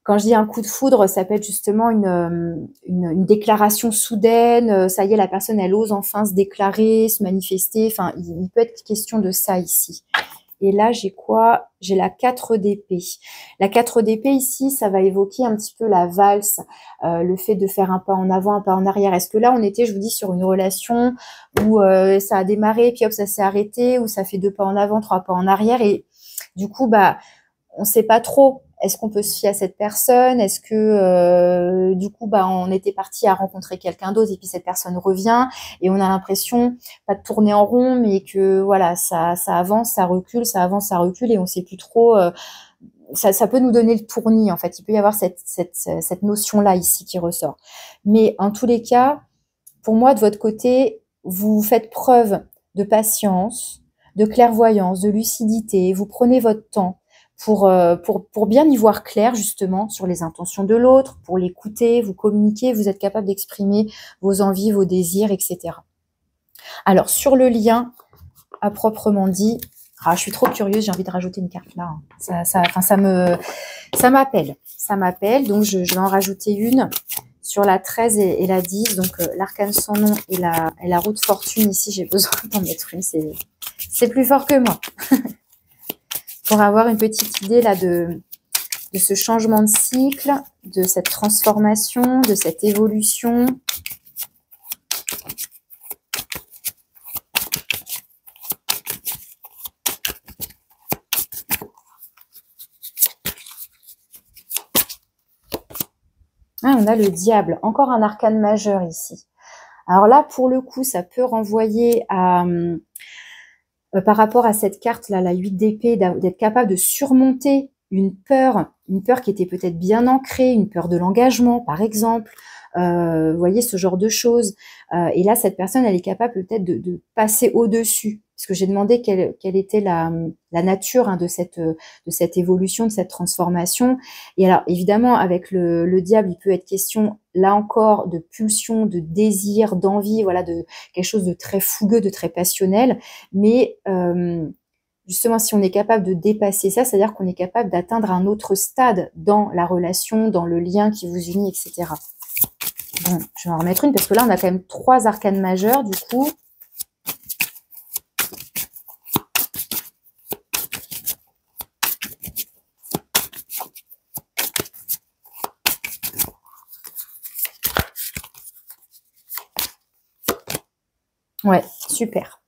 quand je dis un coup de foudre, ça peut être justement une déclaration soudaine. Ça y est, la personne, elle ose enfin se déclarer, se manifester. Enfin, il peut être question de ça ici. Et là, j'ai quoi? J'ai la 4 d'épée. La 4 d'épée ici, ça va évoquer un petit peu la valse, le fait de faire un pas en avant, un pas en arrière. Est-ce que là, on était, je vous dis, sur une relation où ça a démarré, puis hop, ça s'est arrêté, où ça fait 2 pas en avant, 3 pas en arrière, et du coup, bah, on sait pas trop. Est-ce qu'on peut se fier à cette personne? Est-ce que du coup, bah, on était parti à rencontrer quelqu'un d'autre et puis cette personne revient et on a l'impression pas de tourner en rond, mais que voilà, ça avance, ça recule, ça avance, ça recule et on sait plus trop. Ça peut nous donner le tournis en fait. Il peut y avoir cette notion-là ici qui ressort. Mais en tous les cas, pour moi, de votre côté, vous faites preuve de patience, de clairvoyance, de lucidité. Vous prenez votre temps pour bien y voir clair justement sur les intentions de l'autre, pour l'écouter, vous communiquer, vous êtes capable d'exprimer vos envies, vos désirs, etc. Alors sur le lien à proprement dit, je suis trop curieuse, j'ai envie de rajouter une carte là. Ça m'appelle, donc je vais en rajouter une sur la 13 et la 10, donc l'arcane sans nom et la roue de fortune ici, j'ai besoin d'en mettre une, c'est plus fort que moi. Pour avoir une petite idée là de ce changement de cycle, de cette transformation, de cette évolution. On a le diable, encore un arcane majeur ici. Alors là, pour le coup, ça peut renvoyer à... par rapport à cette carte-là, la 8 d'épée, d'être capable de surmonter une peur qui était peut-être bien ancrée, une peur de l'engagement, par exemple. Vous voyez, ce genre de choses. Et là, cette personne, elle est capable peut-être de passer au-dessus. Parce que j'ai demandé quelle était la nature, hein, de cette évolution, de cette transformation. Et alors, évidemment, avec le diable, il peut être question, là encore, de pulsion, de désir, d'envie, voilà, de quelque chose de très fougueux, de très passionnel. Mais justement, si on est capable de dépasser ça, c'est-à-dire qu'on est capable d'atteindre un autre stade dans la relation, dans le lien qui vous unit, etc. Bon, je vais en remettre une parce que là, on a quand même 3 arcanes majeurs, du coup. Ouais, super.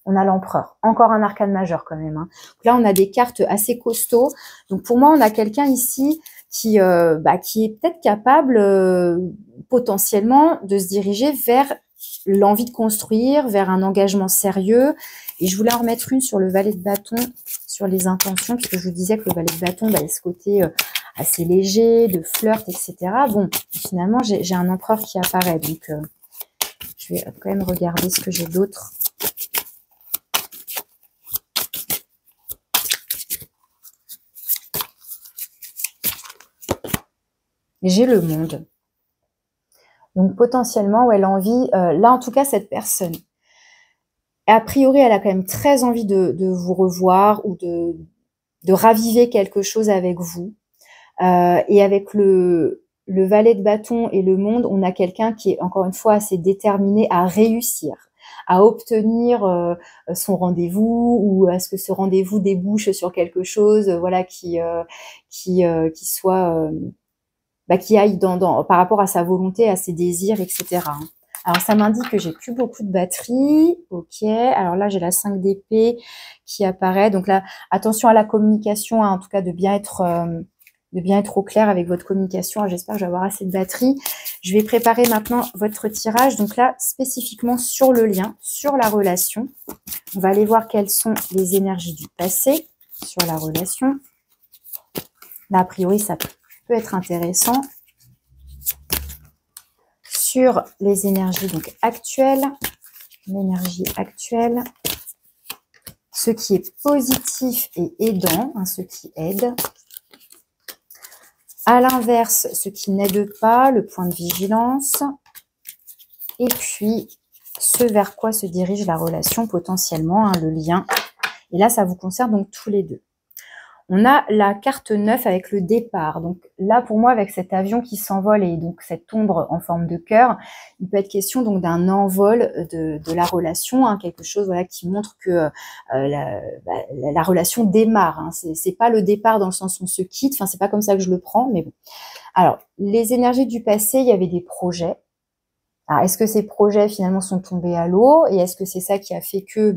On a l'empereur. Encore un arcane majeur quand même, hein. Là, on a des cartes assez costauds. Donc, pour moi, on a quelqu'un ici qui est peut-être capable potentiellement de se diriger vers l'envie de construire, vers un engagement sérieux. Et je voulais en remettre une sur le valet de bâton, sur les intentions, puisque je vous disais que le valet de bâton, bah, il y a ce côté assez léger, de flirt, etc. Bon, finalement, j'ai un empereur qui apparaît, donc je vais quand même regarder ce que j'ai d'autre. J'ai le monde. Donc potentiellement, ouais, l'envie, là en tout cas, cette personne, a priori, elle a quand même très envie de vous revoir ou de raviver quelque chose avec vous. Et avec le valet de bâton et le monde, on a quelqu'un qui est encore une fois assez déterminé à réussir, à obtenir son rendez-vous, ou à ce que ce rendez-vous débouche sur quelque chose, voilà, qui soit bah, qui aille par rapport à sa volonté, à ses désirs, etc. Alors, ça m'indique que j'ai plus beaucoup de batterie. Ok. Alors là, j'ai la 5 d'épée qui apparaît. Donc là, attention à la communication, hein, en tout cas de bien être au clair avec votre communication. J'espère que je vais avoir assez de batterie. Je vais préparer maintenant votre tirage. Donc là, spécifiquement sur le lien, sur la relation. On va aller voir quelles sont les énergies du passé sur la relation. Là, a priori, ça peut être intéressant. Sur les énergies donc actuelles, l'énergie actuelle, ce qui est positif et aidant, hein, ce qui aide. À l'inverse, ce qui n'aide pas, le point de vigilance. Et puis, ce vers quoi se dirige la relation potentiellement, hein, le lien. Et là, ça vous concerne donc tous les deux. On a la carte 9 avec le départ. Donc là, pour moi, avec cet avion qui s'envole et donc cette ombre en forme de cœur, il peut être question donc d'un envol de la relation, hein, quelque chose voilà qui montre que la relation démarre. Hein. C'est pas le départ dans le sens où on se quitte. Enfin, c'est pas comme ça que je le prends, mais bon. Alors, les énergies du passé, il y avait des projets. Alors, est-ce que ces projets finalement sont tombés à l'eau, et est-ce que c'est ça qui a fait que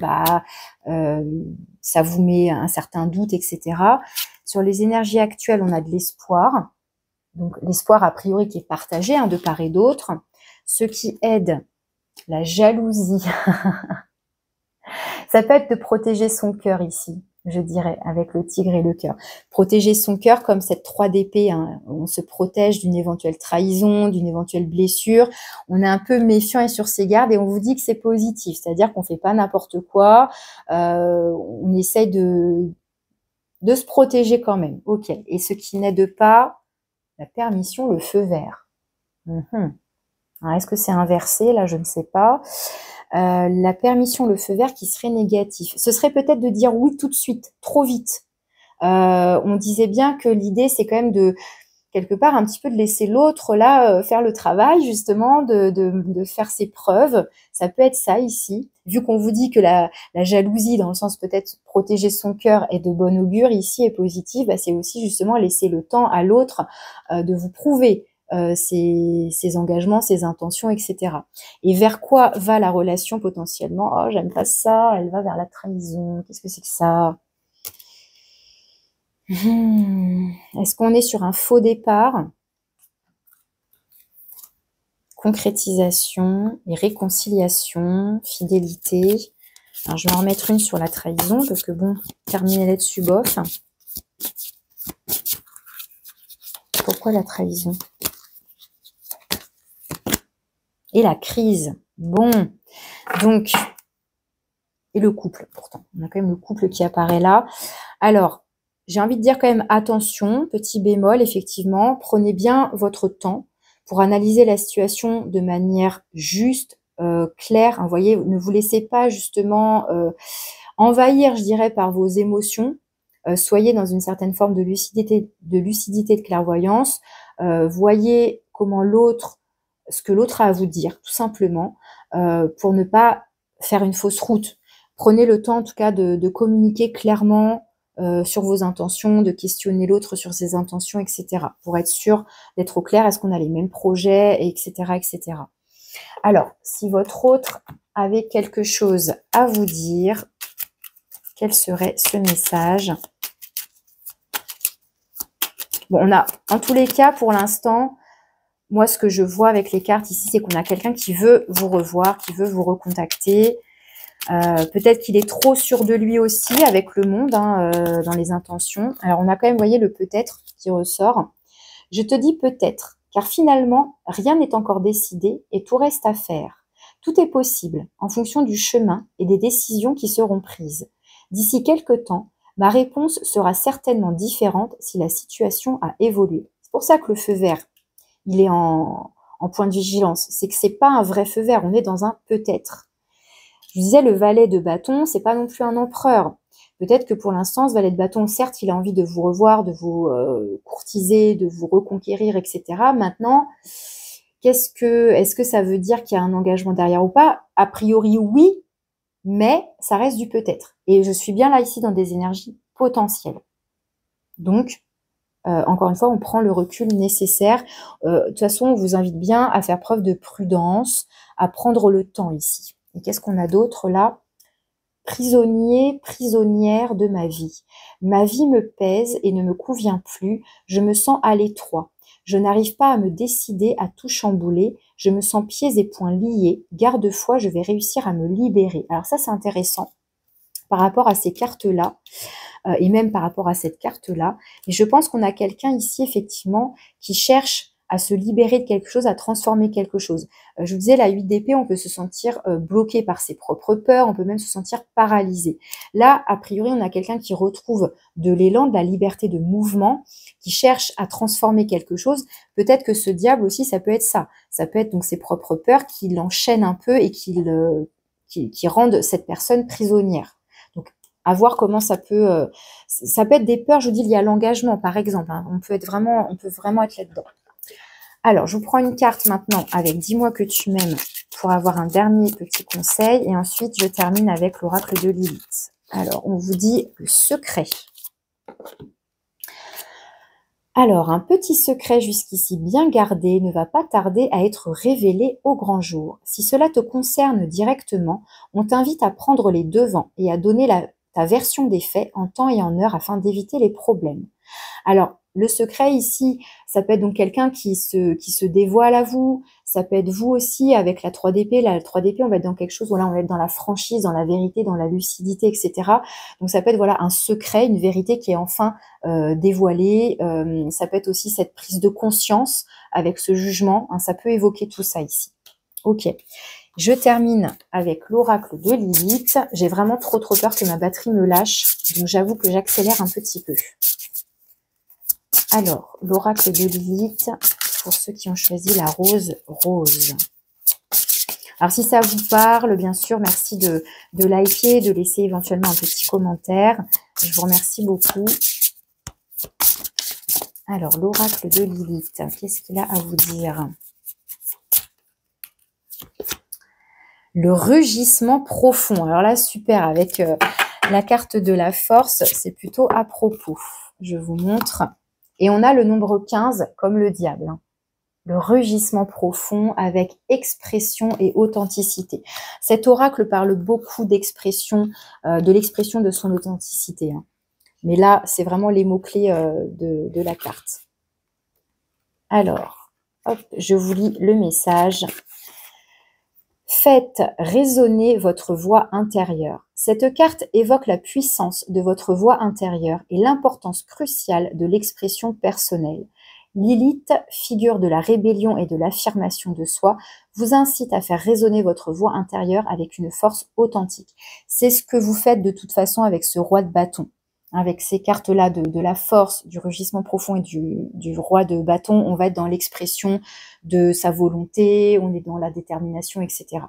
ça vous met un certain doute, etc. Sur les énergies actuelles, on a de l'espoir. Donc l'espoir a priori qui est partagé, hein, de part et d'autre. Ce qui aide, la jalousie. Ça peut être de protéger son cœur ici, je dirais, avec le tigre et le cœur. Protéger son cœur comme cette 3 d'épée, hein. On se protège d'une éventuelle trahison, d'une éventuelle blessure. On est un peu méfiant et sur ses gardes, et on vous dit que c'est positif, c'est-à-dire qu'on fait pas n'importe quoi, on essaye de se protéger quand même. Ok. Et ce qui n'aide pas, la permission, le feu vert. Alors, est-ce que c'est inversé? Là, je ne sais pas. La permission, le feu vert qui serait négatif. Ce serait peut-être de dire oui tout de suite, trop vite. On disait bien que l'idée, c'est quand même de, quelque part, un petit peu de laisser l'autre là faire le travail, justement, de faire ses preuves. Ça peut être ça ici. Vu qu'on vous dit que la jalousie, dans le sens peut-être protéger son cœur, est de bon augure, ici est positive, bah, c'est aussi justement laisser le temps à l'autre de vous prouver ses engagements, ses intentions, etc. Et vers quoi va la relation potentiellement? Oh, j'aime pas ça, elle va vers la trahison. Qu'est-ce que c'est que ça? Est-ce qu'on est sur un faux départ? Concrétisation et réconciliation, fidélité. Alors, je vais en remettre une sur la trahison, parce que bon, terminer là-dessus, bof. Pourquoi la trahison? Et la crise. Bon, donc, et le couple, pourtant. On a quand même le couple qui apparaît là. Alors, j'ai envie de dire quand même attention, petit bémol, effectivement, prenez bien votre temps pour analyser la situation de manière juste, claire. Hein, voyez, ne vous laissez pas justement envahir, je dirais, par vos émotions. Soyez dans une certaine forme de lucidité, de clairvoyance. Voyez comment ce que l'autre a à vous dire, tout simplement, pour ne pas faire une fausse route. Prenez le temps, en tout cas, de communiquer clairement sur vos intentions, de questionner l'autre sur ses intentions, etc. Pour être sûr d'être au clair, est-ce qu'on a les mêmes projets, etc., etc. Alors, si votre autre avait quelque chose à vous dire, quel serait ce message? Bon, on a, en tous les cas, pour l'instant, moi, ce que je vois avec les cartes ici, c'est qu'on a quelqu'un qui veut vous revoir, qui veut vous recontacter. Peut-être qu'il est trop sûr de lui aussi avec le monde, hein, dans les intentions. Alors, on a quand même, vous voyez, le peut-être qui ressort. Je te dis peut-être, car finalement, rien n'est encore décidé et tout reste à faire. Tout est possible en fonction du chemin et des décisions qui seront prises. D'ici quelque temps, ma réponse sera certainement différente si la situation a évolué. C'est pour ça que le feu vert, il est en point de vigilance. C'est que c'est pas un vrai feu vert, on est dans un peut-être. Je disais, le valet de bâton, c'est pas non plus un empereur. Peut-être que pour l'instant, ce valet de bâton, certes, il a envie de vous revoir, de vous courtiser, de vous reconquérir, etc. Maintenant, est-ce que ça veut dire qu'il y a un engagement derrière ou pas? A priori, oui, mais ça reste du peut-être. Et je suis bien là ici dans des énergies potentielles. Donc, encore une fois, on prend le recul nécessaire. De toute façon, on vous invite bien à faire preuve de prudence, à prendre le temps ici. Et qu'est-ce qu'on a d'autre là? Prisonnier, prisonnière de ma vie. Ma vie me pèse et ne me convient plus. Je me sens à l'étroit. Je n'arrive pas à me décider à tout chambouler. Je me sens pieds et poings liés. Garde-foi, je vais réussir à me libérer. Alors ça, c'est intéressant par rapport à ces cartes-là. Et même par rapport à cette carte-là. Et je pense qu'on a quelqu'un ici, effectivement, qui cherche à se libérer de quelque chose, à transformer quelque chose. Je vous disais, la 8 d'épée, on peut se sentir bloqué par ses propres peurs, on peut même se sentir paralysé. Là, a priori, on a quelqu'un qui retrouve de l'élan, de la liberté de mouvement, qui cherche à transformer quelque chose. Peut-être que ce diable aussi, ça peut être ça. Ça peut être donc ses propres peurs qui l'enchaînent un peu et qui rendent cette personne prisonnière. À voir comment ça peut être des peurs, je vous dis, liées à l'engagement, par exemple. Hein. On peut vraiment être là-dedans. Alors, je vous prends une carte maintenant avec Dis-moi que tu m'aimes pour avoir un dernier petit conseil. Et ensuite, je termine avec l'oracle de Lilith. Alors, on vous dit le secret. Alors, un petit secret jusqu'ici bien gardé ne va pas tarder à être révélé au grand jour. Si cela te concerne directement, on t'invite à prendre les devants et à donner ta version des faits en temps et en heure afin d'éviter les problèmes. Alors, le secret ici, ça peut être donc quelqu'un qui se dévoile à vous, ça peut être vous aussi avec la 3 d'épée. La 3 d'épée, on va être dans quelque chose, voilà, on va être dans la franchise, dans la vérité, dans la lucidité, etc. Donc ça peut être voilà un secret, une vérité qui est enfin dévoilée. Ça peut être aussi cette prise de conscience avec ce jugement. Hein, ça peut évoquer tout ça ici. Ok. Je termine avec l'oracle de Lilith. J'ai vraiment trop peur que ma batterie me lâche. Donc j'avoue que j'accélère un petit peu. Alors, l'oracle de Lilith, pour ceux qui ont choisi la rose rose. Alors, si ça vous parle, bien sûr, merci de liker, de laisser éventuellement un petit commentaire. Je vous remercie beaucoup. Alors, l'oracle de Lilith, qu'est-ce qu'il a à vous dire? Le rugissement profond. Alors là, super, avec la carte de la force, c'est plutôt à propos. Je vous montre. Et on a le nombre 15 comme le diable. Hein. Le rugissement profond avec expression et authenticité. Cet oracle parle beaucoup d'expression, de l'expression de son authenticité. Hein. Mais là, c'est vraiment les mots-clés de la carte. Alors, hop, je vous lis le message. Faites résonner votre voix intérieure. Cette carte évoque la puissance de votre voix intérieure et l'importance cruciale de l'expression personnelle. Lilith, figure de la rébellion et de l'affirmation de soi, vous incite à faire résonner votre voix intérieure avec une force authentique. C'est ce que vous faites de toute façon avec ce roi de bâton. Avec ces cartes-là de la force, du rugissement profond et du roi de bâton, on va être dans l'expression de sa volonté, on est dans la détermination, etc.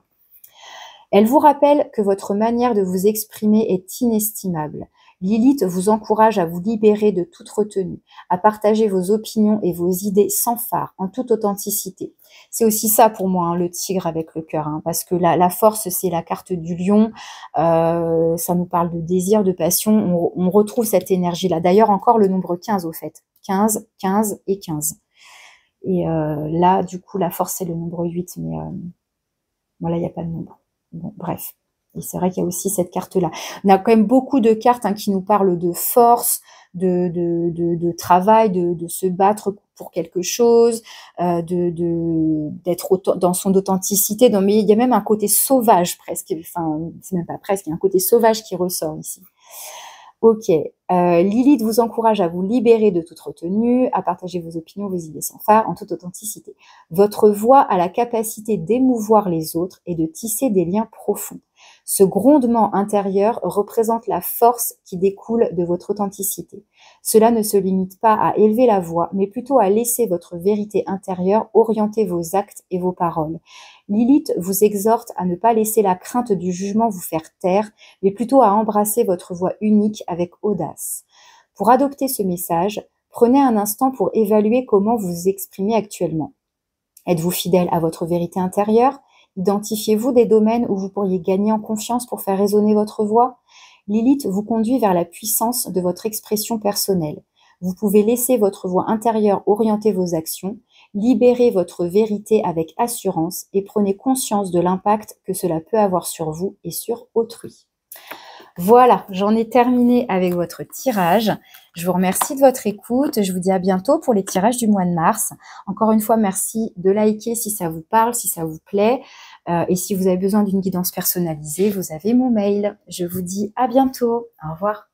Elle vous rappelle que votre manière de vous exprimer est inestimable. Lilith vous encourage à vous libérer de toute retenue, à partager vos opinions et vos idées sans phare, en toute authenticité. C'est aussi ça pour moi, hein, le tigre avec le cœur, hein, parce que la force, c'est la carte du lion, ça nous parle de désir, de passion, on retrouve cette énergie-là. D'ailleurs, encore le nombre 15 au fait, 15, 15 et 15. Et là, du coup, la force, c'est le nombre 8, mais voilà, il n'y a pas de nombre. Bon, bref. Et c'est vrai qu'il y a aussi cette carte-là. On a quand même beaucoup de cartes hein, qui nous parlent de force, de travail, de se battre pour quelque chose, d'être dans son authenticité. Non, mais il y a même un côté sauvage presque. Enfin, c'est même pas presque, il y a un côté sauvage qui ressort ici. Ok, Lilith vous encourage à vous libérer de toute retenue, à partager vos opinions, vos idées sans phare, en toute authenticité. Votre voix a la capacité d'émouvoir les autres et de tisser des liens profonds. Ce grondement intérieur représente la force qui découle de votre authenticité. Cela ne se limite pas à élever la voix, mais plutôt à laisser votre vérité intérieure orienter vos actes et vos paroles. Lilith vous exhorte à ne pas laisser la crainte du jugement vous faire taire, mais plutôt à embrasser votre voix unique avec audace. Pour adopter ce message, prenez un instant pour évaluer comment vous vous exprimez actuellement. Êtes-vous fidèle à votre vérité intérieure? Identifiez-vous des domaines où vous pourriez gagner en confiance pour faire résonner votre voix? Lilith vous conduit vers la puissance de votre expression personnelle. Vous pouvez laisser votre voix intérieure orienter vos actions, libérez votre vérité avec assurance et prenez conscience de l'impact que cela peut avoir sur vous et sur autrui. Voilà, j'en ai terminé avec votre tirage. Je vous remercie de votre écoute. Je vous dis à bientôt pour les tirages du mois de mars. Encore une fois, merci de liker si ça vous parle, si ça vous plaît. Et si vous avez besoin d'une guidance personnalisée, vous avez mon mail. Je vous dis à bientôt. Au revoir.